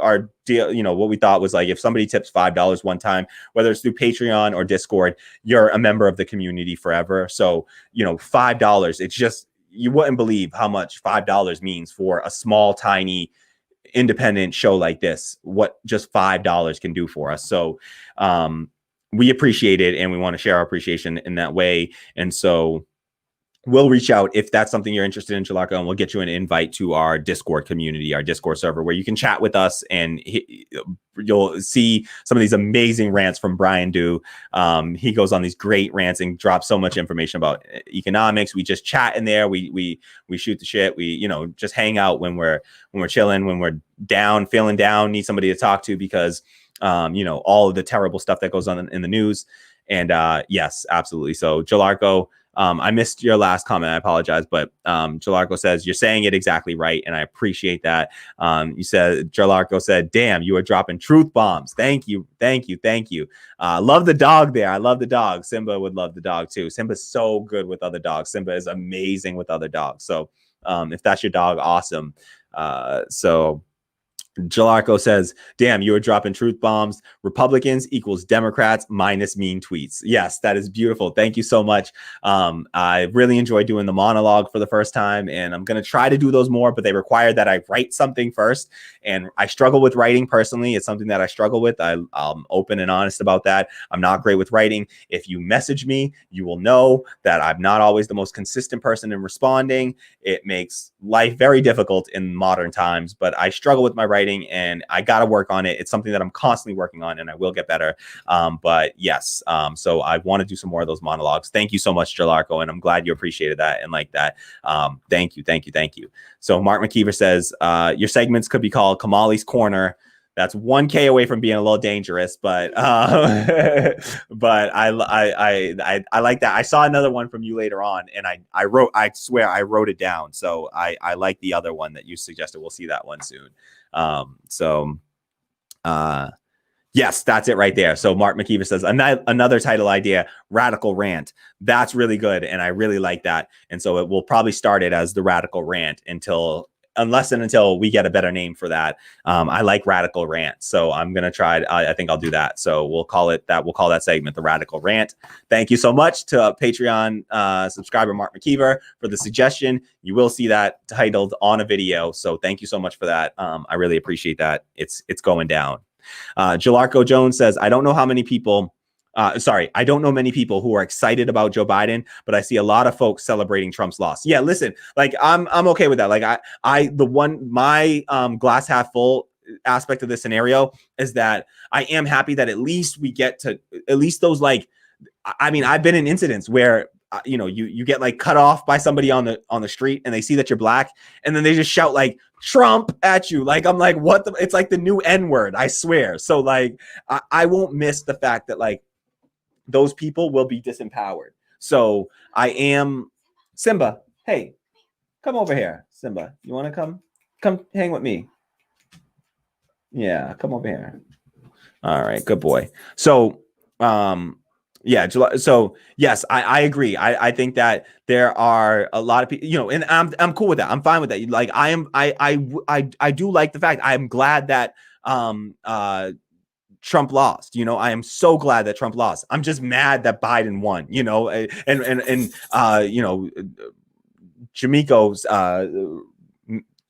S7: our deal. You know, what we thought was like if somebody tips $5 one time, whether it's through Patreon or Discord, you're a member of the community forever. So you know, $5. It's just you wouldn't believe how much $5 means for a small, tiny, independent show like this. What just $5 can do for us. So we appreciate it, and we want to share our appreciation in that way. And so we'll reach out if that's something you're interested in, Jalarko, and we'll get you an invite to our Discord community, our Discord server, where you can chat with us, and you'll see some of these amazing rants from Brian Dew. He goes on these great rants and drops so much information about economics. We just chat in there. We shoot the shit. We, you know, just hang out when we're chilling, when we're down, feeling down, need somebody to talk to because you know, all of the terrible stuff that goes on in the news. And yes, absolutely. So Jalarko, I missed your last comment. I apologize, but Jalarko says you're saying it exactly right, and I appreciate that. Jalarko said, "Damn, you are dropping truth bombs." Thank you. Love the dog there. I love the dog. Simba would love the dog too. Simba's so good with other dogs. Simba is amazing with other dogs. So if that's your dog, awesome. So Jalarko says, "Damn, you are dropping truth bombs. Republicans equals Democrats minus mean tweets." Yes, that is beautiful. Thank you so much. I really enjoyed doing the monologue for the first time, and I'm going to try to do those more, but they require that I write something first. And I struggle with writing personally. It's something that I struggle with. I'm open and honest about that. I'm not great with writing. If you message me, you will know that I'm not always the most consistent person in responding. It makes life very difficult in modern times, but I struggle with my writing, and I got to work on it. It's something that I'm constantly working on, and I will get better. But yes, so I want to do some more of those monologues. Thank you so much, Jalarko, and I'm glad you appreciated that and like that. Thank you. So Mark McKeever says, your segments could be called Kamali's Corner. That's 1K away from being a little dangerous, but but I like that. I saw another one from you later on, and I swear I wrote it down. So I like the other one that you suggested. We'll see that one soon. Yes, that's it right there. So Mark McKeever says another title idea, Radical Rant. That's really good, and I really like that. And so it will probably start it as the Radical Rant until we get a better name for that. I like Radical Rant, so I'm gonna try. I think I'll do that. So we'll call it that. We'll call that segment the Radical Rant. Thank you so much to Patreon subscriber Mark McKeever for the suggestion. You will see that titled on a video. So thank you so much for that. I really appreciate that. It's going down. Jalarko Jones says, I don't know many people who are excited about Joe Biden, but I see a lot of folks celebrating Trump's loss. Yeah, listen, like I'm okay with that. Like my glass half full aspect of this scenario is that I am happy that at least we get to at least those, like, I mean, I've been in incidents where you know, you get like cut off by somebody on the street, and they see that you're black, and then they just shout like Trump at you. Like, I'm like, what it's like the new N-word, I swear. So like I won't miss the fact that like those people will be disempowered. So I am Simba. Hey, come over here, Simba. You want to come hang with me? Yeah, come over here. All right, good boy. So yeah, so yes, I agree. I think that there are a lot of people, you know, and I'm cool with that. I'm fine with that. Like I do like the fact. I'm glad that Trump lost. You know, I am so glad that Trump lost. I'm just mad that Biden won. You know, and you know, Jamiko's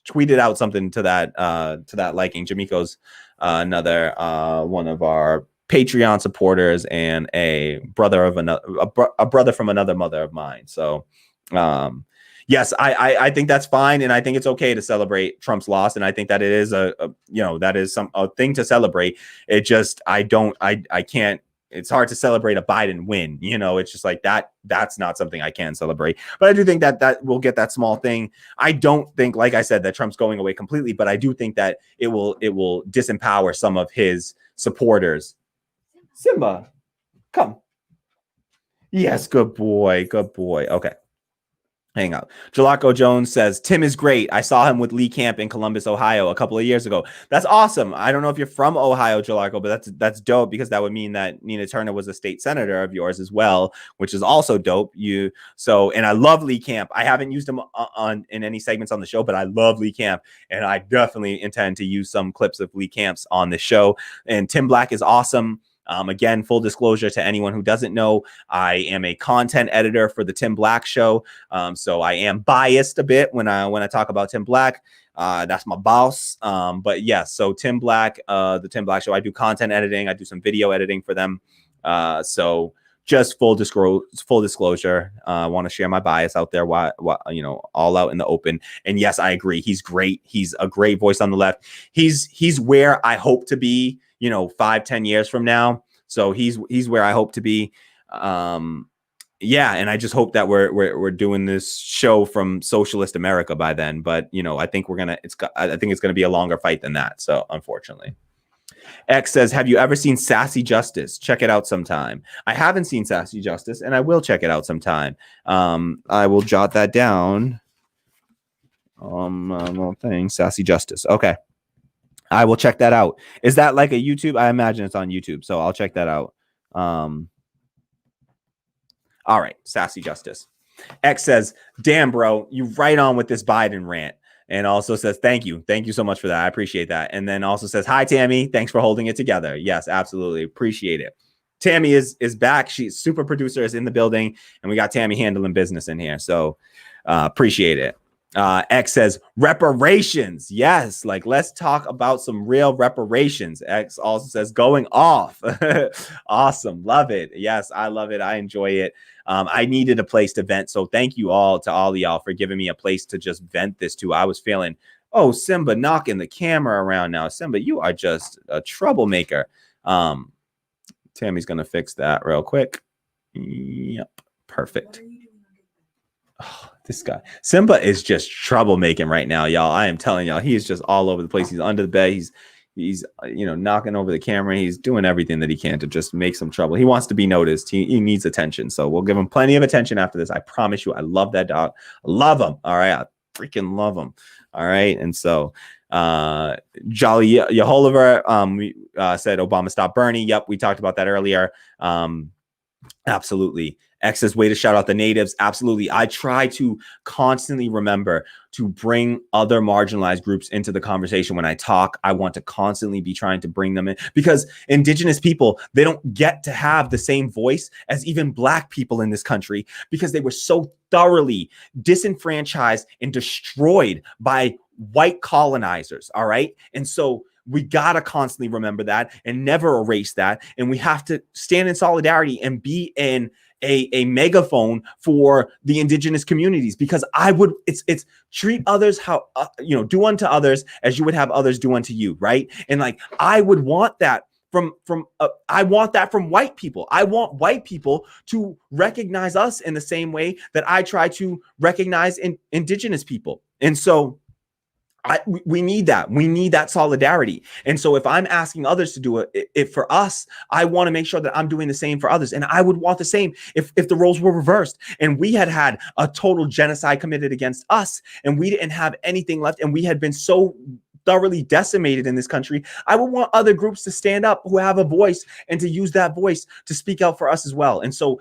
S7: tweeted out something to that liking. Jamiko's another one of our Patreon supporters and a brother from another mother of mine. So yes, I think that's fine, and I think it's okay to celebrate Trump's loss, and I think that it is a thing to celebrate. It just I can't. It's hard to celebrate a Biden win. You know, it's just like that's not something I can celebrate. But I do think that we'll get that small thing. I don't think, like I said, that Trump's going away completely, but I do think that it will disempower some of his supporters. Simba, come. Yes, good boy. Okay. Hang out. Jalaco Jones says, Tim is great. I saw him with Lee Camp in Columbus, Ohio a couple of years ago. That's awesome. I don't know if you're from Ohio, Jalaco, but that's dope because that would mean that Nina Turner was a state senator of yours as well, which is also dope. And I love Lee Camp. I haven't used him in any segments on the show, but I love Lee Camp, and I definitely intend to use some clips of Lee Camp's on the show. And Tim Black is awesome. Again, full disclosure to anyone who doesn't know, I am a content editor for the Tim Black Show. So I am biased a bit when I talk about Tim Black. That's my boss. But yes, so Tim Black, the Tim Black Show, I do content editing. I do some video editing for them. So just full disclosure. I want to share my bias out there, all out in the open. And yes, I agree. He's great. He's a great voice on the left. He's where I hope to be, 5-10 years from now. So he's where I hope to be. And I just hope that we're doing this show from socialist America by then. But I think it's gonna be a longer fight than that. So unfortunately. X says, have you ever seen Sassy Justice? Check it out sometime. I haven't seen Sassy Justice, and I will check it out sometime. I will jot that down. Sassy Justice. Okay. I will check that out. Is that like a YouTube? I imagine it's on YouTube, so I'll check that out. All right, Sassy Justice. X says, damn, bro, you right on with this Biden rant. And also says, thank you so much for that. I appreciate that. And then also says, hi, Tammy, thanks for holding it together. Yes, absolutely, appreciate it. Tammy is back. She's super producer, is in the building, and we got Tammy handling business in here, so appreciate it. X says reparations. Yes, let's talk about some real reparations. X also says going off. Awesome. Love it. Yes, I love it. I enjoy it. I needed a place to vent. So thank you all to all of y'all for giving me a place to just vent this to. I was feeling, Simba knocking the camera around now. Simba, you are just a troublemaker. Tammy's going to fix that real quick. Yep. Perfect. Oh, this guy Simba is just troublemaking right now, y'all. I am telling y'all, he is just all over the place. He's under the bed. He's knocking over the camera. He's doing everything that he can to just make some trouble. He wants to be noticed. He needs attention. So we'll give him plenty of attention after this. I promise you. I love that dog. I love him. All right. I freaking love him. All right. And so Jolly Yeholiver said Obama stop Bernie. Yep. We talked about that earlier. Absolutely. X says, way to shout out the natives. Absolutely. I try to constantly remember to bring other marginalized groups into the conversation when I talk. I want to constantly be trying to bring them in because indigenous people, they don't get to have the same voice as even Black people in this country because they were so thoroughly disenfranchised and destroyed by white colonizers. All right. And so we got to constantly remember that and never erase that. And we have to stand in solidarity and be in a megaphone for the indigenous communities, because it's treat others how, do unto others as you would have others do unto you. Right. And I would want that I want that from white people. I want white people to recognize us in the same way that I try to recognize indigenous people. And so we need that. We need that solidarity. And so if I'm asking others to do it for us, I want to make sure that I'm doing the same for others. And I would want the same if the roles were reversed and we had a total genocide committed against us and we didn't have anything left and we had been so thoroughly decimated in this country. I would want other groups to stand up who have a voice and to use that voice to speak out for us as well. And so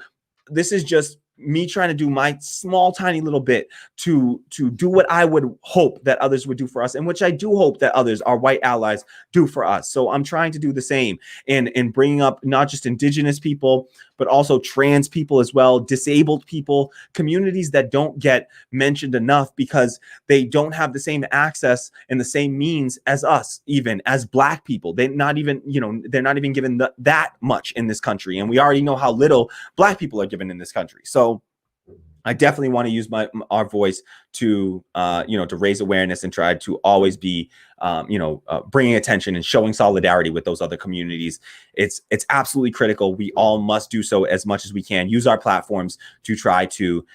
S7: this is just me trying to do my small, tiny little bit to do what I would hope that others would do for us, and which I do hope that others, our white allies, do for us. So I'm trying to do the same and bringing up not just indigenous people, but also trans people as well, disabled people, communities that don't get mentioned enough because they don't have the same access and the same means as us, even as Black people. They're not even given that much in this country. And we already know how little Black people are given in this country. So I definitely want to use our voice to raise awareness and try to always be, bringing attention and showing solidarity with those other communities. It's absolutely critical. We all must do so as much as we can. Use our platforms to try to,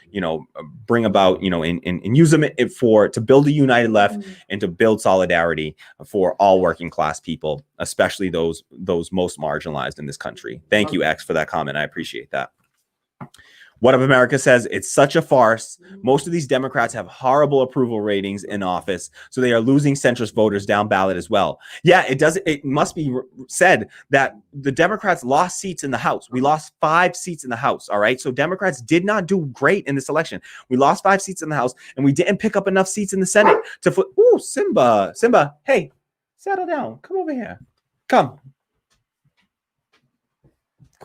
S7: bring about, and use them to build a united left and to build solidarity for all working class people, especially those most marginalized in this country. Thank you, X, for that comment. I appreciate that. What Up America says it's such a farce. Most of these Democrats have horrible approval ratings in office, so they are losing centrist voters down ballot as well. Yeah, it does. It must be said that the Democrats lost seats in the House. We lost 5 seats in the House. All right, so Democrats did not do great in this election. We lost 5 seats in the House, and we didn't pick up enough seats in the Senate to flip. Ooh, Simba, hey, settle down. Come over here. Come.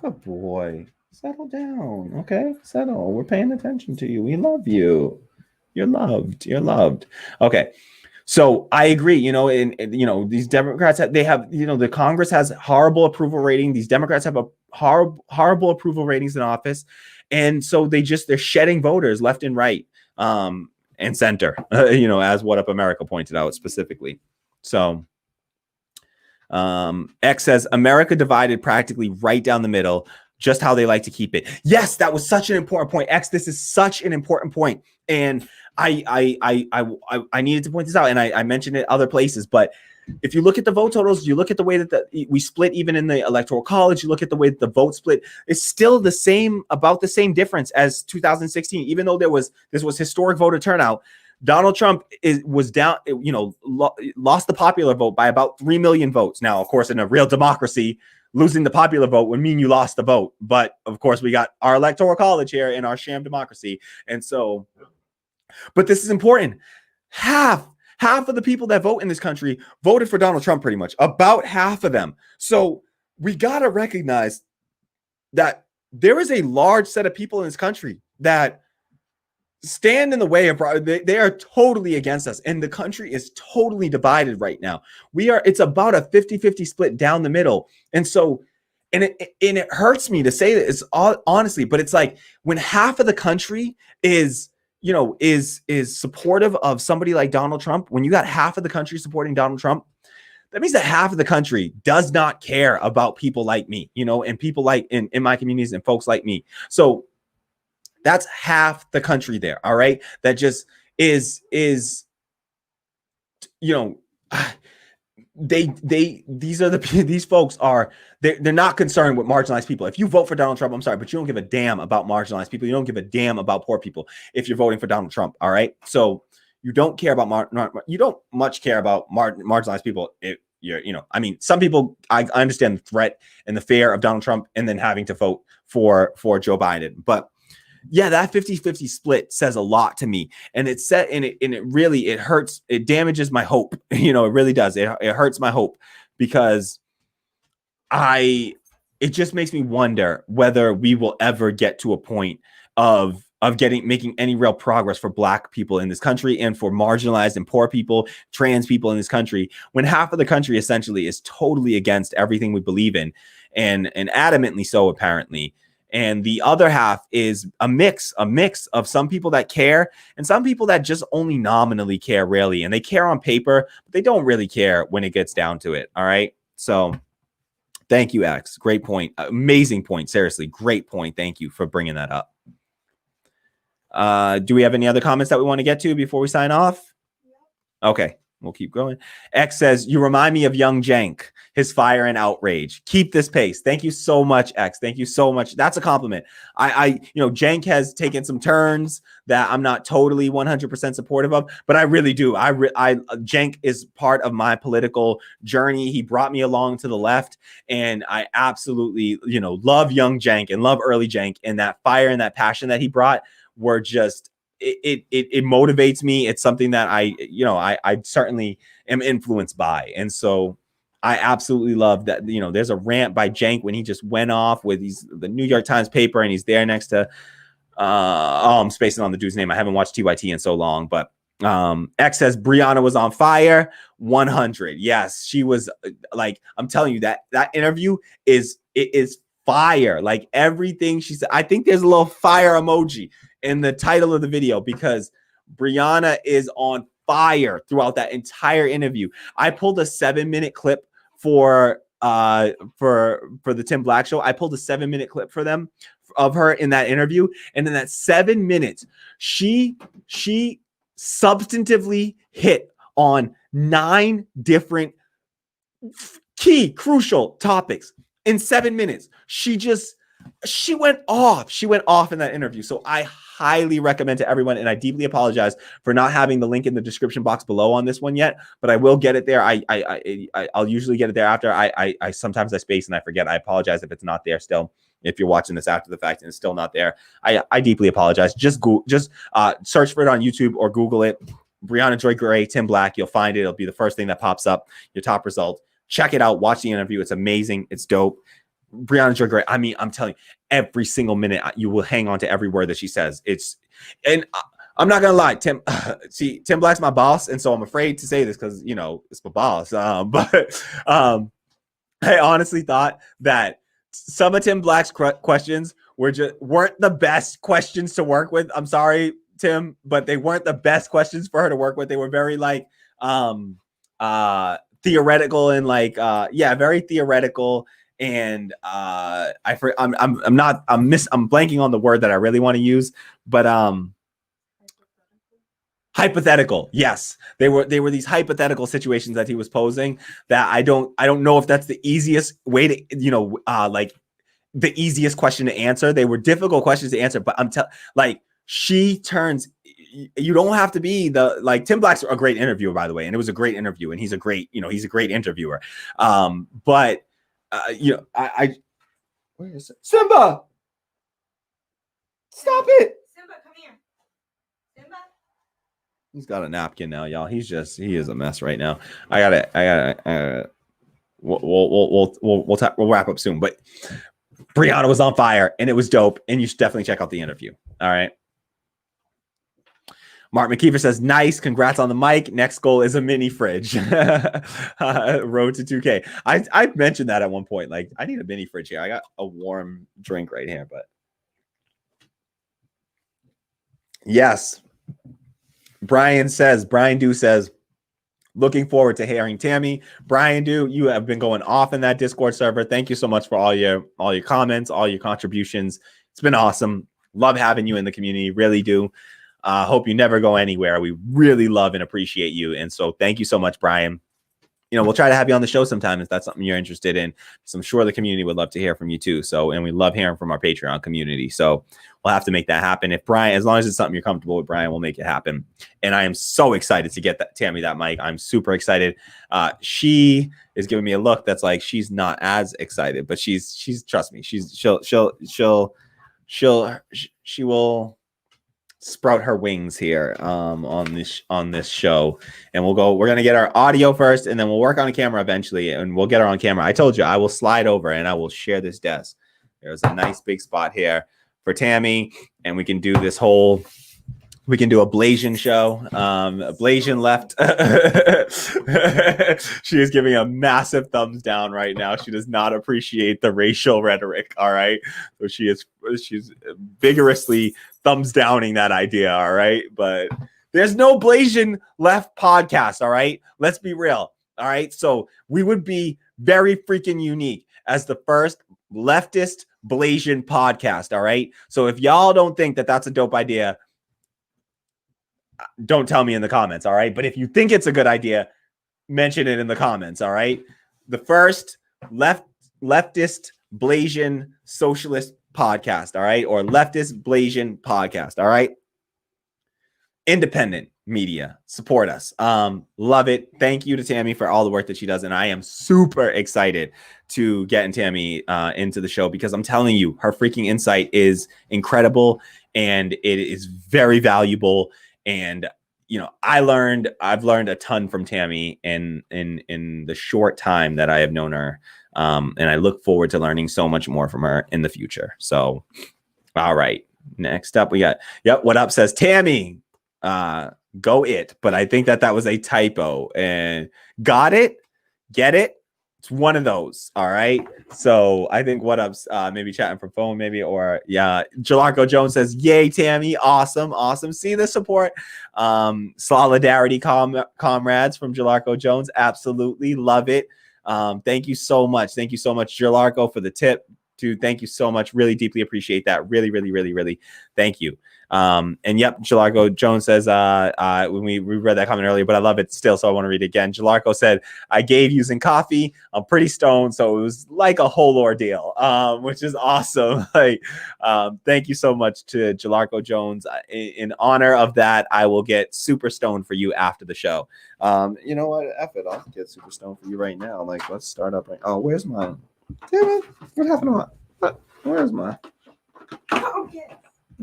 S7: Good boy. Settle down, okay? Settle. We're paying attention to you. We love you. You're loved. You're loved. Okay. So I agree, and these Democrats, they have, the Congress has horrible approval rating. These Democrats have a horrible approval ratings in office. And so they're shedding voters left and right, and center, as What Up America pointed out specifically. So X says, America divided practically right down the middle, just how they like to keep it. Yes, that was such an important point. X, this is such an important point. And I needed to point this out, and I mentioned it other places, but if you look at the vote totals, you look at the way that we split even in the Electoral College, you look at the way that the vote split, it's still about the same difference as 2016, even though this was historic voter turnout. Donald Trump was down, lost the popular vote by about 3 million votes. Now, of course, in a real democracy, losing the popular vote would mean you lost the vote. But of course, we got our Electoral College here in our sham democracy. And so, but this is important. Half of the people that vote in this country voted for Donald Trump, pretty much, about half of them. So we got to recognize that there is a large set of people in this country that stand in the way of, they are totally against us, and the country is totally divided right now. It's about a 50-50 split down the middle. And so, and it hurts me to say this honestly, but it's like when half of the country is supportive of somebody like Donald Trump, when you got half of the country supporting Donald Trump, that means that half of the country does not care about people like me, and people like in my communities and folks like me. So that's half the country there. All right. That just these folks they're not concerned with marginalized people. If you vote for Donald Trump, I'm sorry, but you don't give a damn about marginalized people. You don't give a damn about poor people if you're voting for Donald Trump. All right. So you don't care about you don't much care about marginalized people. If you're, some people, I understand the threat and the fear of Donald Trump and then having to vote for Joe Biden. But yeah, that 50-50 split says a lot to me, and it really hurts. It damages my hope. It really does. It hurts my hope because it just makes me wonder whether we will ever get to a point of making any real progress for Black people in this country and for marginalized and poor people, trans people in this country, when half of the country essentially is totally against everything we believe in, and adamantly so, apparently. And the other half is a mix of some people that care and some people that just only nominally care, really. And they care on paper, but they don't really care when it gets down to it. All right. So thank you, X. Great point. Amazing point. Seriously, great point. Thank you for bringing that up. Do we have any other comments that we want to get to before we sign off? Okay. We'll keep going. X says, you remind me of young Cenk, his fire and outrage. Keep this pace. Thank you so much, X. Thank you so much. That's a compliment. Cenk has taken some turns that I'm not totally 100% supportive of, but I really do. Cenk is part of my political journey. He brought me along to the left, and I absolutely, love young Cenk and love early Cenk, and that fire and that passion that he brought were just, it motivates me. It's something that I certainly am influenced by. And so I absolutely love that, there's a rant by Cenk when he just went off with the New York Times paper, and he's there next to, I'm spacing on the dude's name. I haven't watched TYT in so long, but X says Breonna was on fire. 100. Yes, she was. Like, I'm telling you, that interview is fire. Like, everything she said. I think there's a little fire emoji in the title of the video because Breonna is on fire throughout that entire interview. I pulled a 7-minute clip for the Tim Black Show. I pulled a 7-minute clip for them of her in that interview, and in that 7 minutes, she substantively hit on 9 different key crucial topics in 7 minutes. She just, She went off. She went off in that interview. So I highly recommend to everyone, and I deeply apologize for not having the link in the description box below on this one yet, but I will get it there. I'll usually get it there after. I sometimes I space and I forget. I apologize if it's not there still. If you're watching this after the fact and it's still not there, I deeply apologize. Just search for it on YouTube or Google it. Brianna Joy Gray, Tim Black. You'll find it. It'll be the first thing that pops up. Your top result. Check it out. Watch the interview. It's amazing. It's dope. Brianna Joy Gray. I mean, I'm telling you, every single minute you will hang on to every word that she says. I'm not gonna lie, Tim. See, Tim Black's my boss, and so I'm afraid to say this because it's my boss. But I honestly thought that some of Tim Black's questions weren't the best questions to work with. I'm sorry, Tim, but they weren't the best questions for her to work with. They were very theoretical and very theoretical. And I'm blanking on the word that I really want to use, but hypothetical. Yes, they were these hypothetical situations that he was posing that I don't know if that's the easiest way to the easiest question to answer. They were difficult questions to answer, but she turns. You don't have to be Tim Black's a great interviewer, by the way, and it was a great interview, and he's a great interviewer. But where is it? Simba, stop it!
S13: Simba, come here. Simba.
S7: He's got a napkin now, y'all. He is a mess right now. I gotta. We'll wrap up soon, but Brianna was on fire, and it was dope, and you should definitely check out the interview. All right. Mark McKeever says, nice. Congrats on the mic. Next goal is a mini fridge. Road to 2K. I mentioned that at one point. I need a mini fridge here. I got a warm drink right here, but yes. Brian Dew says, looking forward to hearing Tammy. Brian Dew, you have been going off in that Discord server. Thank you so much for all your comments, all your contributions. It's been awesome. Love having you in the community. Really do. Hope you never go anywhere. We really love and appreciate you. And so thank you so much, Brian. We'll try to have you on the show sometime if that's something you're interested in. So I'm sure the community would love to hear from you too. So, and we love hearing from our Patreon community. So we'll have to make that happen. If Brian, as long as it's something you're comfortable with, Brian, we'll make it happen. And I am so excited to get Tammy that mic. I'm super excited. She is giving me a look that's like she's not as excited, but she's trust me, she will sprout her wings here on this show, and we're gonna get our audio first, and then we'll work on a camera eventually, and we'll get her on camera. I told you I will slide over and I will share this desk. There's a nice big spot here for Tammy, and we can do a Blasian show. Blasian left. She is giving a massive thumbs down right now. She does not appreciate the racial rhetoric. All right. So she's vigorously thumbs downing that idea. All right. But there's no Blasian left podcast. All right. Let's be real. All right. So we would be very freaking unique as the first leftist Blasian podcast. All right. So if y'all don't think that that's a dope idea, don't tell me in the comments, all right? But if you think it's a good idea, mention it in the comments, all right? The first leftist Blasian socialist podcast, all right? Or leftist Blasian podcast, all right? Independent media, support us. Love it. Thank you to Tammy for all the work that she does, and I am super excited to getting Tammy into the show because I'm telling you, her freaking insight is incredible, and it is very valuable. And I've learned a ton from Tammy in the short time that I have known her, and I look forward to learning so much more from her in the future. So, all right, next up we got what up says Tammy, go it, but I think that was a typo and got it, get it. It's one of those. All right. So I think what up's maybe chatting from phone, maybe, or Jalarco Jones says, yay, Tammy. Awesome. See the support. Solidarity comrades from Jalarco Jones. Absolutely love it. Thank you so much. Jalarco, for the tip. dude, thank you so much. Really deeply appreciate that. Really, really, really, really. Thank you. And yep, Jalarco Jones says, when we read that comment earlier, but I love it still, so I want to read it again. Jalarco said, I gave using coffee. I'm pretty stoned, so it was like a whole ordeal, which is awesome. Like, thank you so much to Jalarco Jones. In honor of that, I will get super stoned for you after the show. You know what? F it, I'll get super stoned for you right now. Like, let's start up right. Oh, where's mine? Damn it! What happened to my? Where's mine?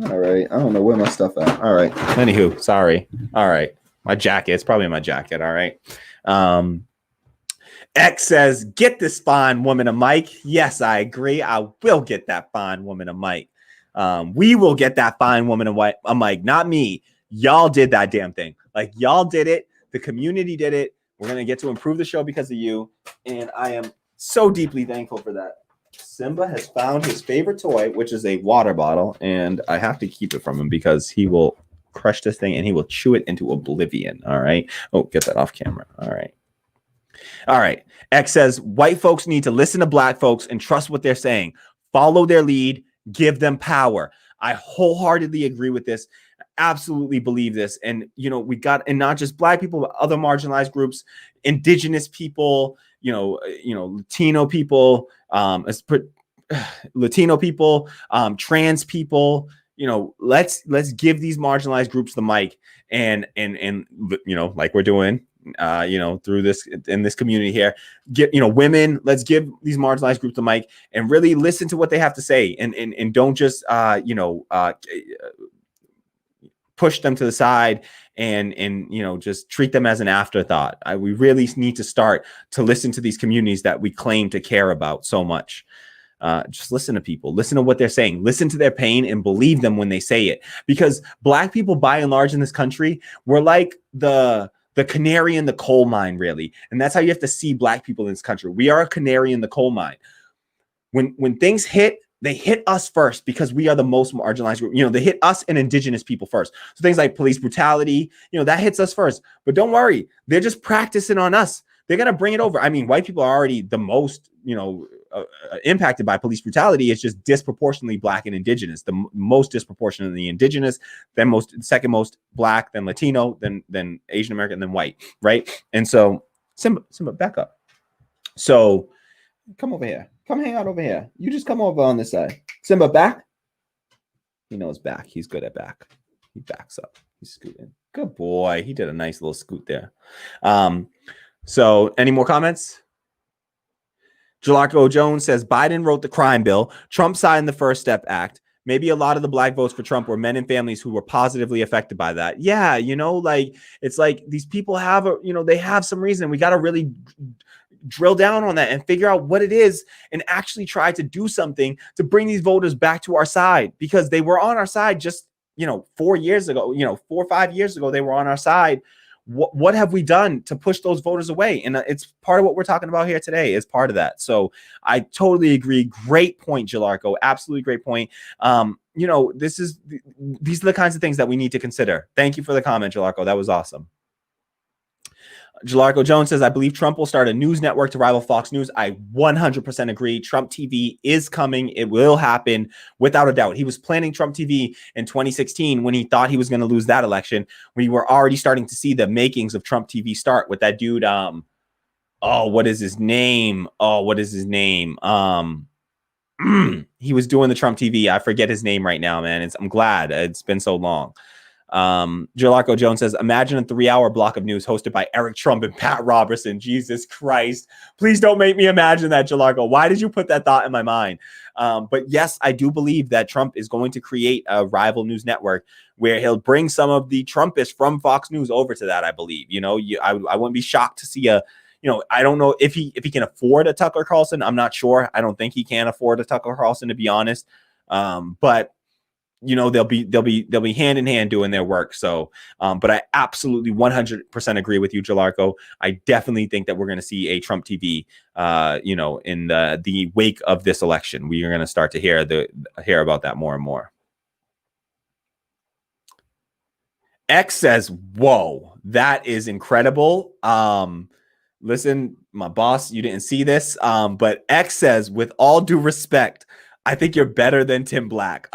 S7: All right, I don't know where my stuff at. All right. Anywho, sorry. All right, my jacket. It's probably in my jacket. All right. X says, "Get this fine woman a mic." Yes, I agree. I will get that fine woman a mic. We will get that fine woman a mic. Not me. Y'all did that damn thing. Like, y'all did it. The community did it. We're gonna get to improve the show because of you, and I am so deeply thankful for that. Simba has found his favorite toy, which is a water bottle, and I have to keep it from him because he will crush this thing and he will chew it into oblivion. All right. Oh, get that off camera. All right. All right. X says, white folks need to listen to black folks and trust what they're saying. Follow their lead. Give them power. I wholeheartedly agree with this. Absolutely believe this. And, you know, we got, and not just black people, but other marginalized groups, indigenous people, Latino people, trans people, let's give these marginalized groups the mic and like we're doing, through this, in this community here, women, let's give these marginalized groups the mic and really listen to what they have to say and don't just, push them to the side and just treat them as an afterthought. We really need to start to listen to these communities that we claim to care about so much. Just listen to people, listen to what they're saying, listen to their pain and believe them when they say it. Because black people, by and large in this country, we're like the canary in the coal mine, really. And that's how you have to see black people in this country. We are a canary in the coal mine. When things hit, they hit us first because we are the most marginalized group. They hit us and indigenous people first. So things like police brutality, that hits us first. But don't worry, they're just practicing on us. They're going to bring it over. I mean, white people are already the most, impacted by police brutality. It's just disproportionately black and indigenous. The most disproportionately indigenous, then second most black, then Latino, then Asian American, then white, right? And so, Simba, back up. So, come over here. Come hang out over here. You just come over on this side. Simba, back. He knows back. He's good at back. He backs up. He's scooting. Good boy. He did a nice little scoot there. So any more comments? Jalarco Jones says, Biden wrote the crime bill. Trump signed the First Step Act. Maybe a lot of the black votes for Trump were men and families who were positively affected by that. Yeah, it's like these people have, they have some reason. We got to really drill down on that and figure out what it is and actually try to do something to bring these voters back to our side, because they were on our side just, 4 years ago, 4 or 5 years ago, they were on our side. What have we done to push those voters away? And it's part of what we're talking about here today is part of that. So I totally agree. Great point, Jalarco. Absolutely great point. These are the kinds of things that we need to consider. Thank you for the comment, Jalarco. That was awesome. Jalarco Jones says, I believe Trump will start a news network to rival Fox News. I 100% agree. Trump TV is coming. It will happen without a doubt. He was planning Trump TV in 2016 when he thought he was going to lose that election. We were already starting to see the makings of Trump TV start with that dude. What is his name? He was doing the Trump TV. I forget his name right now, man. I'm glad it's been so long. Jalarco Jones says, imagine a 3-hour block of news hosted by Eric Trump and Pat Robertson. Jesus Christ. Please don't make me imagine that, Jalarco. Why did you put that thought in my mind? But yes, I do believe that Trump is going to create a rival news network where he'll bring some of the Trumpists from Fox News over to that, I believe. I wouldn't be shocked to see I don't know if he can afford a Tucker Carlson. I'm not sure. I don't think he can afford a Tucker Carlson, to be honest. But they'll be hand in hand doing their work. So, but I absolutely 100% agree with you, Jalarco. I definitely think that we're going to see a Trump TV, in the wake of this election. We are going to start to hear about that more and more. X says, whoa, that is incredible. listen, my boss, you didn't see this, but X says, with all due respect, I think you're better than Tim Black.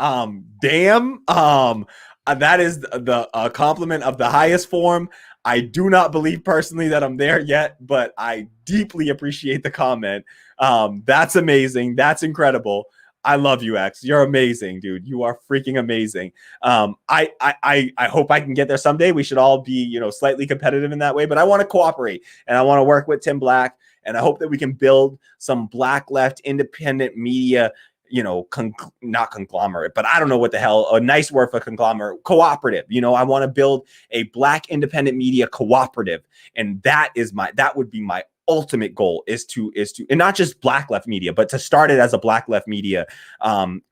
S7: Damn. That is the compliment of the highest form. I do not believe personally that I'm there yet, but I deeply appreciate the comment. That's amazing. That's incredible. I love you, X. You're amazing, dude. You are freaking amazing. I hope I can get there someday. We should all be, slightly competitive in that way, but I want to cooperate and I want to work with Tim Black. And I hope that we can build some Black left independent media, not conglomerate, but I don't know what the hell, a nice word for conglomerate, cooperative. I want to build a Black independent media cooperative. And that would be my ultimate goal is to and not just Black left media, but to start it as a Black left media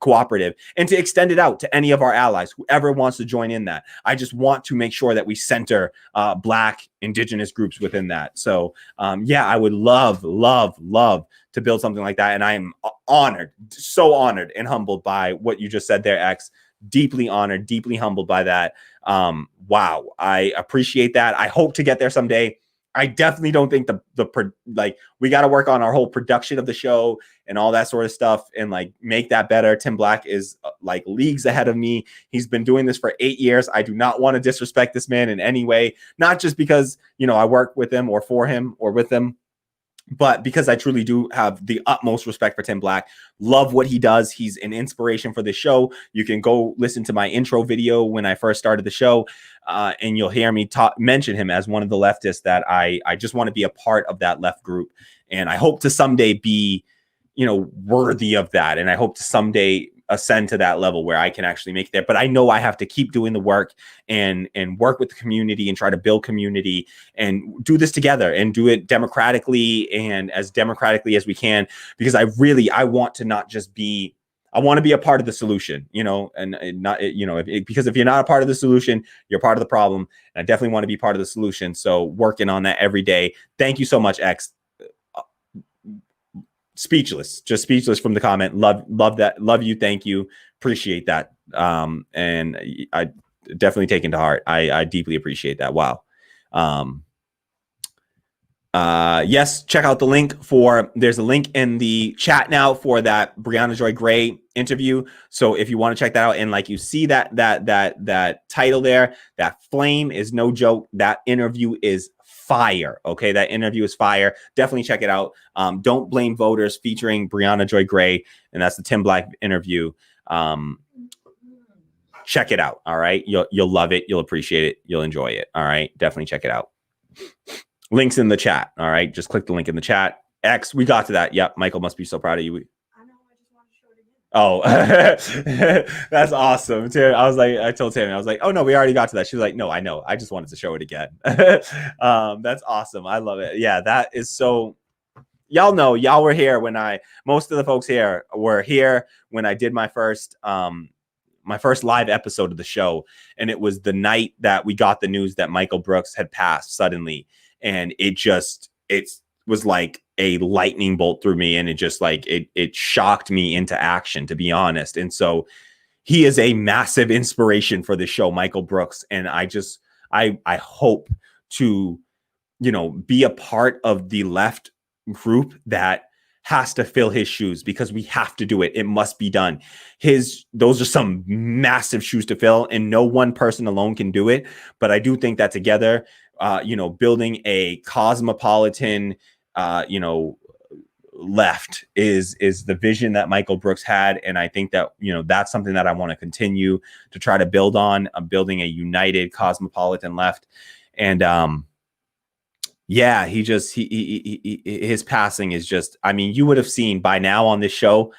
S7: cooperative and to extend it out to any of our allies, whoever wants to join in that. I just want to make sure that we center Black Indigenous groups within that. So I would love to build something like that. And I am honored, so honored and humbled by what you just said there, X. Deeply honored, deeply humbled by that. Wow. I appreciate that. I hope to get there someday. I definitely don't think we got to work on our whole production of the show and all that sort of stuff and make that better. Tim Black is leagues ahead of me. He's been doing this for 8 years. I do not want to disrespect this man in any way, not just because, I work with him or for him or with him, but because I truly do have the utmost respect for Tim Black. Love what he does. He's an inspiration for the show. You can go listen to my intro video when I first started the show, and you'll hear me mention him as one of the leftists that I just want to be a part of that left group. And I hope to someday be, worthy of that. And I hope to someday ascend to that level where I can actually make it there. But I know I have to keep doing the work and work with the community and try to build community and do this together and do it democratically and as democratically as we can, because I want to not just be, I want to be a part of the solution, and not, because if you're not a part of the solution, you're part of the problem. And I definitely want to be part of the solution. So working on that every day. Thank you so much, X. Just speechless from the comment. Love that. Love you. Thank you. Appreciate that. And I definitely take into heart. I deeply appreciate that. Wow. Yes. Check out the link there's a link in the chat now for that Brianna Joy Gray interview. So if you want to check that out, and you see that title there, that flame is no joke. That interview is fire. Okay. That interview is fire. Definitely check it out. Don't Blame Voters featuring Brianna Joy Gray. And that's the Tim Black interview. Check it out. All right. You'll love it. You'll appreciate it. You'll enjoy it. All right. Definitely check it out. Links in the chat. All right. Just click the link in the chat. X, we got to that. Yep. Michael must be so proud of you. Oh, that's awesome. I told Tammy, I was like, oh no, we already got to that. She was like, no, I know. I just wanted to show it again. That's awesome. I love it. Yeah, that is so, y'all were here when most of the folks here were here when I did my first live episode of the show. And it was the night that we got the news that Michael Brooks had passed suddenly. And it was like a lightning bolt through me. And it just it shocked me into action, to be honest. And so he is a massive inspiration for the show, Michael Brooks. And I hope to, be a part of the left group that has to fill his shoes, because we have to do it. It must be done. Those are some massive shoes to fill, and no one person alone can do it. But I do think that together, building a cosmopolitan, left is the vision that Michael Brooks had. And I think that, that's something that I want to continue to try to build on. I'm building a united cosmopolitan left. And, his passing is just, you would have seen by now on this show,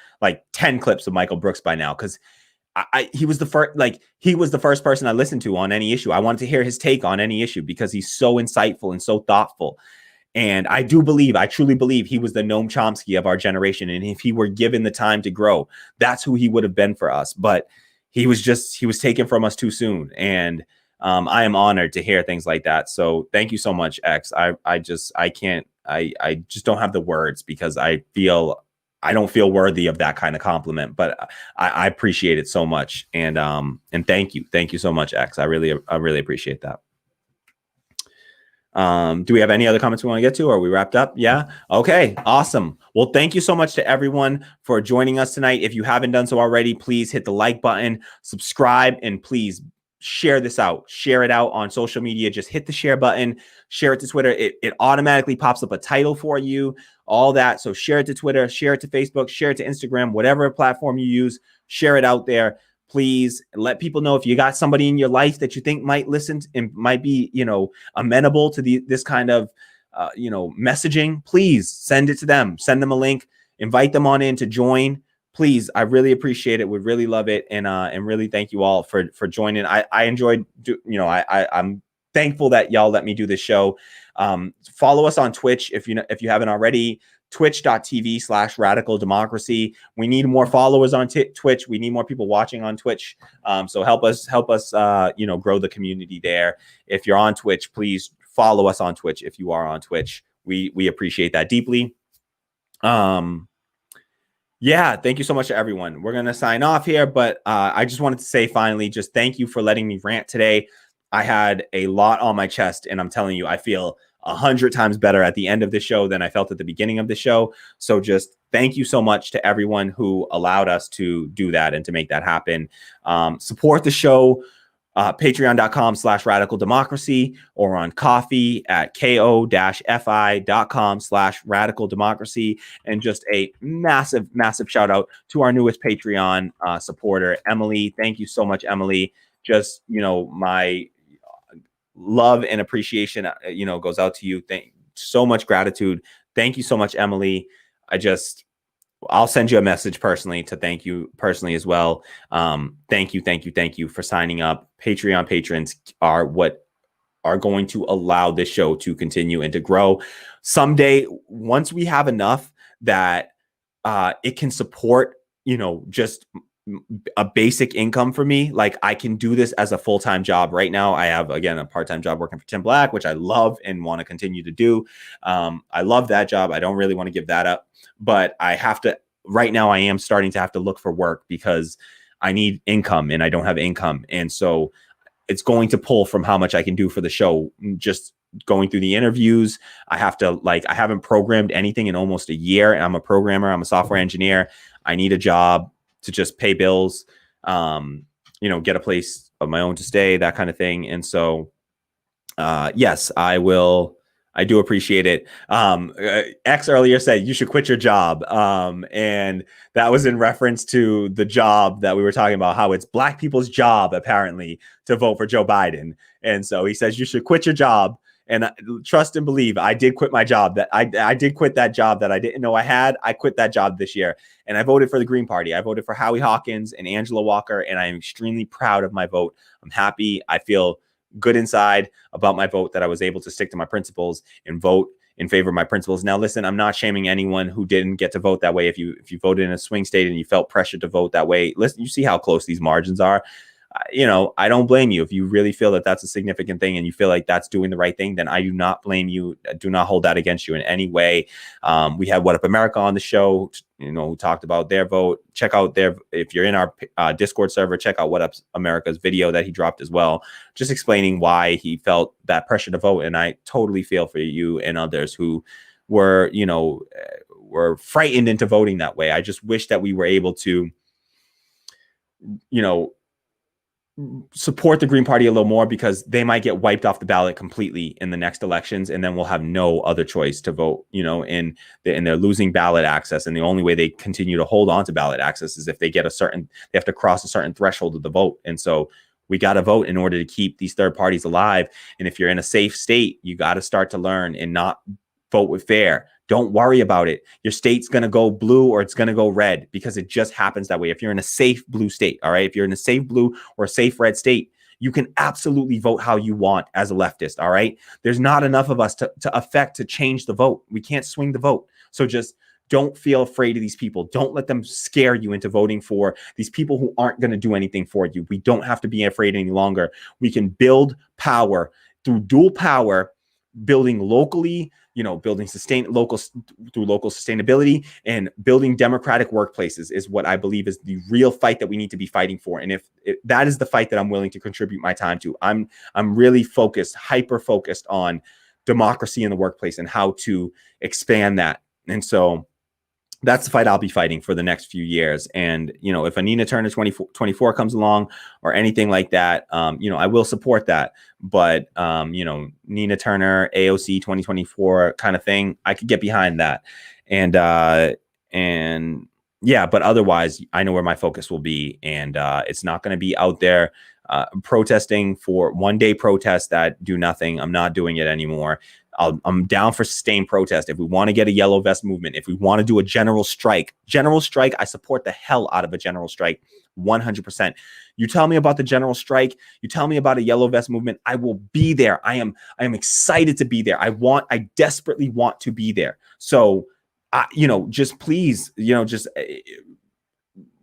S7: 10 clips of Michael Brooks by now. Cause he was the first person I listened to on any issue. I wanted to hear his take on any issue because he's so insightful and so thoughtful. And I truly believe he was the Noam Chomsky of our generation. And if he were given the time to grow, that's who he would have been for us. But he was taken from us too soon. And I am honored to hear things like that. So thank you so much, X. I just don't have the words, because I don't feel worthy of that kind of compliment, but I appreciate it so much. And thank you so much, X. I really appreciate that. Do we have any other comments we want to get to? Are we wrapped up? Yeah. Okay. Awesome. Well, thank you so much to everyone for joining us tonight. If you haven't done so already, please hit the like button, subscribe, and please share this out. Share it out on social media. Just hit the share button, share it to Twitter. It automatically pops up a title for you, all that. So share it to Twitter, share it to Facebook, share it to Instagram, whatever platform you use, share it out there. Please let people know if you got somebody in your life that you think might listen and might be, amenable to this kind of, messaging. Please send it to them. Send them a link. Invite them on in to join. Please, I really appreciate it. Would really love it, and really thank you all for joining. I enjoyed. I'm thankful that y'all let me do this show. Follow us on Twitch if you haven't already. Twitch.tv/Radical Democracy. We need more followers on Twitch. We need more people watching on Twitch. So help us, grow the community there. If you're on Twitch, please follow us on Twitch. If you are on Twitch, we appreciate that deeply. Yeah, thank you so much to everyone. We're going to sign off here, but I just wanted to say finally, just thank you for letting me rant today. I had a lot on my chest, and I'm telling you, I feel 100 times better at the end of the show than I felt at the beginning of the show. So just thank you so much to everyone who allowed us to do that and to make that happen. Support the show, patreon.com/Radical Democracy, or on Coffee at ko-fi.com/Radical Democracy. And just a massive, massive shout out to our newest Patreon supporter, Emily. Thank you so much, Emily. Just, my love and appreciation, goes out to you. Thank so much gratitude. Thank you so much, Emily. I'll send you a message personally to thank you personally as well. Thank you for signing up. Patreon patrons are what are going to allow this show to continue and to grow. Someday, once we have enough that it can support, just a basic income for me, like I can do this as a full-time job. Right now I have, again, a part-time job working for Tim Black, which I love and want to continue to do. I love that job. I don't really want to give that up, but right now I am starting to have to look for work because I need income and I don't have income. And so it's going to pull from how much I can do for the show. Just going through the interviews, I haven't programmed anything in almost a year. I'm a programmer. I'm a software engineer. I need a job to just pay bills, get a place of my own to stay, that kind of thing. And so, yes, I do appreciate it. X earlier said you should quit your job. And that was in reference to the job that we were talking about, how it's Black people's job, apparently, to vote for Joe Biden. And so he says you should quit your job. And trust and believe, I did quit my job. That I did quit that job that I didn't know I had. I quit that job this year, and I voted for the Green Party. I voted for Howie Hawkins and Angela Walker, and I am extremely proud of my vote. I'm happy. I feel good inside about my vote that I was able to stick to my principles and vote in favor of my principles. Now, listen, I'm not shaming anyone who didn't get to vote that way. If you voted in a swing state and you felt pressured to vote that way, listen, you see how close these margins are. I don't blame you. If you really feel that that's a significant thing and you feel like that's doing the right thing, then I do not blame you. I do not hold that against you in any way. We had What Up America on the show, who talked about their vote. Check out if you're in our Discord server, check out What Up America's video that he dropped as well, just explaining why he felt that pressure to vote. And I totally feel for you and others who were frightened into voting that way. I just wish that we were able to, support the Green Party a little more, because they might get wiped off the ballot completely in the next elections, and then we'll have no other choice to vote, and they're losing ballot access. And the only way they continue to hold on to ballot access is if they have to cross a certain threshold of the vote. And so we got to vote in order to keep these third parties alive. And if you're in a safe state, you got to start to learn and not vote with fear. Don't worry about it. Your state's going to go blue or it's going to go red, because it just happens that way. If you're in a safe blue state, all right, if you're in a safe blue or a safe red state, you can absolutely vote how you want as a leftist, all right? There's not enough of us to change the vote. We can't swing the vote. So just don't feel afraid of these people. Don't let them scare you into voting for these people who aren't going to do anything for you. We don't have to be afraid any longer. We can build power through dual power, building locally, building local sustainability, and building democratic workplaces is what I believe is the real fight that we need to be fighting for. And if that is the fight that I'm willing to contribute my time to, I'm really hyper focused on democracy in the workplace and how to expand that. And so that's the fight I'll be fighting for the next few years. And, you know, if a Nina Turner 24 comes along or anything like that, you know, I will support that. But, you know, Nina Turner, AOC 2024 kind of thing, I could get behind that. And yeah, but otherwise, I know where my focus will be. And it's not going to be out there protesting for one-day protests that do nothing. I'm not doing it anymore. I'm down for sustained protest. If we want to get a yellow vest movement, if we want to do a general strike, I support the hell out of a general strike, 100%. You tell me about the general strike, you tell me about a yellow vest movement, I will be there. I am excited to be there. I desperately want to be there. So, you know, just please, you know, just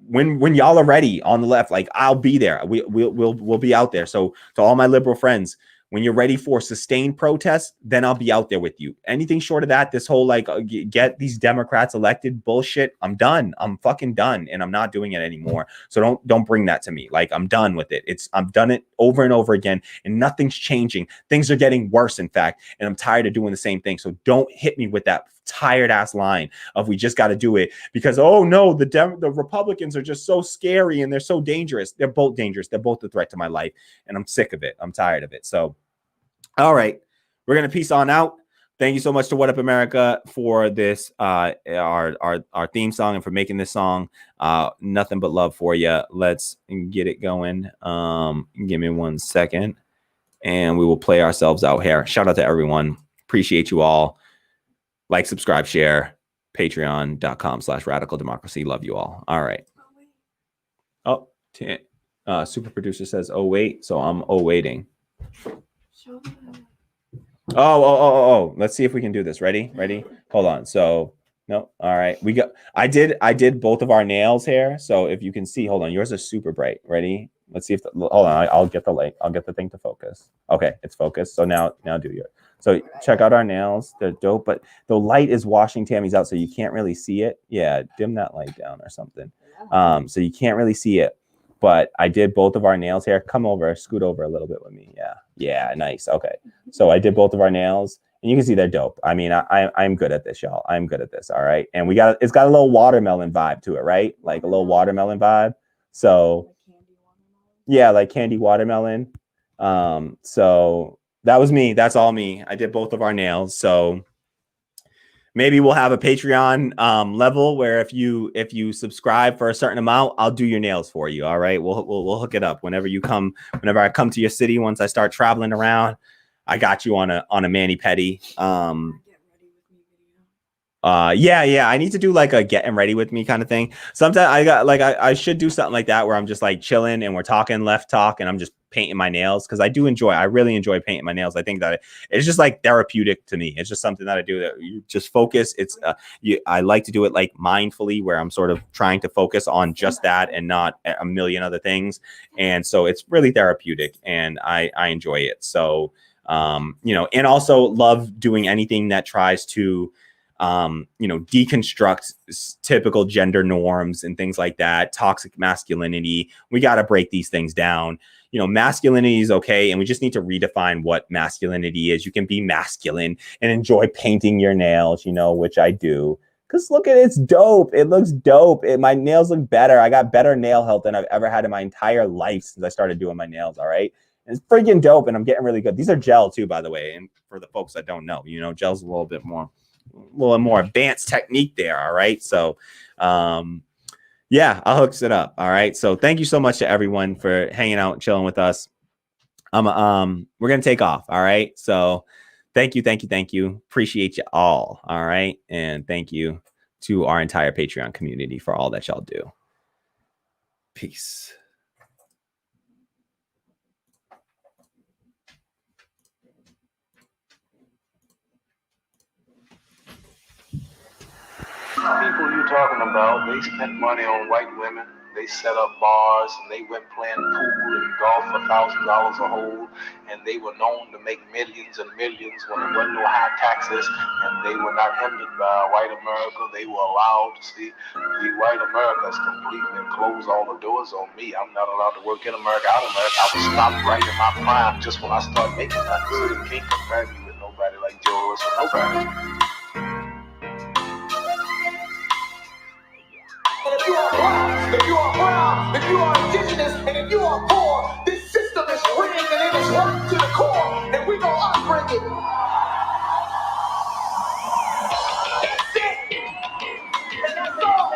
S7: when y'all are ready on the left, like I'll be there. We'll be out there. So to all my liberal friends, when you're ready for sustained protests, then I'll be out there with you. Anything short of that, this whole like get these Democrats elected bullshit, I'm done. I'm fucking done, and I'm not doing it anymore. So don't bring that to me. Like I'm done with it. I've done it over and over again, and nothing's changing. Things are getting worse, in fact, and I'm tired of doing the same thing. So don't hit me with that tired ass line of we just got to do it because, oh no, the Republicans are just so scary and they're so dangerous. They're both dangerous. They're both a threat to my life, and I'm sick of it. I'm tired of it. So all right, we're gonna peace on out. Thank you so much to What Up America for this our theme song and for making this song. Nothing but love for you. Let's get it going. Give me 1 second and we will play ourselves out here. Shout out to everyone. Appreciate you all. Like, subscribe, share. Patreon.com/radical democracy. Love you all. All right. Oh, super producer says, oh wait. So I'm waiting. Oh. Let's see if we can do this. Ready? Hold on. So no. All right. I did both of our nails here. So if you can see, hold on. Yours is super bright. Ready? Let's see if hold on. I'll get the light. I'll get the thing to focus. Okay, it's focused. So now do yours. So check out our nails. They're dope, but the light is washing Tammy's out, so you can't really see it. Yeah, dim that light down or something. So you can't really see it. But I did both of our nails here. Come over, scoot over a little bit with me. Yeah, nice. Okay. So I did both of our nails, and you can see they're dope. I mean, I'm good at this, y'all. I'm good at this. All right. And it's got a little watermelon vibe to it, right? Like a little watermelon vibe. So yeah, like candy watermelon. So that was me. That's all me. I did both of our nails. So maybe we'll have a Patreon level where if you subscribe for a certain amount, I'll do your nails for you. All right. We'll hook it up whenever I come to your city. Once I start traveling around, I got you on a mani-pedi. Yeah. I need to do like a getting ready with me kind of thing. Sometimes I should do something like that where I'm just like chilling and we're talking left talk and I'm just painting my nails because I really enjoy painting my nails. I think that it's just like therapeutic to me. It's just something that I do that you just focus. I like to do it like mindfully where I'm sort of trying to focus on just that and not a million other things. And so it's really therapeutic and I enjoy it. So, and also love doing anything that tries to deconstruct typical gender norms and things like that. Toxic masculinity. We got to break these things down. Masculinity is okay. And we just need to redefine what masculinity is. You can be masculine and enjoy painting your nails, which I do. Cause look at it, it's dope. It looks dope. My nails look better. I got better nail health than I've ever had in my entire life since I started doing my nails. All right. And it's freaking dope. And I'm getting really good. These are gel too, by the way. And for the folks that don't know, gel's a little more advanced technique there. All right. So, yeah, I'll hook it up. All right. So thank you so much to everyone for hanging out and chilling with us. We're going to take off. All right. So thank you. Appreciate you all. All right. And thank you to our entire Patreon community for all that y'all do. Peace.
S1: People you talking about, they spent money on white women. They set up bars and they went playing pool and golf for $1,000 a hole. And they were known to make millions and millions when there wasn't no high taxes. And they were not hindered by white America. They were allowed to see the white America is completely closed all the doors on me. I'm not allowed to work in America, out of America. I was stopped right in my prime just when I started making money. So you can't compare me with nobody like like Joe or nobody.
S2: And if you are black, if you are brown, if you are indigenous, and if you are poor, this system is rigged and it is worked to the core, and we gonna unbreak it. That's it. And that's all.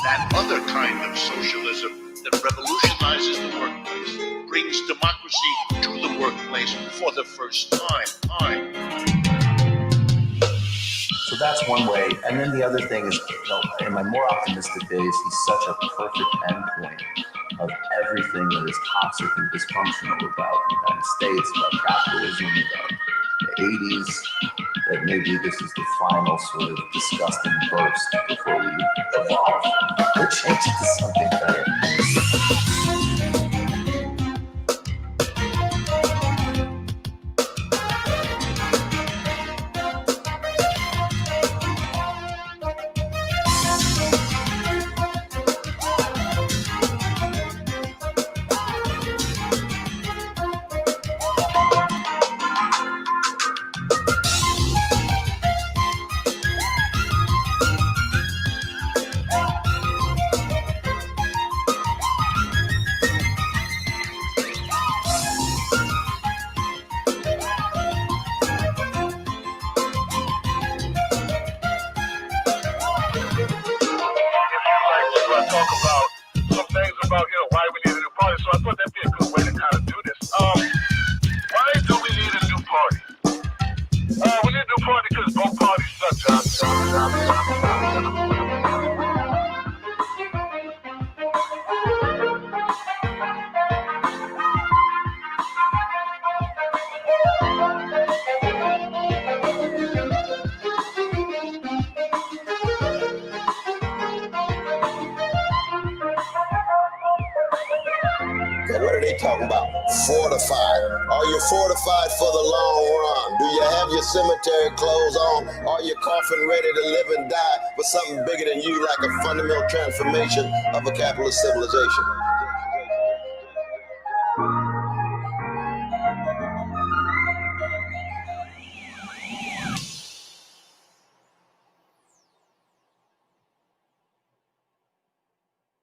S3: That other kind of socialism that revolutionizes the workplace, brings democracy to the workplace for the first time.
S4: So that's one way. And then the other thing is, in my more optimistic days, he's such a perfect endpoint of everything that is toxic and dysfunctional about the United States, about capitalism, about the 80s, that maybe this is the final sort of disgusting burst before we evolve or change it to something better.
S5: Talk about some things about why we need a new party. So I thought that'd be a good way to kind of do this. Why do we need a new party? We need a new party because both parties suck,
S6: What are they talking about? Fortified. Are you fortified for the long run? Do you have your cemetery clothes on? Are you coffin ready to live and die for something bigger than you, like a fundamental transformation of a capitalist civilization?